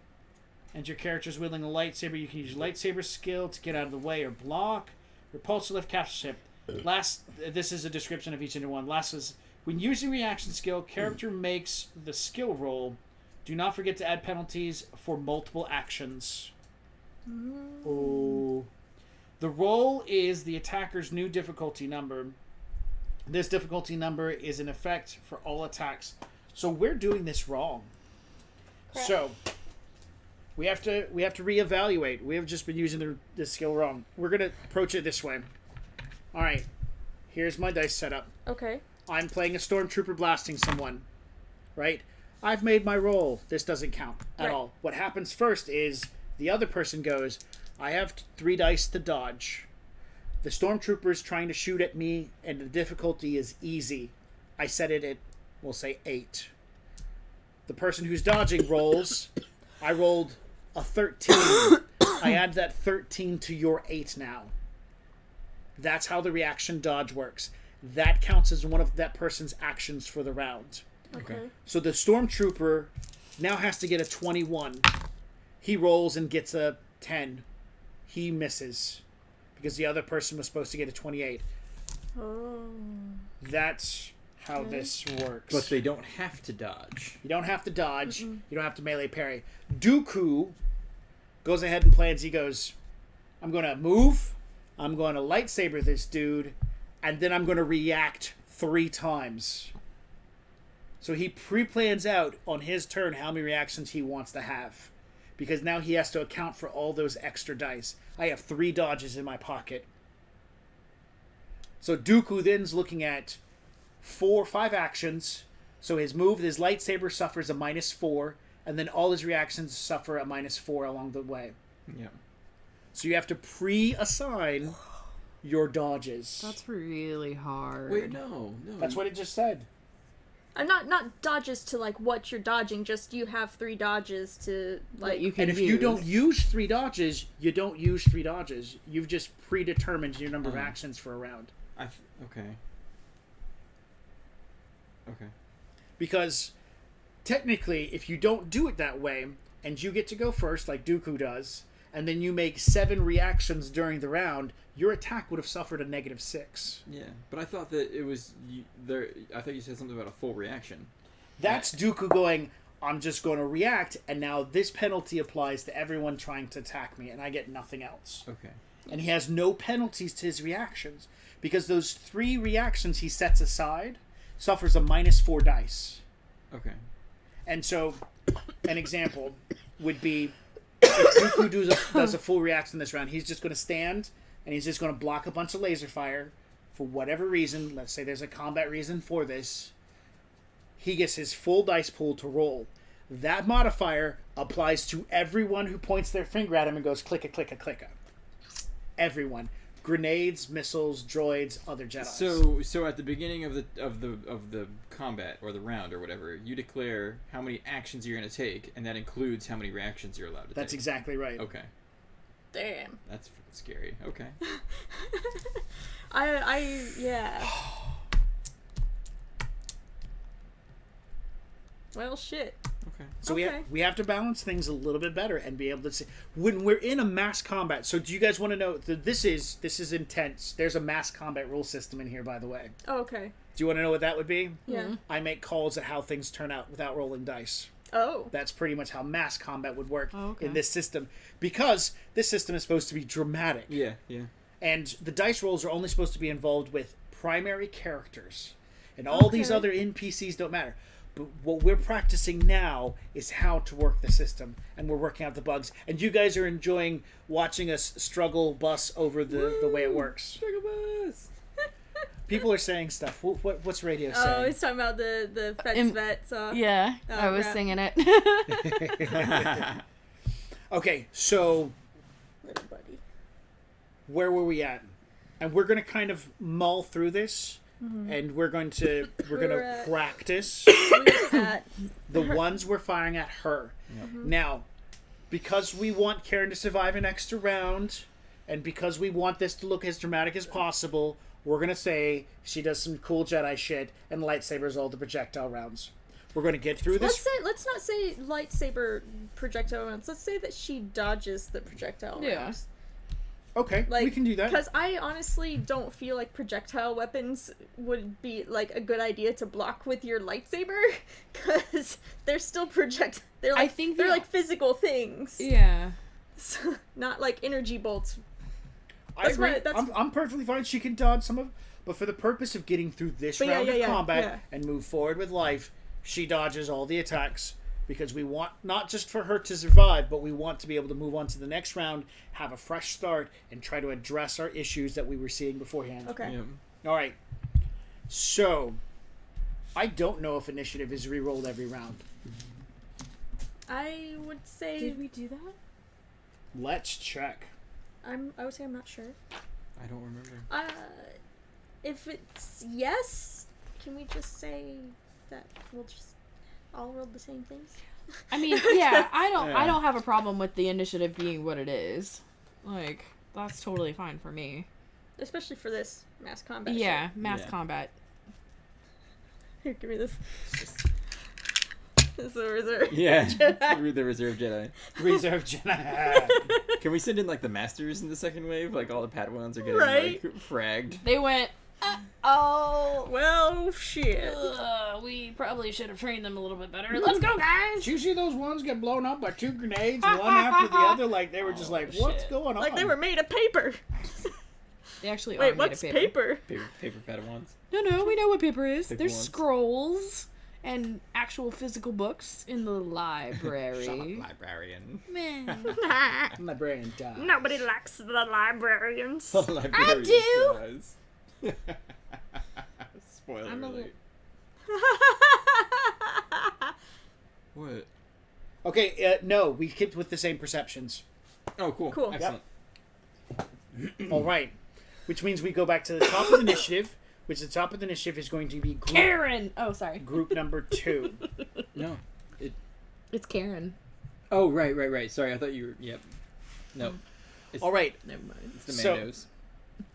and your character is wielding a lightsaber, you can use your lightsaber skill to get out of the way or block. Repulse or lift capture ship. This is a description of each and one. Last was, when using reaction skill, character makes the skill roll. Do not forget to add penalties for multiple actions. Oh. The roll is the attacker's new difficulty number. This difficulty number is in effect for all attacks. So we're doing this wrong. Correct. So we have to reevaluate. We have just been using the skill wrong. We're gonna approach it this way. All right. Here's my dice setup. Okay. I'm playing a stormtrooper blasting someone. Right? I've made my roll. This doesn't count at all. What happens first is the other person goes, I have 3 dice to dodge. The stormtrooper is trying to shoot at me, and the difficulty is easy. I set it at, we'll say, 8. The person who's dodging rolls. I rolled a 13. I add that 13 to your 8 now. That's how the reaction dodge works. That counts as one of that person's actions for the round. Okay. So the stormtrooper now has to get a 21. He rolls and gets a 10. He misses. Because the other person was supposed to get a 28. Oh. That's how this works. But they don't have to dodge. You don't have to dodge. You don't have to melee parry. Dooku goes ahead and plans. He goes, I'm going to move. I'm going to lightsaber this dude. And then I'm going to react 3 times. So he pre-plans out on his turn how many reactions he wants to have. Because now he has to account for all those extra dice. I have 3 dodges in my pocket. So Dooku then's looking at 5 actions. So his move, his lightsaber suffers a -4. And then all his reactions suffer a -4 along the way. Yeah. So you have to pre-assign your dodges. That's really hard. Wait, no. That's what it just said. Not dodges to like what you're dodging, just you have 3 dodges to like you can And if you don't use 3 dodges, you don't use 3 dodges. You've just predetermined your number of actions for a round. Okay. Because technically, if you don't do it that way, and you get to go first, like Dooku does, and then you make 7 reactions during the round, your attack would have suffered a -6. Yeah, but I thought that it was there. I thought you said something about a full reaction. That's Dooku going, I'm just going to react, and now this penalty applies to everyone trying to attack me, and I get nothing else. Okay. And he has no penalties to his reactions, because those 3 reactions he sets aside suffers a -4 dice. Okay. And so, an example would be, if Dooku does a full reaction this round, he's just going to stand, and he's just going to block a bunch of laser fire for whatever reason. Let's say there's a combat reason for this. He gets his full dice pool to roll. That modifier applies to everyone who points their finger at him and goes clicka, clicka, clicka. Everyone. Grenades, missiles, droids, other Jedi. So at the beginning of the combat or the round or whatever, you declare how many actions you're going to take, and that includes how many reactions you're allowed to take. That's exactly right. Okay. Damn. That's freaking scary. Okay. Yeah. Well, shit. Okay. So Okay. we have to balance things a little bit better and be able to see when we're in a mass combat. So do you guys want to know this is intense. There's a mass combat rule system in here, by the way. Oh, okay. Do you want to know what that would be? Yeah. I make calls at how things turn out without rolling dice. Oh. That's pretty much how mass combat would work okay. in this system, because this system is supposed to be dramatic. Yeah. And the dice rolls are only supposed to be involved with primary characters, and all these other NPCs don't matter. But what we're practicing now is how to work the system, and we're working out the bugs. And you guys are enjoying watching us struggle bus over the way it works. Struggle bus. People are saying stuff. What's radio Oh, saying? he's talking about the Fet's Vet song. Yeah, Oh, I was crap. singing it. Okay, so Little buddy. where were we at? And we're going to kind of mull through this and we're gonna practice We're at the ones we're firing at her. Now, because we want Karen to survive an extra round, and because we want this to look as dramatic as possible, we're gonna say she does some cool Jedi shit and lightsabers all the projectile rounds. We're gonna get through this. Let's not say lightsaber projectile rounds. Let's say that she dodges the projectile rounds. Okay, we can do that. Because I honestly don't feel like projectile weapons would be like a good idea to block with your lightsaber, because they're still They're like, they're like physical things. Yeah. So, not like energy bolts. I agree. I'm perfectly fine. She can dodge some of, but for the purpose of getting through this round of combat and move forward with life, she dodges all the attacks. Because we want not just for her to survive, but we want to be able to move on to the next round, have a fresh start, and try to address our issues that we were seeing beforehand. Okay. Yeah. All right. So, I don't know if initiative is re-rolled every round. I would say. Did we do that? Let's check. I would say I'm not sure. I don't remember. If it's yes, can we just say that we'll just all roll the same things? I mean, yeah, I don't have a problem with the initiative being what it is. Like, that's totally fine for me. Especially for this mass combat. Yeah, shit. mass combat. Here, give me this. This is a reserve. Yeah, Jedi. the reserve Jedi. Reserve Jedi. Can we send in like the masters in the second wave? Like all the Padawans are getting Right. like fragged. They went, oh, Well, shit. we probably should have trained them a little bit better. Let's go, guys! Did you see those ones get blown up by 2 grenades, one after the other? Like, they were just like, what's going on? Like they were made of paper. They actually are Wait, made what's of paper. Paper Padawans. No, we know what paper is. Paper There's ones. scrolls and actual physical books in the library. Shut up, librarian. Man. Librarian died. Nobody likes the librarians. Librarian do. dies. Spoiler I'm a alert. What? Okay, no, we kept with the same perceptions. Oh, cool. Cool. Excellent. All right. Which means we go back to the top of the initiative, which the top of the initiative is going to be Karen! Oh, sorry. group number 2. No. It's Karen. Oh, right. Sorry, I thought you were. Yep. No. All right. Never mind. It's the So-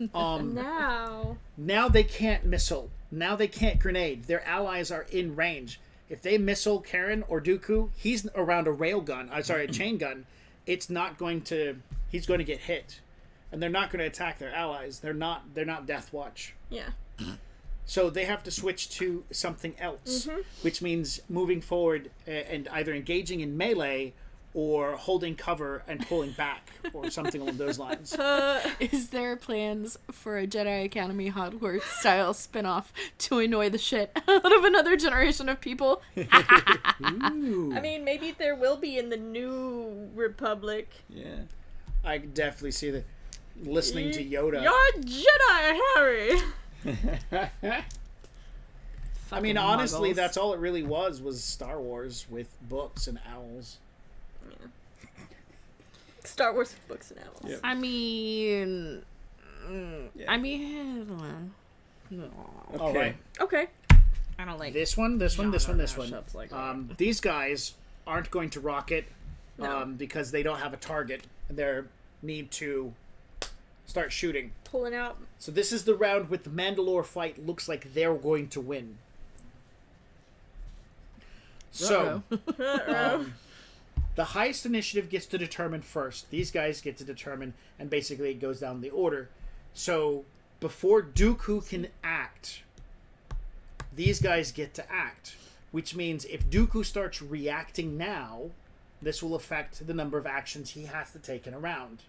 Mandos. Now they can't missile. Now they can't grenade. Their allies are in range. If they missile Karen or Dooku, he's around a a chain gun. It's not going to. He's going to get hit, and they're not going to attack their allies. They're not Death Watch. Yeah. So they have to switch to something else, which means moving forward and either engaging in melee or holding cover and pulling back or something along those lines. Is there plans for a Jedi Academy Hogwarts style spin-off to annoy the shit out of another generation of people? Ooh. I mean, maybe there will be in the New Republic. Yeah. I could definitely see the listening to Yoda. You're Jedi, Harry! I mean, Fucking honestly, muggles. that's all it really was Star Wars with books and owls. Star Wars books and owls. Yep. I mean... Yeah. I mean... All right. Okay. I don't like This one, this one. mashups like that. These guys aren't going to rocket because they don't have a target. They need to start shooting. Pulling out. So this is the round with the Mandalore fight. Looks like they're going to win. So, the highest initiative gets to determine first. These guys get to determine, and basically it goes down the order. So, before Dooku can act, these guys get to act. Which means if Dooku starts reacting now, this will affect the number of actions he has to take in a round.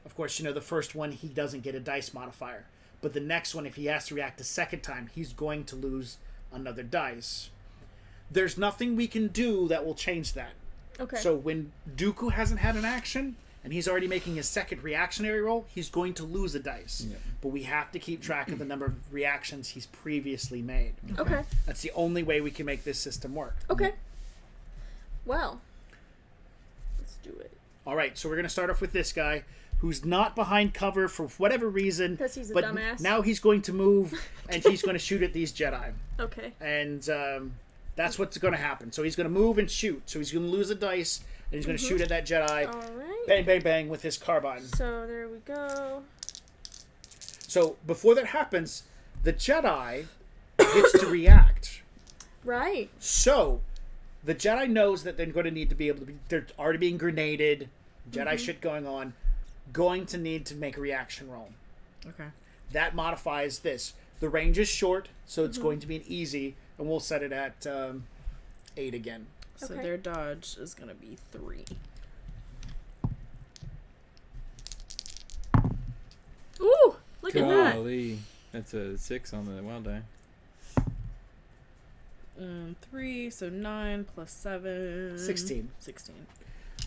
Of course, the first one, he doesn't get a dice modifier. But the next one, if he has to react a second time, he's going to lose another dice. There's nothing we can do that will change that. Okay. So when Dooku hasn't had an action, and he's already making his second reactionary roll, he's going to lose a dice. Yeah. But we have to keep track of the number of reactions he's previously made. Okay. That's the only way we can make this system work. Okay. Well. Let's do it. All right, so we're going to start off with this guy. who's not behind cover for whatever reason. 'Cause he's a but dumbass. now he's going to move, and he's going to shoot at these Jedi. Okay. And that's what's going to happen. So he's going to move and shoot. So he's going to lose a dice, and he's going to shoot at that Jedi. All right. Bang, bang, bang with his carbine. So there we go. So before that happens, the Jedi gets to react. Right. So the Jedi knows that they're going to need to be able to be. They're already being grenaded. Jedi shit going on. Going to need to make a reaction roll. Okay. That modifies this. The range is short, so it's going to be an easy, and we'll set it at 8 again. So Okay. their dodge is gonna be 3. Ooh, look at that. Golly. That's a 6 on the wild die. 3, so 9 plus 7. 16. 16.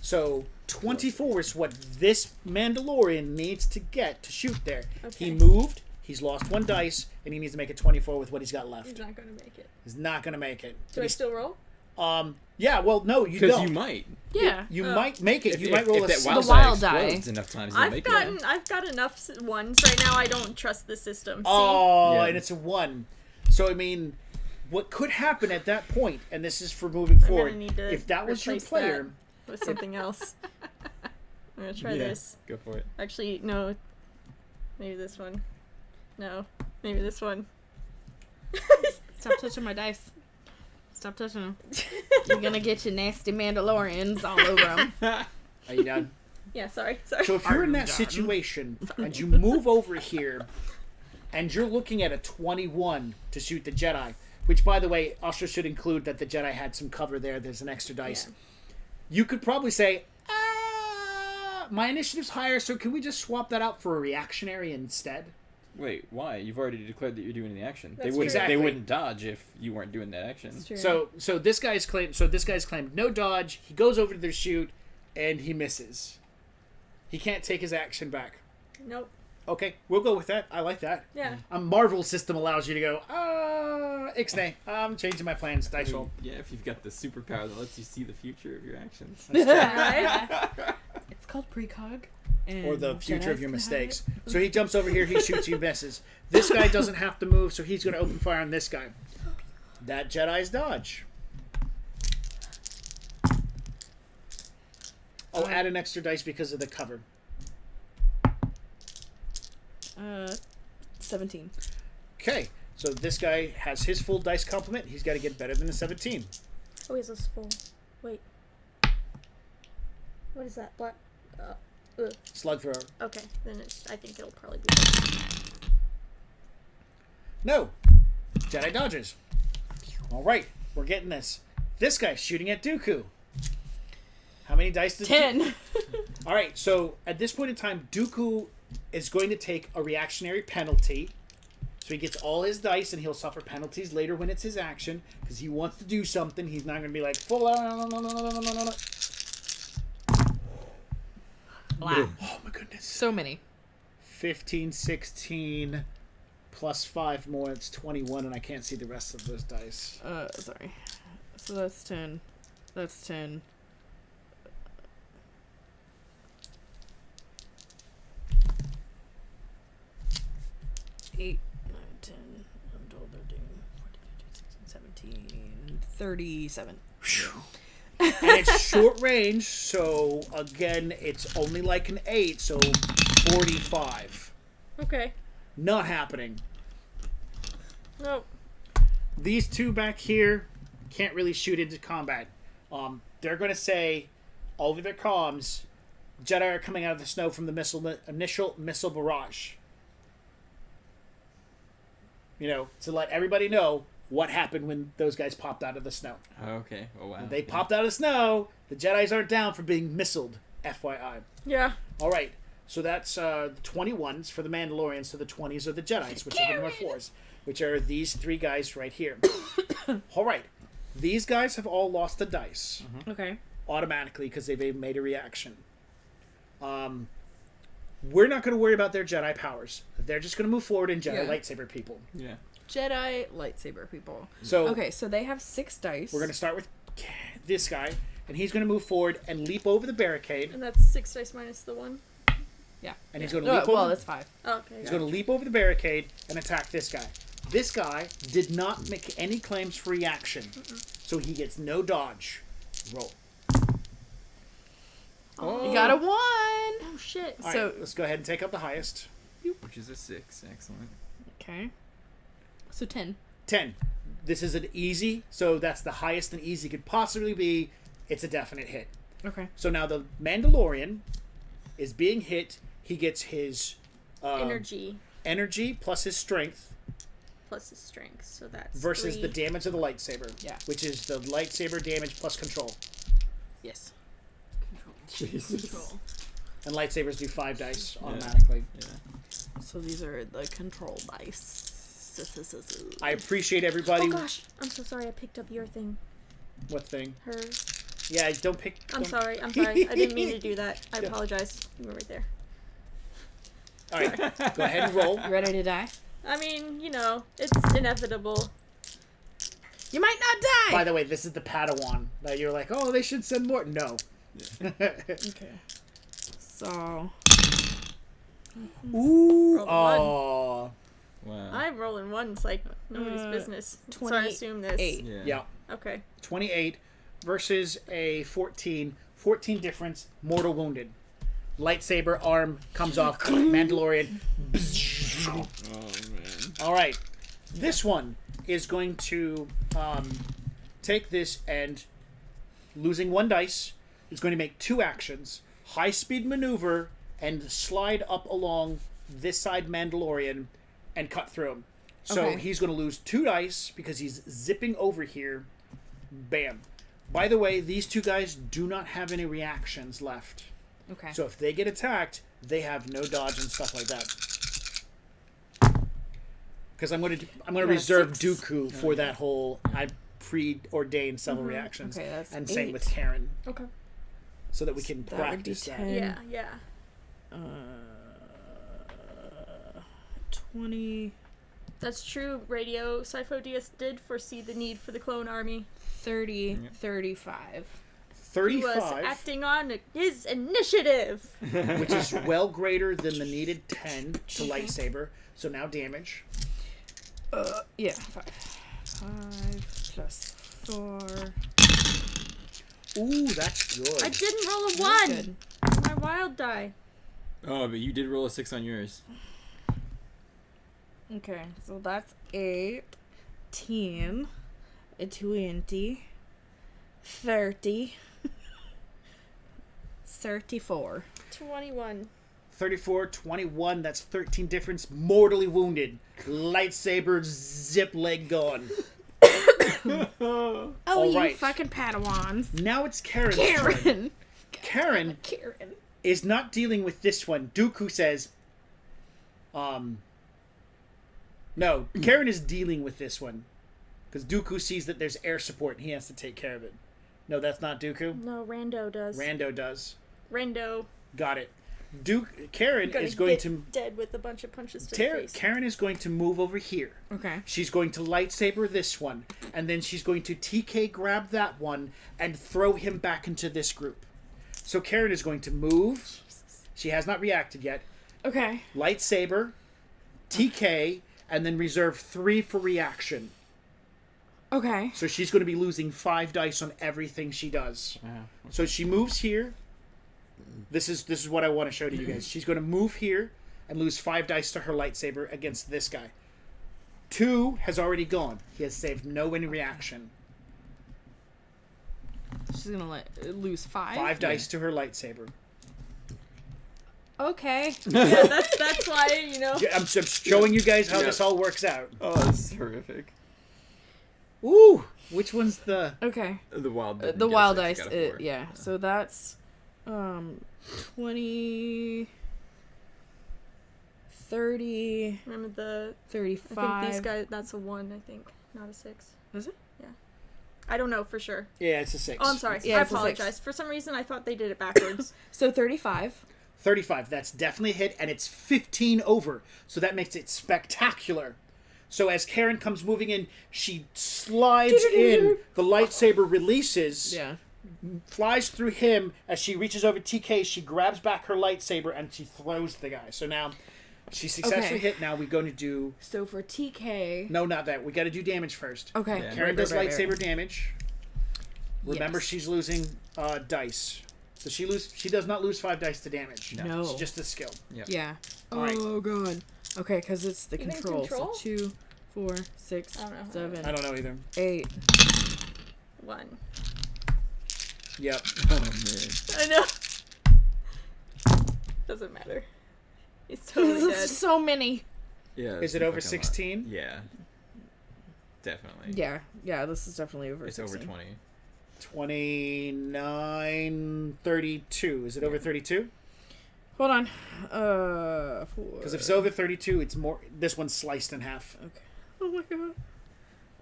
So 24 is what this Mandalorian needs to get to shoot there. Okay. He moved. He's lost 1 dice, and he needs to make a 24 with what he's got left. He's not gonna make it. He's not going to make it. Do I still roll? Yeah, well, no, you Because don't. you might. Yeah. You might make it. You might roll if a that 6. wild, The wild die die. explodes enough times, you'll make it. I've got enough ones right now. I don't trust the system. See? Oh, Yeah. and it's a 1. So, I mean, what could happen at that point, and this is for moving I'm forward, gonna need to if that was your replace player, that with something else. I'm gonna try Yeah, this. go for it. Actually, no. Maybe this one. No. Maybe this one. Stop touching my dice. Stop touching them. You're gonna get your nasty Mandalorians all over them. are you done? Yeah, sorry. So if you're in that situation and you move over here and you're looking at a 21 to shoot the Jedi, which by the way also should include that the Jedi had some cover there, there's an extra dice. Yeah. You could probably say, my initiative's higher, so can we just swap that out for a reactionary instead? Wait, why? You've already declared that you're doing the action. That's They Exactly. wouldn't dodge if you weren't doing that action. It's true. So this guy's claimed no dodge. He goes over to their shoot and he misses. He can't take his action back. Nope. Okay, we'll go with that. I like that. Yeah. A Marvel system allows you to go, Ixnay, I'm changing my plans, dice roll. Yeah, if you've got the superpower that lets you see the future of your actions. Right? It's called precog. Or the future of Jedis your can mistakes. So he jumps over here, he shoots, you misses. This guy doesn't have to move, so he's going to open fire on this guy. That Jedi's dodge. Oh, add an extra dice because of the cover. 17. Okay, so this guy has his full dice complement. He's got to get better than a 17. Oh, is this full? Wait. What is that? Black. Slug thrower. Okay, then I think it'll probably be. No. Jedi dodges. All right, we're getting this. This guy's shooting at Dooku. How many dice does 10. All right, so at this point in time, Dooku is going to take a reactionary penalty. So he gets all his dice, and he'll suffer penalties later when it's his action, because he wants to do something. He's not going to be like, full on. Wow. Oh, my goodness. So many. 15, 16, plus 5 more. It's 21, and I can't see the rest of those dice. Sorry. So that's 10. That's 10. Eight, 9, 10, 11, 12, 13, 14, 15, 16, 17, 37. And it's short range, so again, it's only like an 8, so 45. Okay. Not happening. Nope. These two back here can't really shoot into combat. They're going to say, over their comms, Jedi are coming out of the snow from the initial missile barrage. You know, to let everybody know what happened when those guys popped out of the snow. Okay. Oh, wow. They popped out of the snow. The Jedis aren't down for being missiled. FYI. Yeah. All right. So that's the 21s for the Mandalorians. So the 20s are the Jedis, which are the number 4s, which are these 3 guys right here. All right. These guys have all lost a dice Okay. automatically because they've made a reaction. We're not going to worry about their Jedi powers. They're just going to move forward and Jedi Yeah. lightsaber people. Yeah. Jedi lightsaber people. So Okay, so they have 6 dice. we're going to start with this guy, and he's going to move forward and leap over the barricade. And that's 6 dice minus the 1. Yeah. And he's going to leap over. Well, that's 5. Okay. He's going to leap over the barricade and attack this guy. This guy did not make any claims for reaction, so he gets no dodge. Roll. You got a 1. Oh shit. All So- right, let's go ahead and take up the highest. Which is a 6. Excellent. Okay. So 10. 10. This is an easy, so that's the highest an easy could possibly be. It's a definite hit. Okay. So now the Mandalorian is being hit. He gets his energy plus his strength plus his strength, so that's versus 3. the damage of the lightsaber. Yeah. Which is the lightsaber damage plus control. Yes. Jesus. And lightsabers do 5 dice automatically. Yeah. So these are the control dice. I appreciate everybody. Oh gosh, I'm so sorry. I picked up your thing. What thing? Her. Yeah, don't pick. I'm don't- sorry. I didn't mean to do that. I apologize. You were right there. All right, go ahead and roll. You ready to die? I mean, you know, it's inevitable. You might not die! By the way, this is the Padawan. That you're like, oh, they should send more. No. Okay. So... Ooh. Roll Oh. Wow. I'm rolling ones like nobody's business. So I 28. assume this. Yeah. Yeah. Okay. 28 versus a 14. 14 difference. Mortal wounded. Lightsaber arm comes off. Mandalorian. Oh man. All right. This one is going to take this and losing 1 dice is going to make 2 actions. High speed maneuver and slide up along this side Mandalorian and cut through him. So Okay. he's going to lose 2 dice because he's zipping over here. Bam. By the way, these 2 guys do not have any reactions left. Okay. So if they get attacked, they have no dodge and stuff like that. Because I'm going to reserve 6. Dooku for that whole. I preordained several reactions, Okay, that's and same 8. with Karen, Okay. so that we can That would be practice that. 10. Yeah, yeah. 20... That's true. Radio Sifo DS did foresee the need for the clone army. 30, 35. He was 35, acting on his initiative. which is well greater than the needed 10 to lightsaber. So now damage. Yeah, 5. 5 plus 4. Ooh, that's good. I didn't roll a That's 1. good. My wild die. Oh, but you did roll a 6 on yours. Okay, so that's 8, 10, 20, 30, 34. 21. 34, 21. That's 13 difference. Mortally wounded. Lightsaber zip leg gone. Oh, All you right. fucking Padawans. Now it's Karen's turn. Karen. Karen is not dealing with this one. Dooku says, no, Karen is dealing with this one. Because Dooku sees that there's air support and he has to take care of it. No, that's not Dooku. No, Rando does. Rando does. Rando. Got it. Karen Gonna is going get to... dead with a bunch of punches to the face. Karen is going to move over here. Okay. She's going to lightsaber this one. And then she's going to TK grab that one and throw him back into this group. So Karen is going to move. She has not reacted yet. Okay. Lightsaber, TK, and then reserve 3 for reaction. Okay. So she's going to be losing 5 dice on everything she does. So she moves here. This is what I want to show to you guys. She's going to move here and lose 5 dice to her lightsaber against this guy. 2 has already gone. He has saved no any reaction. She's gonna lose 5. 5 dice to her lightsaber. Okay. Yeah, that's why, you know. I'm showing you guys how this all works out. Oh, that's horrific. Ooh, which one's the... Okay. The wild. The wild dice. Yeah. So that's 20, 30, Remember the. 35. I think these guys. That's a 1, I think. Not a 6. Is it? I don't know for sure. Yeah, it's a 6. Oh, I'm sorry. Yeah, I it's a 6. apologize. For some reason, I thought they did it backwards. So 35. 35. That's definitely a hit, and it's 15 over. So that makes it spectacular. So as Karen comes moving in, she slides in. The lightsaber releases. Yeah. flies through him. As she reaches over TK, she grabs back her lightsaber and she throws the guy. So now she successfully hit. Now we're going to do... So for TK... No, not that. We got to do damage first. Okay. Yeah. Karen does lightsaber damage. Remember, Yes. she's losing dice. So she does not lose 5 dice to damage. No. It's just a skill. Yeah. All right. Oh, God. Okay, because it's the Even control. control? So 2, 4, 6, I don't know. 7, I don't know either. 8. 1. Yep. Oh man. I know. Doesn't matter. He's totally This dead. is so many. Yeah. Is it over 16? Yeah. Definitely. Yeah, this is definitely over It's 16. over 20. 29, 32. Is it over 32? Hold on. Because if it's over 32, it's more. This one's sliced in half. Okay. Oh my god.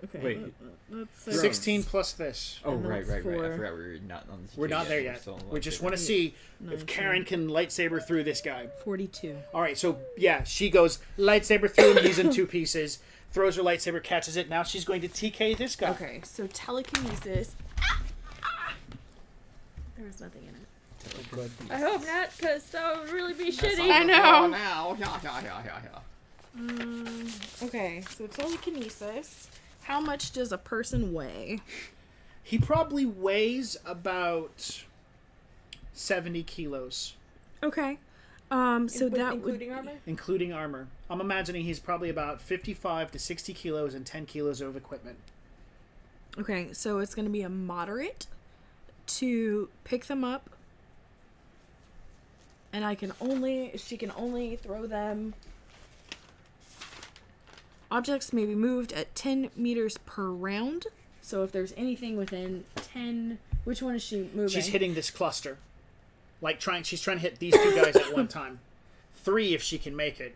Okay. Wait. That's 16 plus this. Oh, And right. that's I for- forgot we were not on the We're not there We're yet. still on the We just lightsaber. want to see if 19. Karen can lightsaber through this guy. 42. All right, so yeah, she goes lightsaber through him. He's in 2 pieces. Throws her lightsaber, catches it. Now she's going to TK this guy. Okay, so telekinesis. There was nothing in it. Good. I hope not, because that would really be shitty. I know. Now. Okay, so telekinesis. How much does a person weigh? He probably weighs about 70 kilos, Okay. So that would including armor? including armor. I'm imagining he's probably about 55 to 60 kilos and 10 kilos of equipment. Okay, so it's going to be a moderate to pick them up. And she can only throw them. Objects may be moved at 10 meters per round. So if there's anything within 10, which one is she moving? She's hitting this cluster. She's trying to hit these 2 guys at one time. 3 if she can make it.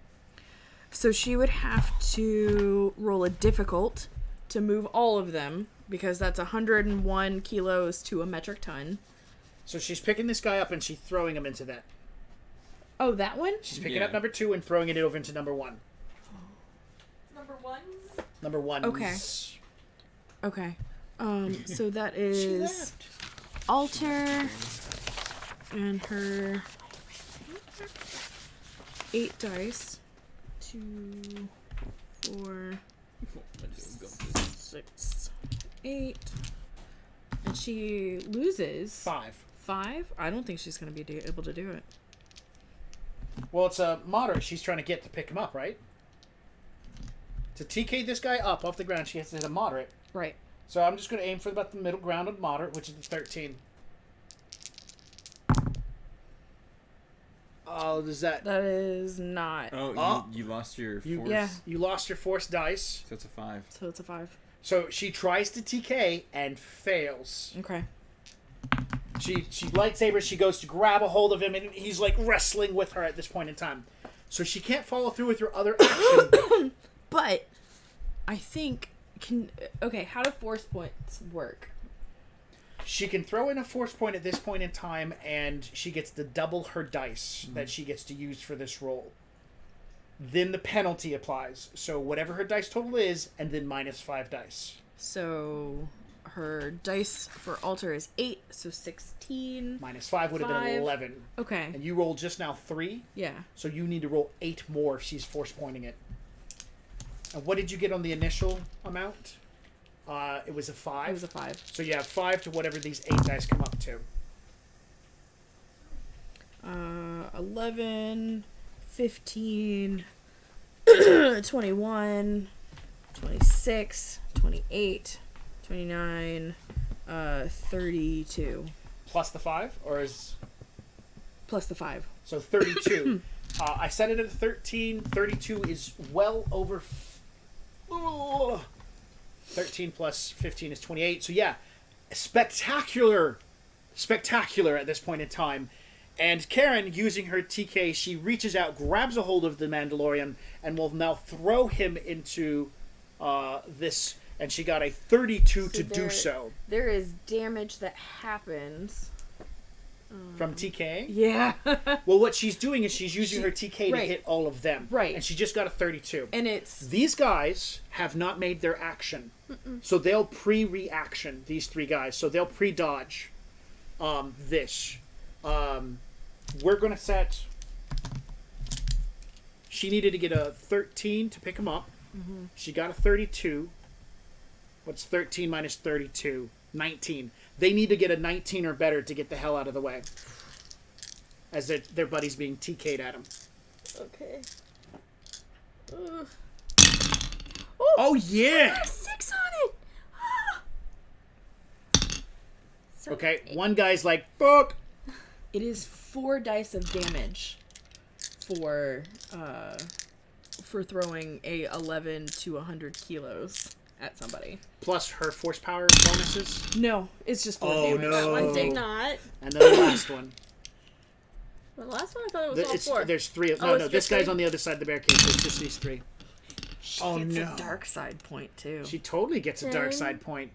So she would have to roll a difficult to move all of them because that's 101 kilos to a metric ton. So she's picking this guy up and she's throwing him into that. Oh, that one? She's picking Yeah. up number 2 and throwing it over into number 1. Number 1s. Number 1. Okay. Okay. So that She is left. Alter and her 8 dice. 2, 4, 6, 8. And she loses 5. 5? I don't think she's going to be able to do it. Well, it's a moderate she's trying to get to pick him up, right? To TK this guy up off the ground, she has to hit a moderate. Right. So I'm just going to aim for about the middle ground of moderate, which is the 13. Oh, does that... That is not. Oh, Oh. you lost your force. You, Yeah. you lost your force dice. So it's a 5. So it's a 5. So she tries to TK and fails. Okay. She lightsabers, she goes to grab a hold of him, and he's like wrestling with her at this point in time. So she can't follow through with her other action. But I think how do force points work? She can throw in a force point at this point in time, and she gets to double her dice that she gets to use for this roll. Then the penalty applies. So whatever her dice total is, and then minus 5 dice. So her dice for alter is 8, so 16. Minus 5 would have been 5. 11. Okay. And you rolled just now 3, Yeah. so you need to roll 8 more if she's force pointing it. And what did you get on the initial amount? It was a 5. It was a 5. So you have 5 to whatever these 8 dice come up to. 11, 15, 21, 26, 28, 29, 32. Plus the 5? Or is... Plus the 5. So 32. I set it at 13. 32 is well over... 13 plus 15 is 28. So yeah, spectacular at this point in time. And Karen, using her TK, she reaches out, grabs a hold of the Mandalorian, and will now throw him into this. And she got a 32 to do so. There is damage that happens. From TK? Yeah. Well, what she's doing is she's using her TK to right. hit all of them. Right. And she just got a 32. And it's... These guys have not made their action. So they'll pre-reaction, these 3 guys. So they'll pre-dodge. this. We're gonna set. She needed to get a 13 to pick him up. Mm-hmm. She got a 32. What's 13 minus 32? 19. They need to get a 19 or better to get the hell out of the way. As their buddy's being TK'd at him. Okay. Oh, yeah! 6 on it! So Okay, one guy's like, fuck! It is 4 dice of damage for throwing a 11 to 100 kilos at somebody. Plus her force power bonuses. No, it's just 4 Oh, damage. no. I Oh. think not. And then the last one. The last one I thought it was all 4. There's 3. Oh, No, it's no, this just guy's 3? on the other side of the barricade, so it's just these 3. She Oh, gets no. a dark side point too. She totally gets a dark 10. side point.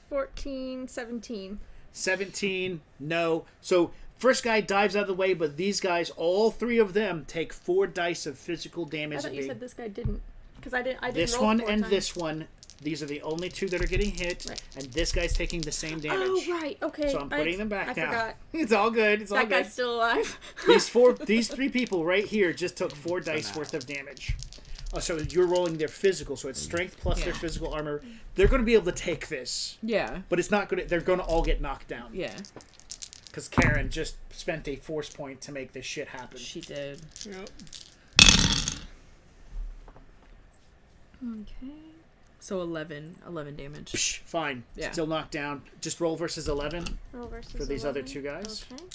14, 17. 17, no. So, first guy dives out of the way, but these guys, all 3 of them, take 4 dice of physical I damage. thought you said this guy didn't. Because I didn't This roll one 4 and times. this one, these are the only 2 that are getting hit, Right. and this guy's taking the same damage. Oh, right. Okay. So I'm putting them back I now. forgot. It's all good. It's all That good. guy's still alive. These 3 people right here just took 4 dice worth of damage. Oh, so you're rolling their physical, so it's strength plus their physical armor. They're going to be able to take this, Yeah. but it's not going to. They're going to all get knocked down. Yeah. Because Karen just spent a force point to make this shit happen. She did. Nope. Okay. So 11 damage. Psh, fine. Yeah. Still knocked down. Just roll versus 11 Roll versus for these 11. other 2 guys. Okay.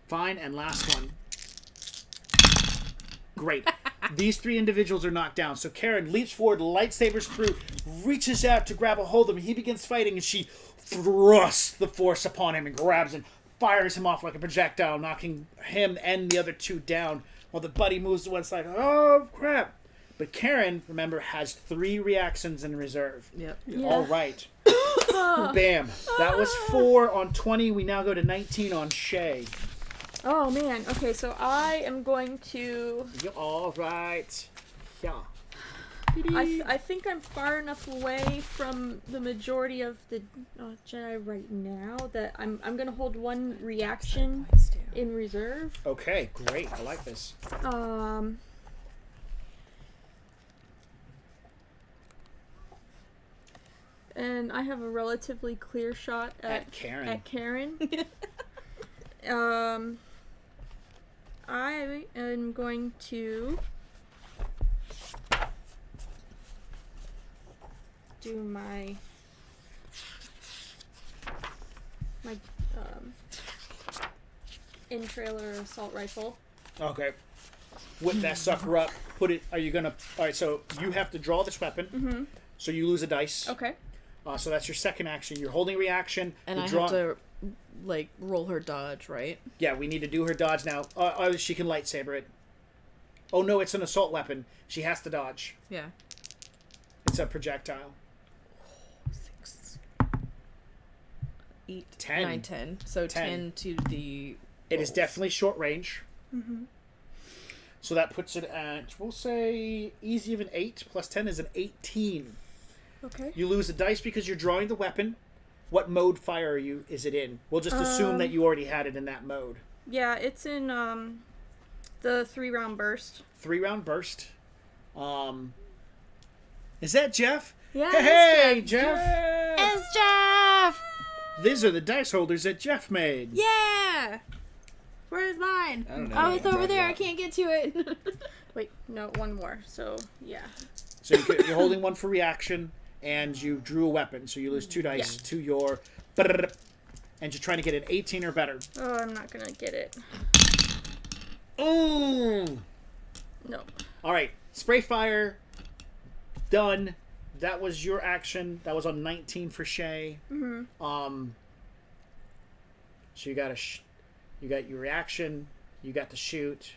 Fine, and last one. Great. These 3 individuals are knocked down. So Karen leaps forward, lightsabers through, reaches out to grab a hold of him. He begins fighting, and she thrusts the force upon him and grabs and fires him off like a projectile, knocking him and the other 2 down while the buddy moves to one side. Oh, crap. But Karen, remember, has 3 reactions in reserve. Yep. Yeah. All right. Bam. That was 4 on 20. We now go to 19 on Shay. Oh, man. Okay, so I am going to... You're all right. Yeah. I think I'm far enough away from the majority of the Jedi right now that I'm going to hold 1 reaction in reserve. Okay, great. I like this. And I have a relatively clear shot At Karen. At Karen. I am going to do my in-trailer assault rifle. Okay. Whip that sucker up. Put it. Are you gonna? All right. So you have to draw this weapon. Mm-hmm. So you lose a dice. Okay. So that's your second action. You're holding reaction. And you I draw. have to, like, roll her dodge, right? Yeah, we need to do her dodge now. She can lightsaber it. Oh no, it's an assault weapon. She has to dodge. Yeah. It's a projectile. 6, 8, 10. 9, 10. So 10 to the... It is definitely short range. Mm-hmm. So that puts it at, we'll say, easy of an 8 plus 10 is an 18. Okay. You lose a dice because you're drawing the weapon. What mode fire is it in? We'll just assume that you already had it in that mode. Yeah, it's in the 3-round burst. 3-round burst. Is that Jeff? Yeah. Hey, it's Jeff. It's Jeff! These are the dice holders that Jeff made. Yeah! Where's mine? I don't know. Oh, it's over there. I can't get to it. Wait, no, 1 more. So, yeah. So you're holding 1 for reaction, and you drew a weapon, so you lose 2 dice to your... And you're trying to get an 18 or better. Oh, I'm not gonna get it. Ooh! No. All right, spray fire. Done. That was your action. That was on 19 for Shay. Mm-hmm. So you got you got your reaction. You got the shoot.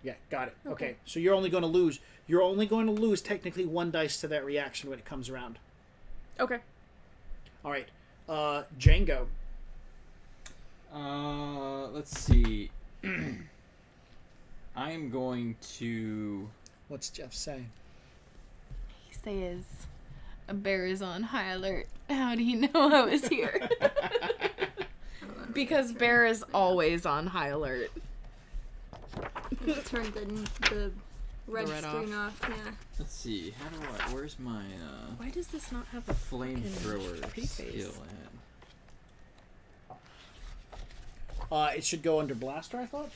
Yeah, got it. Okay. So you're only going to lose. You're only going to lose technically 1 dice to that reaction when it comes around. Okay. All right. Jango. Let's see. I'm going to... What's Jeff say? He says, A bear is on high alert. How do you know I was here? Because bear is always on high alert. Turn the red red screen off. Yeah. Let's see. How do I? Where's my Why does this not have a flamethrower preface? skill at? It should go under blaster, I thought.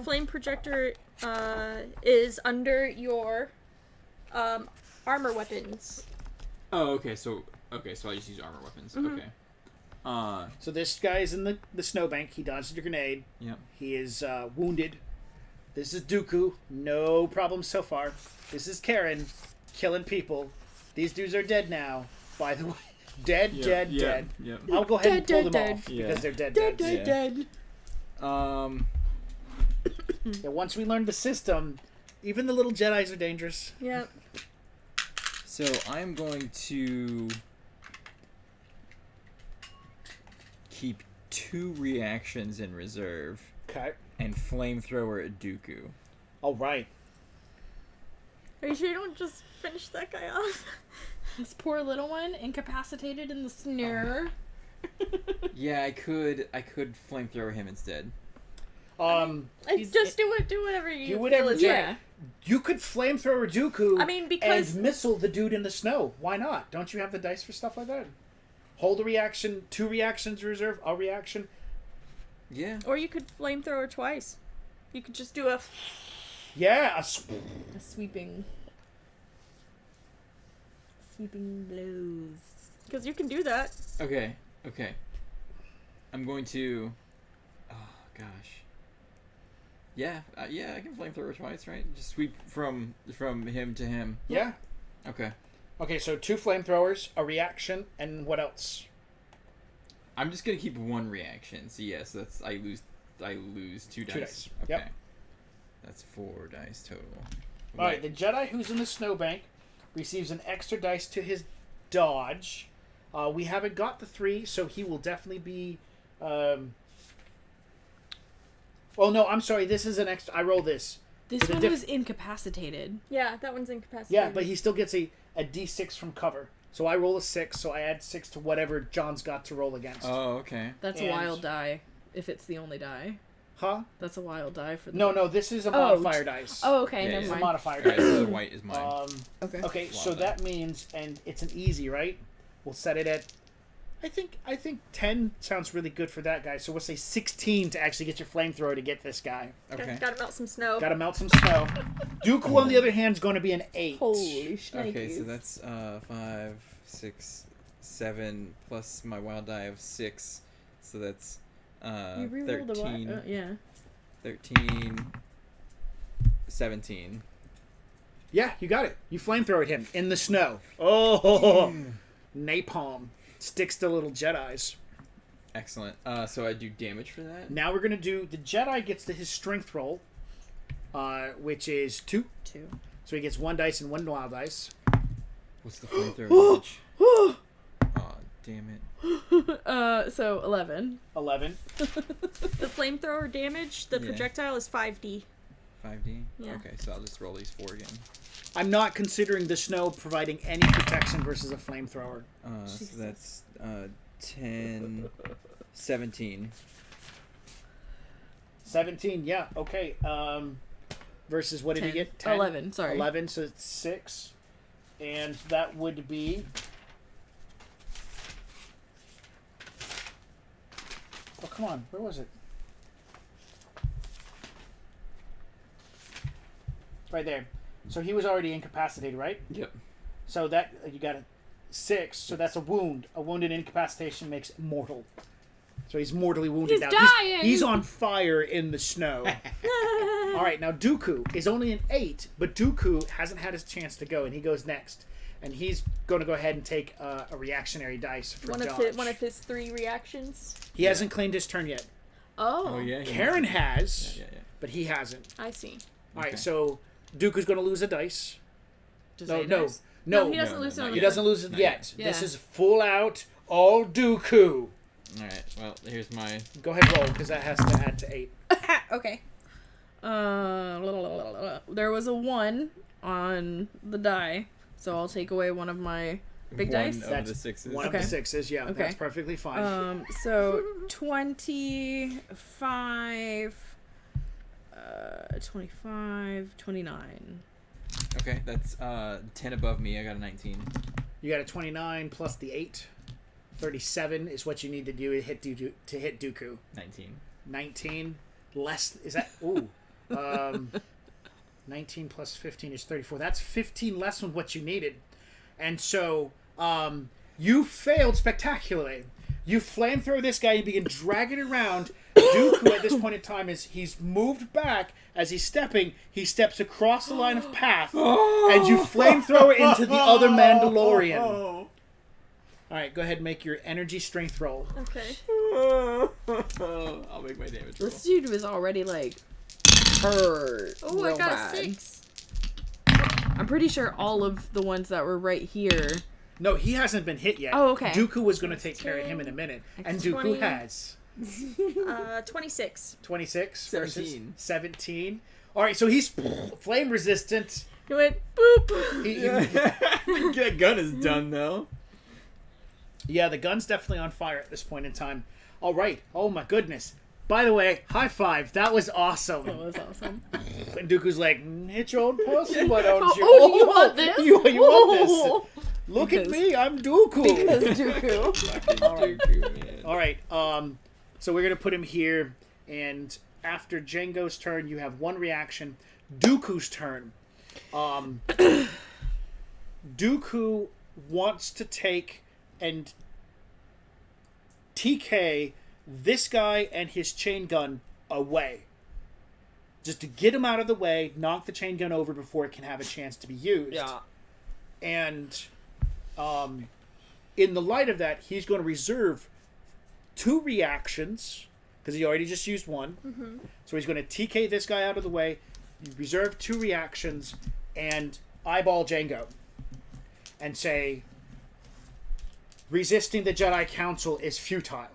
Flame projector is under your armor weapons. Oh, okay. So I just use armor weapons. Mhm. Okay. So this guy is in the snowbank. He dodged a grenade. Yep. He is wounded. This is Dooku. No problem so far. This is Karen, killing people. These dudes are dead now. By the way, dead. Yep. I'll go ahead and pull them Dead. off Yeah. because they're dead. Dead. Yeah, once we learn the system, even the little Jedis are dangerous. Yep. So I'm going to keep 2 reactions in reserve Okay. and flamethrower at Dooku. All right. Are you sure you don't just finish that guy off? This poor little one, incapacitated in the snow. Yeah, I could flamethrower him instead. Just do whatever you Do feel whatever is you- right. Yeah. You could flamethrower Dooku. I mean, because and missile the dude in the snow. Why not? Don't you have the dice for stuff like that? Hold a reaction, 2 reactions reserve, a reaction. Yeah. or you could flamethrower twice. You could just do a. Yeah, A sweeping blows. Because you can do that. Okay. I'm going to. Oh gosh. Yeah, I can flamethrower twice, right? Just sweep from him to him. yeah. Okay. Okay, so 2 flamethrowers, a reaction, and what else? I'm just gonna keep 1 reaction. So yes, that's I lose 2 dice. dice. Okay. Yep. That's 4 dice total. All right, the Jedi who's in the snowbank receives an extra dice to his dodge. We haven't got the 3, so he will definitely be. Oh no, I'm sorry. This is an extra. I roll this. This For the one was incapacitated. Yeah, that one's incapacitated. Yeah, but he still gets a d6 from cover. So I roll a 6, so I add 6 to whatever John's got to roll against. Oh, okay. That's And- a wild die, if it's the only die. Huh? That's a wild die for the... No, this is a modifier dice. Oh, okay, Yeah, never It's a mind. modifier Alright, dice. so the white is mine. Okay. Okay, so Wild that means, and it's an easy, right? We'll set it at, I think 10 sounds really good for that guy. So we'll say 16 to actually get your flamethrower to get this guy. Okay. Gotta melt some snow. Gotta melt some snow. Dooku, on the other hand, is going to be an 8. Holy shnikes. Okay, so that's 5, 6, 7 plus my wild die of 6. So that's You rerolled the 13. yeah. 13, 17. Yeah, you got it. You flamethrower at him in the snow. Oh, napalm. Sticks to little Jedis. Excellent. So I do damage for that? Now we're going to do, the Jedi gets to his strength roll, which is 2. 2. So he gets 1 dice and 1 wild dice. What's the flamethrower damage? Aw, damn it. So 11. 11. The flamethrower damage, the Yeah. projectile is 5d. 5d? Yeah. Okay, so I'll just roll these 4 again. I'm not considering the snow providing any protection versus a flamethrower. So that's 10, 17. 17, yeah, okay. Versus what did he 10. get? 10? 11, sorry. 11, so it's 6. And that would be... Oh, come on. Where was it? Right there. So he was already incapacitated, right? Yep. So that you got a 6. So that's a wound. A wound and incapacitation makes mortal. So he's mortally wounded He's now. dying! He's on fire in the snow. All right, now Dooku is only an 8, but Dooku hasn't had his chance to go, and he goes next. And he's going to go ahead and take a reactionary dice for dodge. One of his 3 reactions. He hasn't claimed his turn yet. Oh. Oh, yeah. Karen has, Yeah. but he hasn't. I see. All right, Okay. so Dooku's going to lose a dice. Does No, it no, dice? no. he doesn't no, lose no, it on not He the doesn't lose it Not yet. yet. This Yeah. is full out, all Dooku. Alright, well, here's my... Go ahead, roll, because that has to add to 8. Okay. There was a 1 on the die, so I'll take away one of my Big dice? One of That's the sixes. One Okay. of the sixes, yeah. Okay. That's perfectly fine. So 25, 25, 29. Okay, that's 10 above me. I got a 19. You got a 29 plus the 8. 37 is what you need to do to hit Dooku. 19. 19 less is that 19 plus 15 is 34. That's 15 less than what you needed. And so you failed spectacularly. You flamethrower this guy, you begin dragging it around. Dooku at this point in time he's moved back. As he's stepping, he steps across the line of path, and you flamethrower into the other Mandalorian. All right, go ahead and make your energy strength roll. Okay. I'll make my damage roll. This dude was already like hurt. Oh, I real got bad. a 6. I'm pretty sure all of the ones that were right here. No, he hasn't been hit yet. Oh, okay. Dooku was going to take care of him in a minute, and Dooku 20. has 26. 26 versus 17. 17. All right, so he's flame resistant. He went boop. That gun is done though. Yeah, the gun's definitely on fire at this point in time. All right. Oh my goodness. By the way, high five. That was awesome. That was awesome. And Dooku's like, hit your own pussy, why don't you? Oh, you want this? You want this? Oh. Look at Because- me, I'm Dooku. Because Dooku. Dooku, man. All right. So we're gonna put him here, and after Jango's turn, you have one reaction. Dooku's turn. Dooku wants to take and TK this guy and his chain gun away. Just to get him out of the way, knock the chain gun over before it can have a chance to be used. Yeah. And in the light of that, he's going to reserve 2 reactions, because he already just used one. Mm-hmm. So he's going to TK this guy out of the way, reserve 2 reactions, and eyeball Jango. And say, resisting the Jedi Council is futile.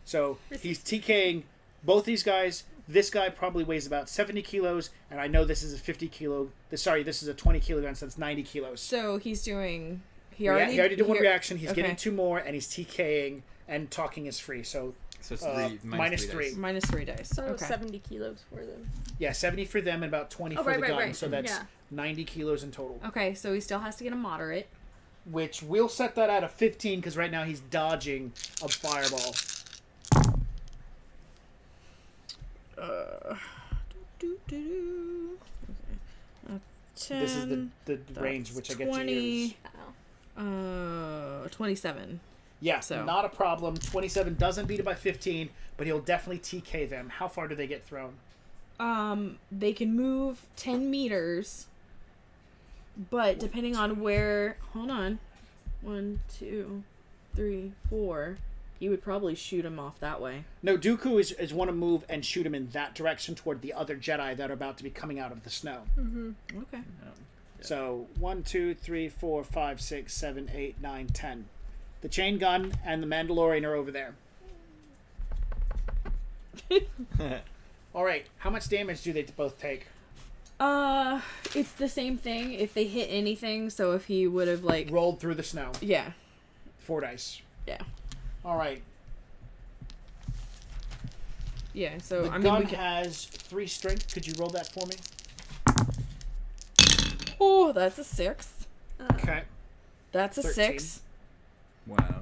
So he's TKing both these guys. This guy probably weighs about 70 kilos, and I know this is a 50 kilo. Sorry, this is a 20 kilogram, so that's 90 kilos. So he's doing. He Already already did one reaction. He's okay. getting 2 more, and he's TKing, and talking is free. So it's minus 3. dice. minus 3 dice. So Okay. 70 kilos for them. Yeah, 70 for them and about 20 Oh, for the right, gun. right. So that's Yeah. 90 kilos in total. Okay, so he still has to get a moderate. Which we'll set that at a 15 because right now he's dodging a fireball. Okay. 10, This is the range which I get to 20, use. 27. Yeah, So- not a problem. 27 doesn't beat it by 15, but he'll definitely TK them. How far do they get thrown? They can move 10 meters, but depending on where... Hold on. 1, 2, 3, 4. He would probably shoot him off that way. No, Dooku is want to move and shoot him in that direction toward the other Jedi that are about to be coming out of the snow. Mm-hmm. Okay. So 1, 2, 3, 4, 5, 6, 7, 8, 9, 10. The chain gun and the Mandalorian are over there. All right, how much damage do they both take? It's the same thing if they hit anything, so if he would have, like... Rolled through the snow. Yeah. 4 dice. Yeah. All right. Yeah, so, The I mean, gun we can... has 3 strength. Could you roll that for me? Oh, that's a 6. Okay. That's a 13. 6. Wow.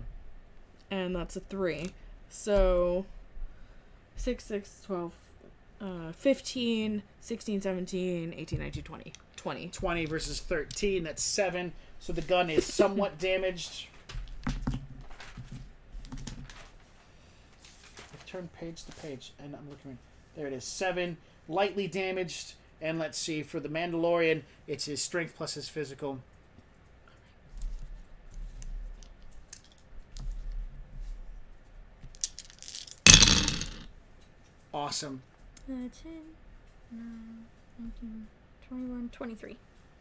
And that's a 3. So, 6, 12, 15, 16, 17, 18, 19, 20. 20. 20 versus 13. That's 7. So the gun is somewhat damaged. I turn page to page, and I'm looking. There it is. 7. Lightly damaged. And let's see, for the Mandalorian, it's his strength plus his physical. Awesome. 10, 9, 19, 21, 23.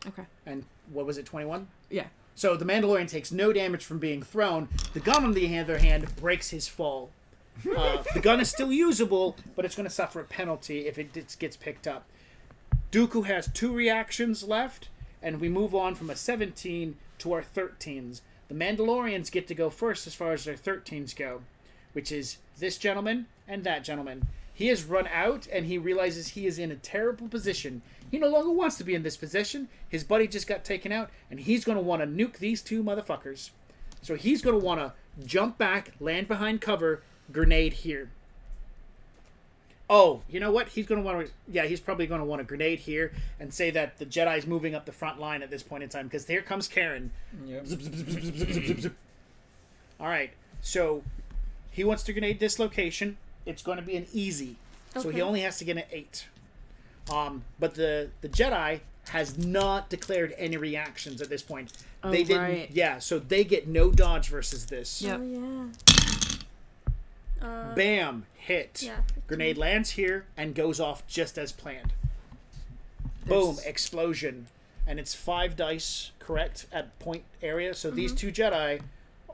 Okay. And what was it, 21? Yeah. So the Mandalorian takes no damage from being thrown. The gun, on the other hand, breaks his fall. The gun is still usable, but it's going to suffer a penalty if it gets picked up. Dooku has 2 reactions left, and we move on from a 17 to our 13s. The Mandalorians get to go first as far as their 13s go, which is this gentleman and that gentleman. He has run out, and he realizes he is in a terrible position. He no longer wants to be in this position. His buddy just got taken out, and he's going to want to nuke these two motherfuckers. So he's going to want to jump back, land behind cover, grenade here. Oh, you know what? He's going to want to... Yeah, he's probably going to want a grenade here and say that the Jedi's moving up the front line at this point in time, because here comes Karen. Yep. Zip, zip, zip, zip, zip, zip, zip, zip. All right, so he wants to grenade this location. It's going to be an easy. So he only has to get an 8. But the Jedi has not declared any reactions at this point. Oh, They didn't. right. Yeah, so they get no dodge versus this. Yep. Oh yeah. Bam, hit. Yeah. Grenade lands here and goes off just as planned. Boom, explosion. And it's 5 dice, correct, at point area. So these two Jedi,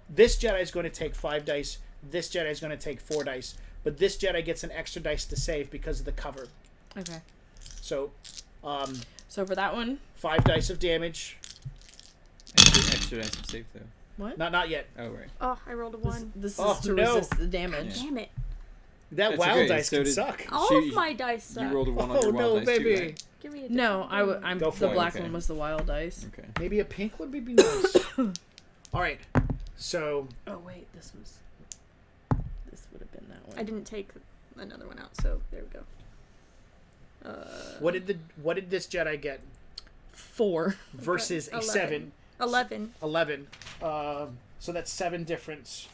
this Jedi is going to take 5 dice. This Jedi is going to take 4 dice. But this Jedi gets an extra dice to save because of the cover. Okay. So, So for that one, 5 dice of damage. Extra dice to save though. what? Not yet. Oh right. Oh, I rolled a 1. This is Oh, to no. resist the damage. Yeah. Damn it. That That's wild okay, dice so can did- suck. All She- of my dice suck. You rolled a 1 on Oh your wild no, dice baby. too, right? Give me a No, different I'm Go the for it. black Okay. one was the wild dice. Okay. Maybe a pink would be nice. All right. So Oh wait, this would have been that one. I didn't take another one out, so there we go. what did this Jedi get 4. versus a 11. 7? 11. 11. So that's 7 difference.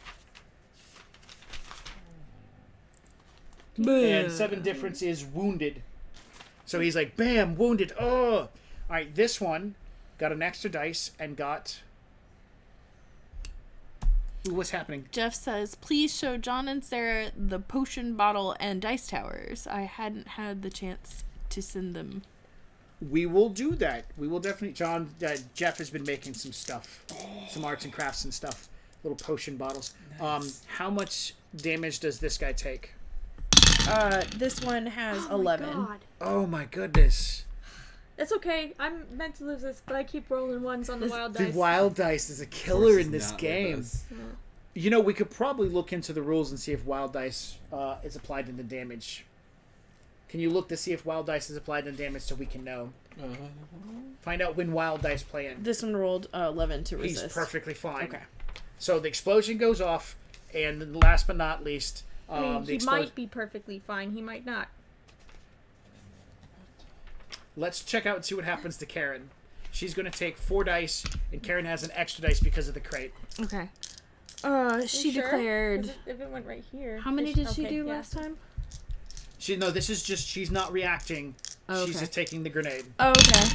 And 7 difference is wounded. So he's like, bam, wounded. Oh. All right, this one got an extra dice and got... Ooh, what's happening? Jeff says, please show John and Sarah the potion bottle and dice towers. I hadn't had the chance to send them. We will do that. We will definitely... Jeff has been making some stuff. Some arts and crafts and stuff. Little potion bottles. Nice. How much damage does this guy take? This one has Oh 11. my god. Oh my goodness. It's okay. I'm meant to lose this, but I keep rolling 1s on the wild The dice. wild dice is a Force killer is in this not with game. us. You know, we could probably look into the rules and see if wild dice is applied in the damage. Can you look to see if wild dice is applied in damage so we can know? Find out when wild dice play in. This one rolled 11 to resist. He's perfectly fine. Okay. So the explosion goes off, and then last but not least, I mean, the he explosion. might be perfectly fine. He might not. Let's check out and see what happens to Karen. She's going to take 4 dice, and Karen has an extra dice because of the crate. Okay. She You sure? declared... 'Cause if it went right here. How many did she okay, do yeah. last time? This is just, she's not reacting. Oh, She's okay. just taking the grenade. Oh, okay.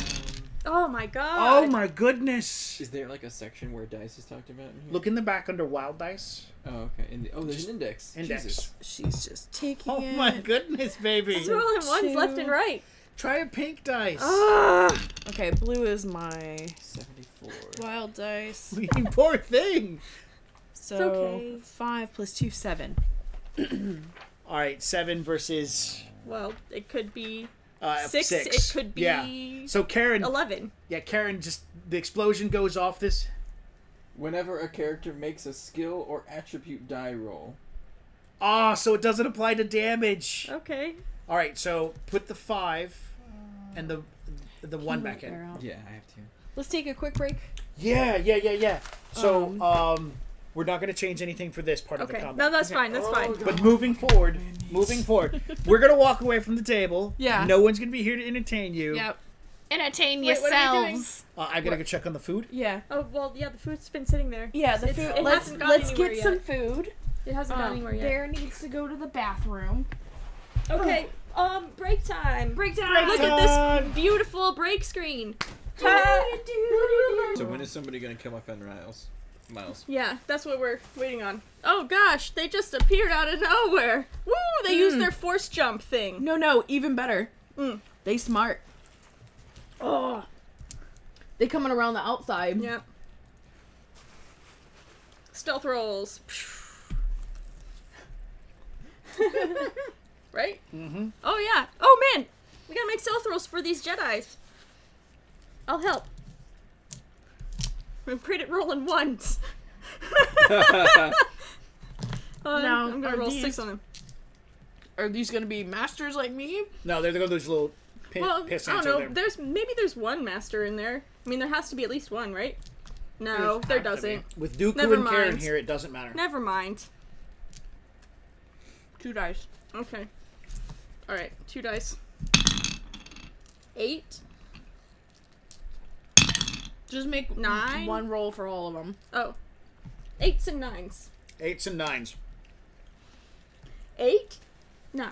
Oh my god. Oh my goodness! Is there like a section where dice is talked about in here? Look in the back under wild dice. Oh, okay. There's an index. Index. Jesus. She's just taking Oh it. my goodness, baby! He's rolling 1s left and right. Try a pink dice. Ah. Okay, blue is my 74. wild dice. You poor thing. So okay. 5 plus 2, 7. All right, 7 versus Well, it could be 6. 6. It could be Yeah. So Karen, 11. Karen just the explosion goes off this. Whenever a character makes a skill or attribute die roll. Ah, so it doesn't apply to damage. Okay. All right, so put the 5 and the 1 back in. Yeah, I have to. Let's take a quick break. Yeah. So we're not going to change anything for this part of the Okay. combat. No, that's fine. That's fine. But moving forward, we're gonna walk away from the table. Yeah. No one's gonna be here to entertain you. Yep. Entertain Wait, what are we doing? yourselves. I gotta go check on the food. Yeah. Oh, well, yeah, the food's been sitting there. Yeah, the It's- food. it Let's hasn't gone get anywhere some yet. food. It hasn't gone anywhere yet. Bear needs to go to the bathroom. Okay, break time. Break time. Look at this beautiful break screen. So when is somebody gonna kill my friend Miles? Yeah, that's what we're waiting on. Oh gosh, they just appeared out of nowhere. Woo! They used their force jump thing. No, even better. Mm. They smart. Oh. They coming around the outside. Yep. Stealth rolls. Right? Mm-hmm. Oh yeah. Oh man, we gotta make stealth rolls for these Jedis. I'll help. I'm crit rolling once. Now, I'm gonna are roll these- 6 on him. Are these gonna be masters like me? No, they're those little Well, piss I ants don't over know. there. There's one master in there. I mean, there has to be at least one, right? No, There's there have to be. doesn't. With Dooku Never and Karen mind. here, it doesn't matter. Never mind. 2 dice. Okay. All right, 2 dice. 8. Just make 9. one roll for all of them. Oh. 8s and 9s. 8s and 9s. 8, 9.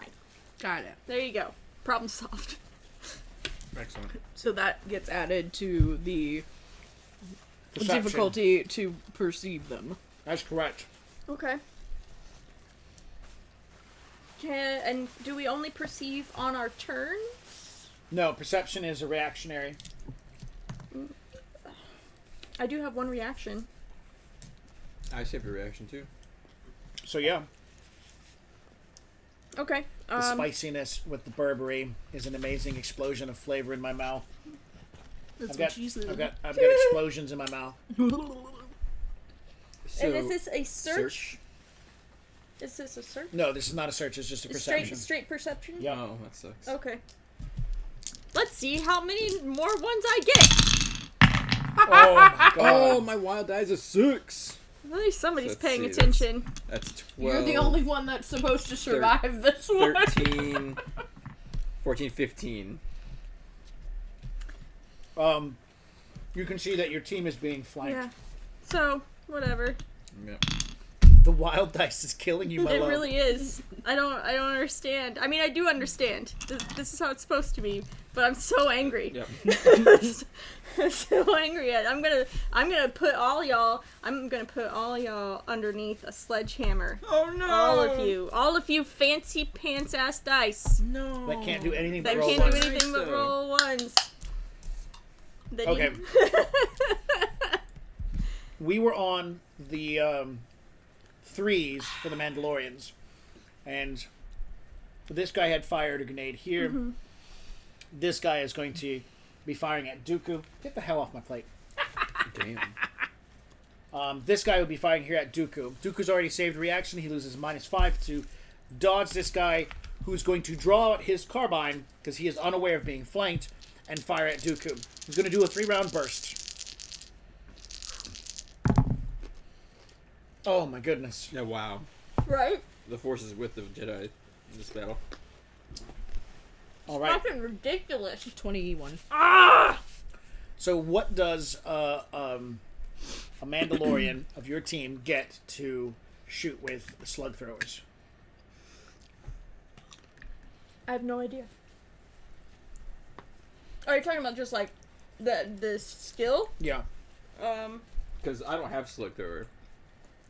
Got it. There you go. Problem solved. Excellent. So that gets added to the Perception. difficulty to perceive them. That's correct. Okay. And do we only perceive on our turn? No, perception is a reactionary. I do have one reaction. I saved a reaction too. So yeah, Okay. the spiciness with the Burberry is an amazing explosion of flavor in my mouth. That's I've what got, she said. I've got explosions in my mouth. So, And is this a search? Is this a search? No, this is not a search. It's just a perception. Straight perception? Yeah. Oh, that sucks. Okay. Let's see how many more ones I get. Oh my god. Oh, my wild die is a 6. At least somebody's Let's paying see, attention. That's 12. You're the only one that's supposed to survive this one. 13, 14, 15. You can see that your team is being flanked. Yeah. So, whatever. Yeah. The wild dice is killing you, my It love. really is. I don't understand. I mean, I do understand. This is how it's supposed to be, but I'm so angry. Yep. I'm so angry at. I'm gonna put all y'all underneath a sledgehammer. Oh no! All of you fancy pants ass dice No. That can't do anything but that roll can't ones. do anything but Nice, roll ones. That Okay. you- We were on the 3s for the Mandalorians, and this guy had fired a grenade here. Mm-hmm. This guy is going to be firing at Dooku. Get the hell off my plate. Damn. This guy will be firing here at Dooku. Dooku's already saved a reaction. He loses -5 to dodge this guy, who's going to draw out his carbine because he is unaware of being flanked and fire at Dooku. He's going to do a 3-round burst. Oh my goodness. Yeah, wow. right? The Force is with the Jedi in this battle. All right. Fucking ridiculous. 21. So what does a Mandalorian of your team get to shoot with slug throwers? I have no idea. Are you talking about just like the skill? Yeah. Because I don't have slug thrower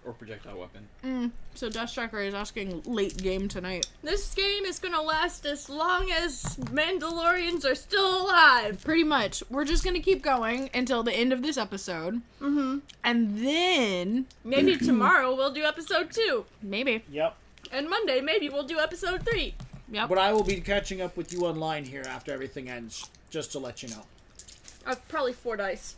or projectile weapon. So Death Striker is asking late game tonight. This game is gonna last as long as Mandalorians are still alive. Pretty much. We're just gonna keep going until the end of this episode. Mm-hmm. And then Maybe tomorrow we'll do episode 2. maybe. Yep. And Monday maybe we'll do episode 3. Yep. But I will be catching up with you online here after everything ends, just to let you know. Probably 4 dice.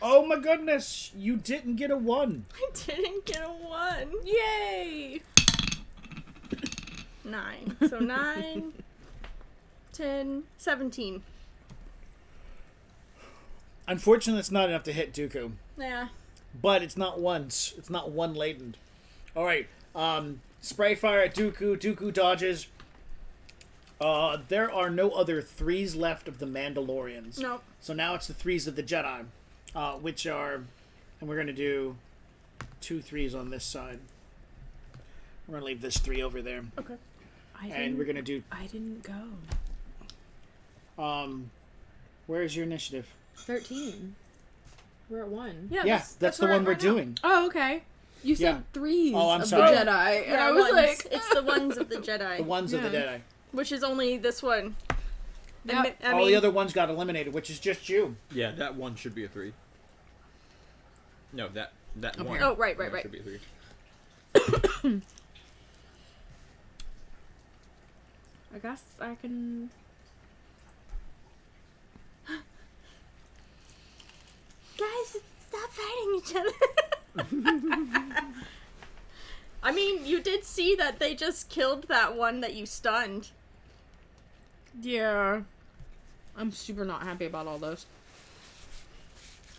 Oh my goodness! You didn't get a 1. I didn't get a 1. Yay! 9. So 9, 10, 17. Unfortunately, it's not enough to hit Dooku. Yeah. But it's not once. It's not one latent. Alright. Spray fire at Dooku. Dooku dodges. There are no other 3s left of the Mandalorians. Nope. So now it's the 3s of the Jedi. Which are... And we're going to do 2 3s on this side. We're going to leave this 3 over there. Okay. And we're going to do... I didn't go. Where's your initiative? 13. We're at 1. Yeah, that's the where one I'm we're right now. doing. Oh, okay. You said Yeah. 3s Oh, I'm of sorry. the Jedi. And Yeah, I was ones. like... It's the ones of the Jedi. The ones of the Yeah. Jedi. Which is only this one. Yep. I All mean, the other ones got eliminated, which is just you. Yeah, that one should be a 3. No, that one. Oh, right. Should be a 3. I guess I can... Guys, stop fighting each other. I mean, you did see that they just killed that one that you stunned. Yeah. I'm super not happy about all those.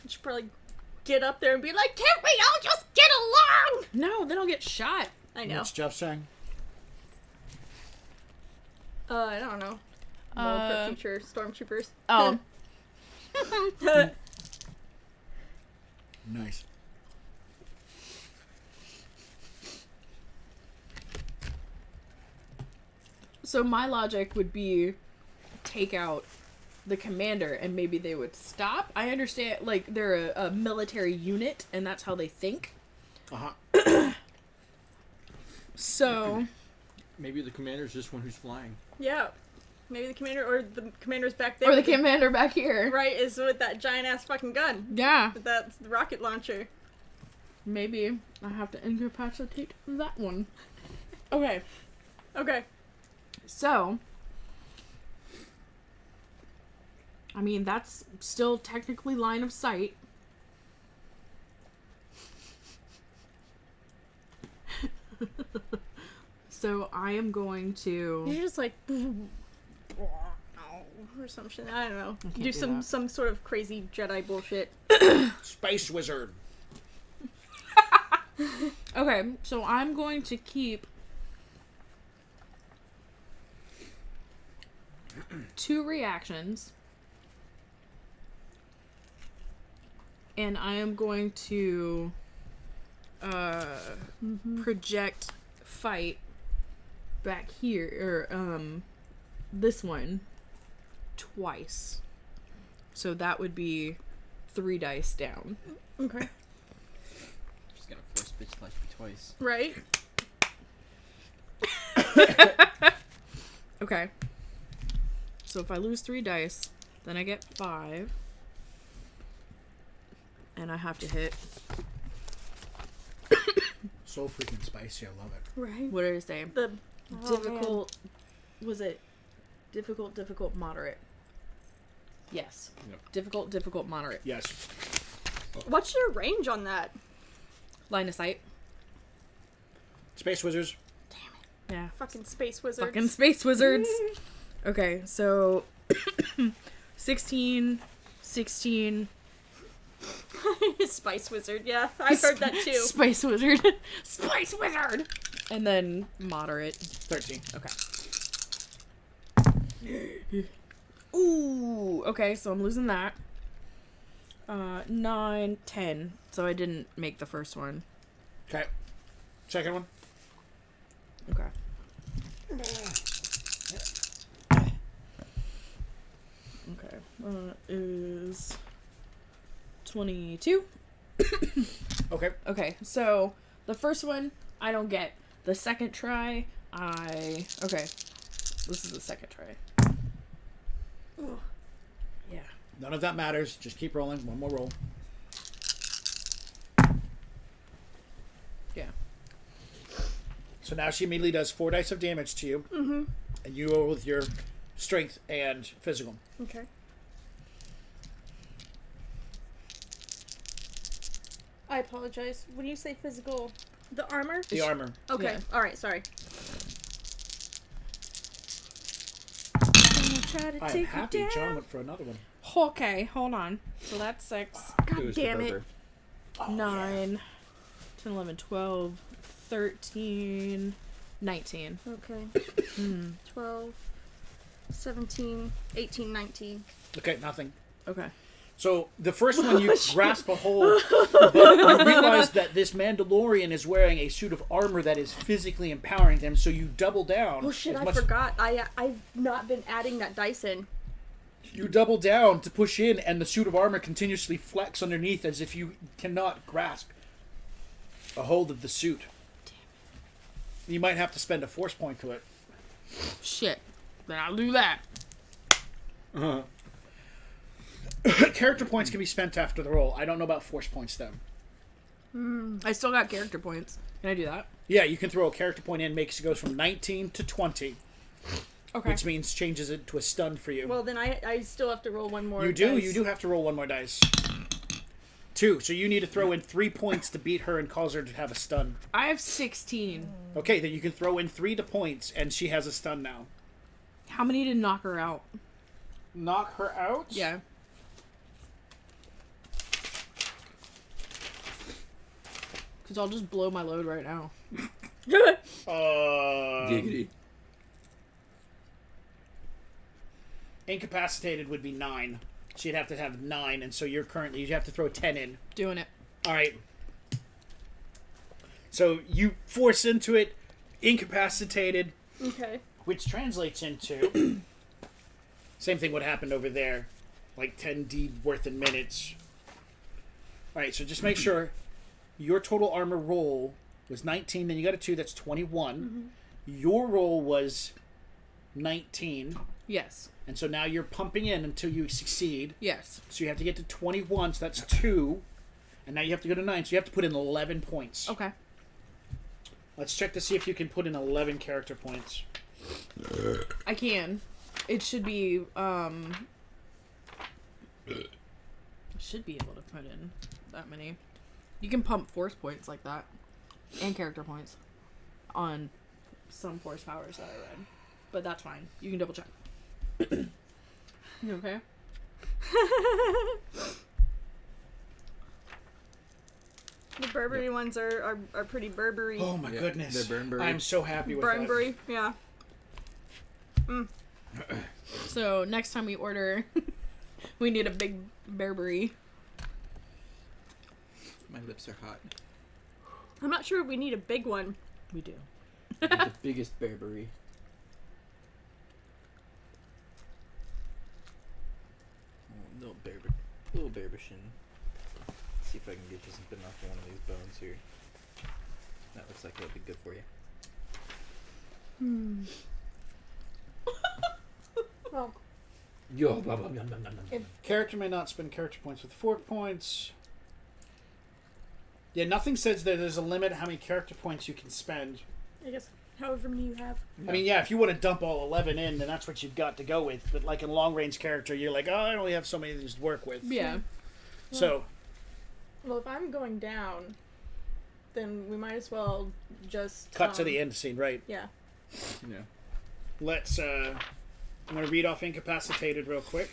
You should probably get up there and be like, can't we all just get along? No, they don't get shot. I know. What's Jeff saying? I don't know. More for future stormtroopers. Oh. Nice. So my logic would be take out the commander and maybe they would stop. I understand, like, they're a military unit and that's how they think. Uh-huh. So... Maybe the commander's just one who's flying. Yeah. Maybe the commander, or the commander's back there. Or the commander back here. Right, is with that giant-ass fucking gun. Yeah. That's the rocket launcher. Maybe I have to incapacitate that one. Okay. Okay. So... I mean, that's still technically line of sight. So I am going to... You're just like... or some shit. I don't know. can't Do do that. some sort of crazy Jedi bullshit. Space wizard. Okay, so I'm going to keep 2 reactions. And I am going to project fight back here, or this one twice. So that would be 3 dice down. Okay. Just gonna force bitch slash me twice. Right? Okay. So if I lose 3 dice, then I get 5. And I have to hit. So freaking spicy, I love it. Right. What did it say? The Difficult. Was it difficult, moderate? Yes. Yep. Difficult, moderate. Yes. What's your range on that? Line of sight. Space wizards. Yeah. Fucking space wizards. Fucking space wizards. Okay, so 16. Spice wizard, yeah. I heard that too. Space wizard. Space wizard! And then moderate. 13. Okay. Ooh, okay, so I'm losing that. 9, 10. So I didn't make the first one. Okay. Second one. Okay. Okay. Is 22. Okay. Okay, so the first one I don't get. The second try, okay. This is the second try. Yeah. None of that matters. Just keep rolling. One more roll. Yeah. So now she immediately does 4 dice of damage to you. Mm-hmm. And you roll with your strength and physical. Okay. I apologize. When you say physical, the armor? The armor. Okay. Yeah. Alright, sorry. I am happy John went for another one. Okay, hold on. So that's 6, It was the damn it. burger. 9, 10, 11, 12, 13, 19. Okay. 12, 17, 18, 19. Okay, nothing. Okay. So the first one you grasp a hold, but you realize that this Mandalorian is wearing a suit of armor that is physically empowering them, so you double down. Oh shit, as I much- forgot. I've not been adding that dice in. You double down to push in, and the suit of armor continuously flex underneath as if you cannot grasp a hold of the suit. You might have to spend a force point to it. Shit. Then I'll do that. Uh-huh. Character points can be spent after the roll. I don't know about force points, though. I still got character points. Can I do that? Yeah, you can throw a character point in, makes it goes from 19 to 20. Okay. which means changes it to a stun for you. Well, then I still have to roll one more. you do. dice. You do have to roll one more dice. 2. So you need to throw in 3 points to beat her and cause her to have a stun. I have 16. Okay, then you can throw in 3 points, and she has a stun now. How many to knock her out? Knock her out? Yeah. Because I'll just blow my load right now. Giggity. Incapacitated would be 9. She'd have to have 9, and so you have to throw 10 in. Doing it. All right. So you force into it, incapacitated, Okay. which translates into same thing what happened over there, like 10d worth in minutes. All right, so just make sure your total armor roll was 19, then you got a 2, that's 21. Your roll was 19, Yes. and so now you're pumping in until you succeed. Yes. So you have to get to 21, so that's 2. And now you have to go to 9, so you have to put in 11 points. Okay. Let's check to see if you can put in 11 character points. I can. It should be, should be able to put in that many. You can pump force points like that. And character points. On some force powers that I read. But that's fine. You can double check. You okay? The Burberry ones are pretty Burberry. Oh my Yeah, goodness. they're Burnberry. I'm so happy with Burberry, yeah. So next time we order, we need a big Burberry. My lips are hot. I'm not sure if we need a big one. We do. The biggest Burberry. Oh, little Berbishin. See if I can get you something off of one of these bones here. That looks like it'll be good for you. Well, Yo, blah, blah, blah, blah, blah, blah. that. Character may not spend character points with 4 points. Yeah, nothing says that there's a limit how many character points you can spend. I guess however many you have. I mean, yeah, if you want to dump all 11 in, then that's what you've got to go with. But like in long range character, you're like, oh, I only have so many of these to work with. Yeah. So, Well, if I'm going down, then we might as well just cut to the end scene, right? Yeah. Yeah. Let's, I'm going to read off incapacitated real quick.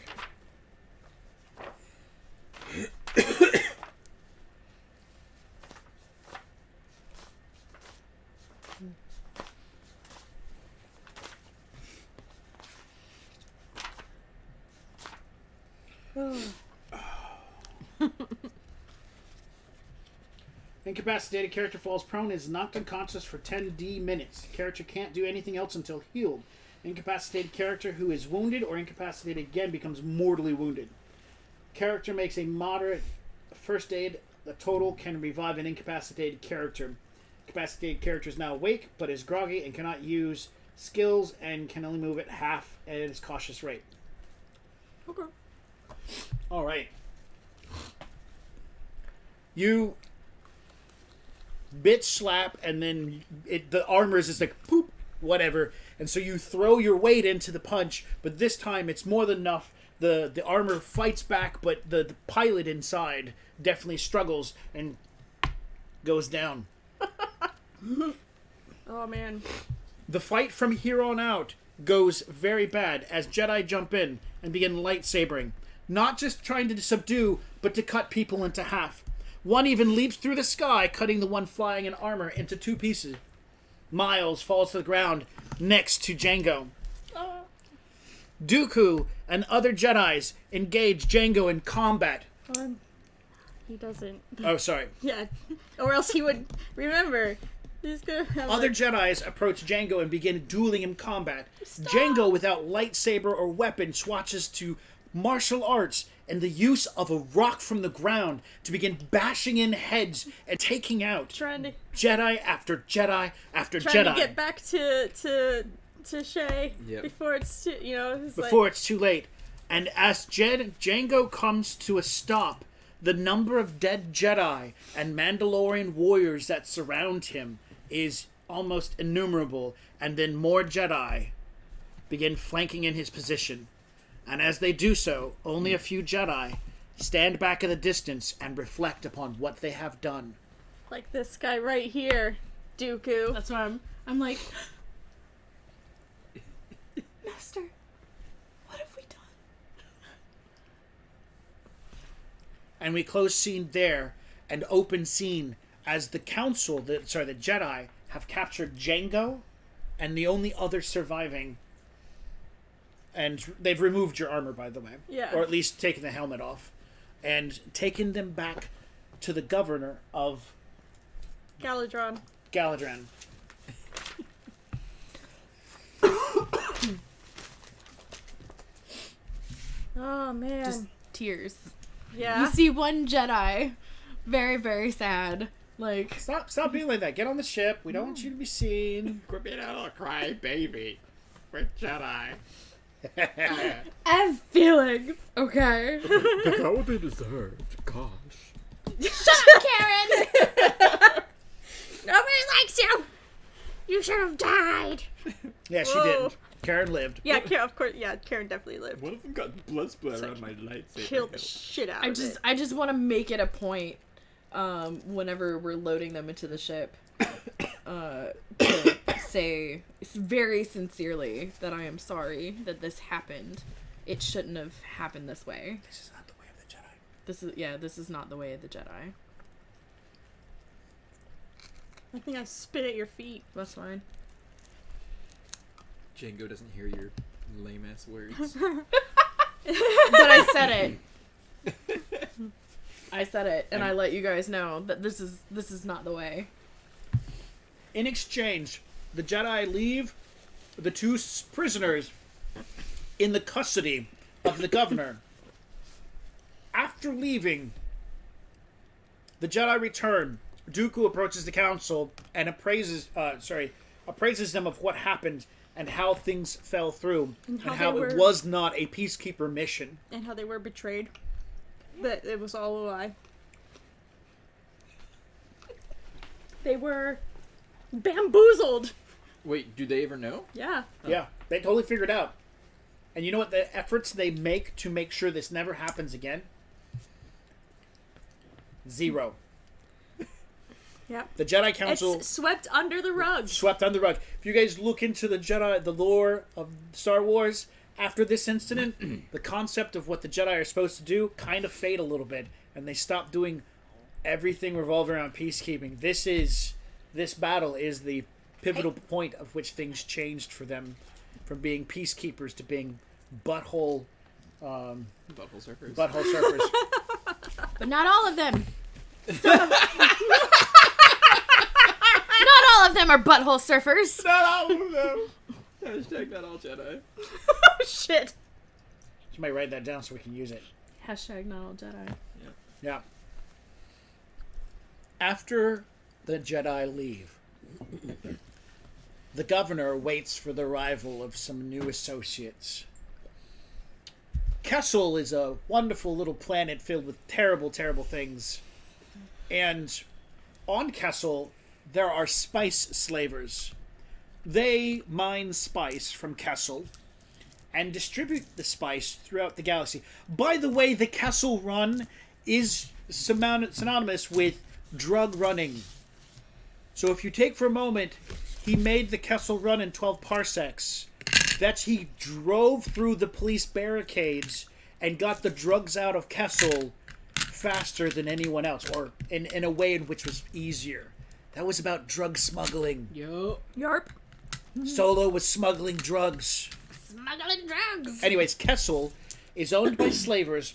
Incapacitated character falls prone and is knocked unconscious for 10d minutes. Character can't do anything else until healed. Incapacitated character who is wounded or incapacitated again becomes mortally wounded. Character makes a moderate first aid. The total can revive an incapacitated character. Incapacitated character is now awake but is groggy and cannot use skills and can only move at half at its cautious rate. Okay. All right. You bitch slap, and then the armor is just like poop, whatever. And so you throw your weight into the punch, but this time it's more than enough. The armor fights back, but the pilot inside definitely struggles and goes down. Oh man. The fight from here on out goes very bad as Jedi jump in and begin lightsabering. Not just trying to subdue, but to cut people into half. One even leaps through the sky, cutting the one flying in armor into 2 pieces. Miles falls to the ground next to Jango. Dooku and other Jedis engage Jango in combat. He doesn't. Oh, sorry. Yeah. Or else he would remember. He's gonna have Other like, Jedis approach Jango and begin dueling in combat. Jango, without lightsaber or weapon, swatches to martial arts and the use of a rock from the ground to begin bashing in heads and taking out trying to Jedi after Jedi after trying Jedi to get back to Shay Yep. before it's too, it's before it's too late. And as Jango comes to a stop, the number of dead Jedi and Mandalorian warriors that surround him is almost innumerable, and then more Jedi begin flanking in his position. And as they do so, only a few Jedi stand back in the distance and reflect upon what they have done. Like this guy right here, Dooku. That's why I'm like, Master, what have we done? And we close scene there and open scene as the council, the Jedi, have captured Jango and the only other surviving. And they've removed your armor, by the way. Yeah. Or at least taken the helmet off. And taken them back to the governor of Galidraan. Oh man. Just tears. Yeah. You see one Jedi, very, very sad. Like, Stop being like that. Get on the ship. We don't want you to be seen. Quit being a little cry baby. We're Jedi. I have feelings, okay? Look how they deserved. Gosh. Shut up, Karen! Nobody likes you. You should have died. Yeah, she Whoa. didn't. Karen lived. Yeah, Karen, of course. Yeah, Karen definitely lived. One of them got blood splatter on my lightsaber. Killed the shit out of it. I just want to make it a point, whenever we're loading them into the ship, to say very sincerely that I am sorry that this happened. It shouldn't have happened this way. This is not the way of the Jedi. This is not the way of the Jedi. I think I spit at your feet. That's fine. Jango doesn't hear your lame ass words. But I said it. I said it, and I let you guys know that this is not the way. In exchange, the Jedi leave the two prisoners in the custody of the governor. After leaving, the Jedi return. Dooku approaches the council and appraises them of what happened and how things fell through, and how it was not a peacekeeper mission. And how they were betrayed. That it was all a lie. They were bamboozled. Wait, do they ever know? Yeah. Yeah, they totally figured out. And you know what the efforts they make to make sure this never happens again? 0. Yeah. The Jedi Council It's swept under the rug. swept under the rug. If you guys look into the lore of Star Wars, after this incident, the concept of what the Jedi are supposed to do kind of fade a little bit, and they stop doing everything revolving around peacekeeping. This battle is the pivotal point of which things changed for them, from being peacekeepers to being butthole Butthole surfers. But not all of them. Not all of them are butthole surfers. Not all of them. Hashtag not all Jedi. Oh, shit. You might write that down so we can use it. Hashtag not all Jedi. Yeah. After the Jedi leave, the governor waits for the arrival of some new associates. Kessel is a wonderful little planet filled with terrible, terrible things. And on Kessel, there are spice slavers. They mine spice from Kessel and distribute the spice throughout the galaxy. By the way, the Kessel run is synonymous with drug running. So if you take for a moment, he made the Kessel run in 12 parsecs. That he drove through the police barricades and got the drugs out of Kessel faster than anyone else, or in a way in which was easier. That was about drug smuggling. Yarp. Solo was smuggling drugs. Smuggling drugs. Anyways, Kessel is owned by slavers,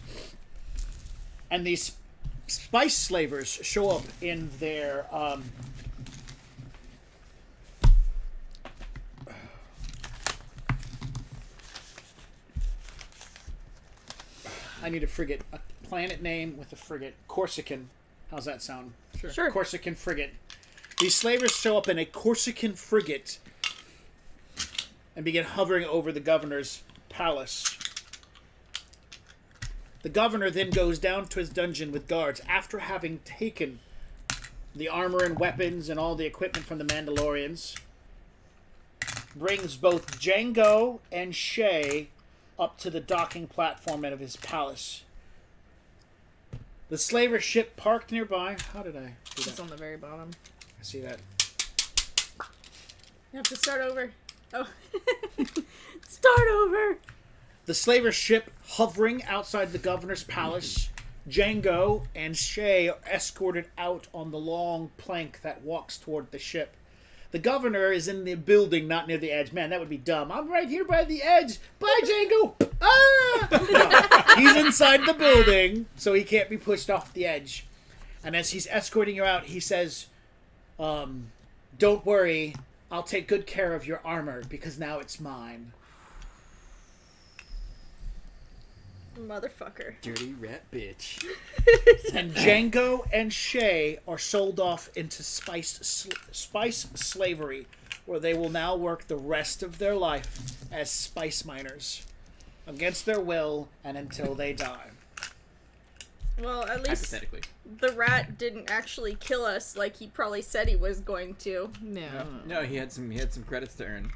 and these spice slavers show up in their I need a frigate. A planet name with a frigate. Corsican. How's that sound? Sure. Corsican frigate. These slavers show up in a Corsican frigate and begin hovering over the governor's palace. The governor then goes down to his dungeon with guards after having taken the armor and weapons and all the equipment from the Mandalorians. brings both Jango and Cye up to the docking platform of his palace. The slaver ship parked nearby. How did I do It's that? on the very bottom. I see that. You have to start over. Oh. Start over! The slaver ship hovering outside the governor's palace. Jango and Cye are escorted out on the long plank that walks toward the ship. The governor is in the building, not near the edge. Man, that would be dumb. I'm right here by the edge. Bye, Jango! Ah! No, he's inside the building, so he can't be pushed off the edge. And as he's escorting you out, he says, don't worry, I'll take good care of your armor, because now it's mine. Motherfucker. Dirty rat bitch. And Jango and Cye are sold off into spice slavery, where they will now work the rest of their life as spice miners, against their will and until they die. Well, at least Hypothetically. the rat didn't actually kill us like he probably said he was going to. No. No, he had some credits to earn.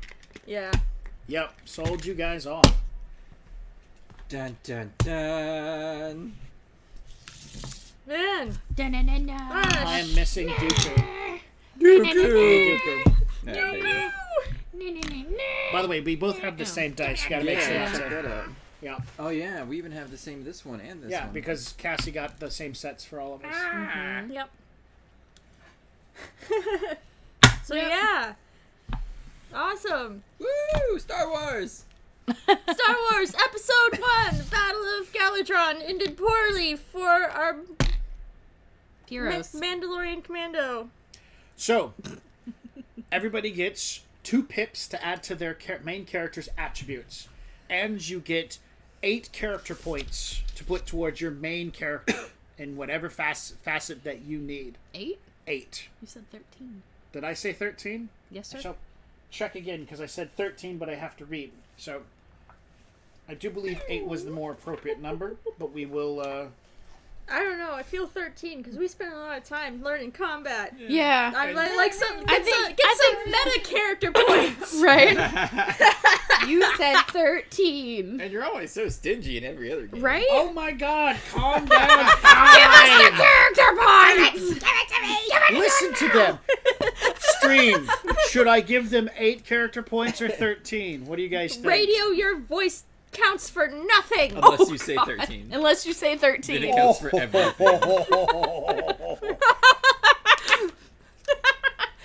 Yeah. Yep, sold you guys off. Dun dun dun. Man. I am missing Dooku. Dooku. Dooku. There you go. By the way, we both have the same dice. You gotta make sure Yeah, that's check it. that out. Yeah, Oh yeah, we even have the same this one and this yeah, one. because Cassie got the same sets for all of us. Yep. So yeah. Awesome. Woo! Star Wars. Star Wars Episode 1, Battle of Galidraan, ended poorly for our Heroes. Mandalorian Commando. So, everybody gets 2 pips to add to their main character's attributes. And you get 8 character points to put towards your main character in whatever facet that you need. 8? 8. You said 13. Did I say 13? Yes, I sir. shall check again because I said 13, but I have to read. So, I do believe 8 was the more appropriate number, but we will, I don't know, I feel 13 because we spent a lot of time learning combat. Yeah. I'm like some I some meta character points. Right? You said 13. And you're always so stingy in every other game. Right? oh my god, calm down. Character points! Listen to them. Stream. Should I give them 8 character points or 13? What do you guys think? Radio, your voice counts for nothing. Unless you say 13. Unless you say Then 13. it counts for everything.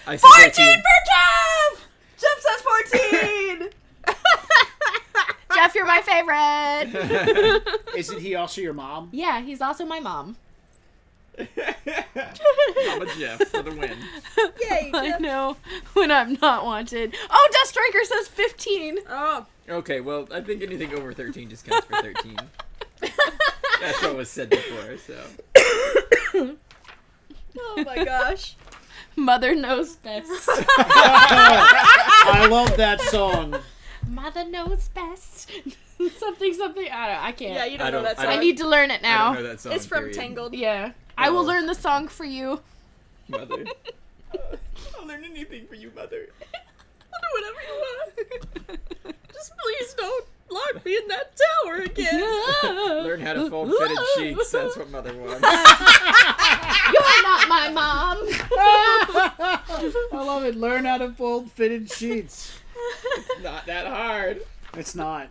I say 13. for Jeff! Jeff says 14! Jeff, you're my favorite! Isn't he also your mom? Yeah, he's also my mom. Mama Jeff for the win. Yay, I Jeff. know when I'm not wanted. Oh, Death Striker says 15. Oh, Okay, well, I think anything over 13 just counts for 13. That's what was said before, so. oh my gosh. Mother knows best. I love that song. Mother knows best. something. I can't. Yeah, you I don't know don't- that I song. I need to learn it I now. don't know that song, It's from period. Tangled. Yeah. I will Oh. learn the song for you. Mother. I'll learn anything for you, Mother. I'll do whatever you want. Just please don't lock me in that tower again. Learn how to fold fitted sheets. That's what Mother wants. You're not my mom. I love it. Learn how to fold fitted sheets. It's not that hard. It's not.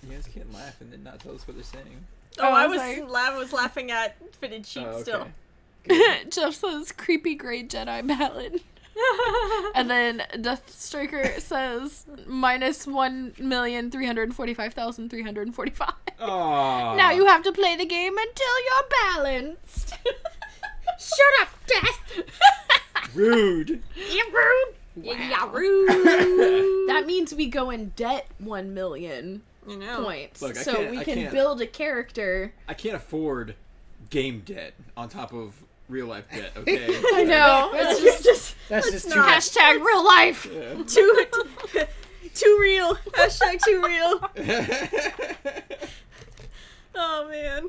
You guys can't laugh and then not tell us what they're saying. Oh, I I'm was sorry. was laughing at fitted sheets Oh, okay. still. Jeff says creepy great Jedi ballad. And then Death Striker says minus 1,345,345. Aww. Now you have to play the game until you're balanced. Shut up, Death! Rude. You're rude! Yeah, rude! That means we go in debt 1 million You know. points. Look, I so can't- we I can can't- build a character. I can't afford game debt on top of real life debt, okay? I know. It's just That's just too not- much. hashtag real life. Yeah. Too real. Hashtag too real. Oh, man.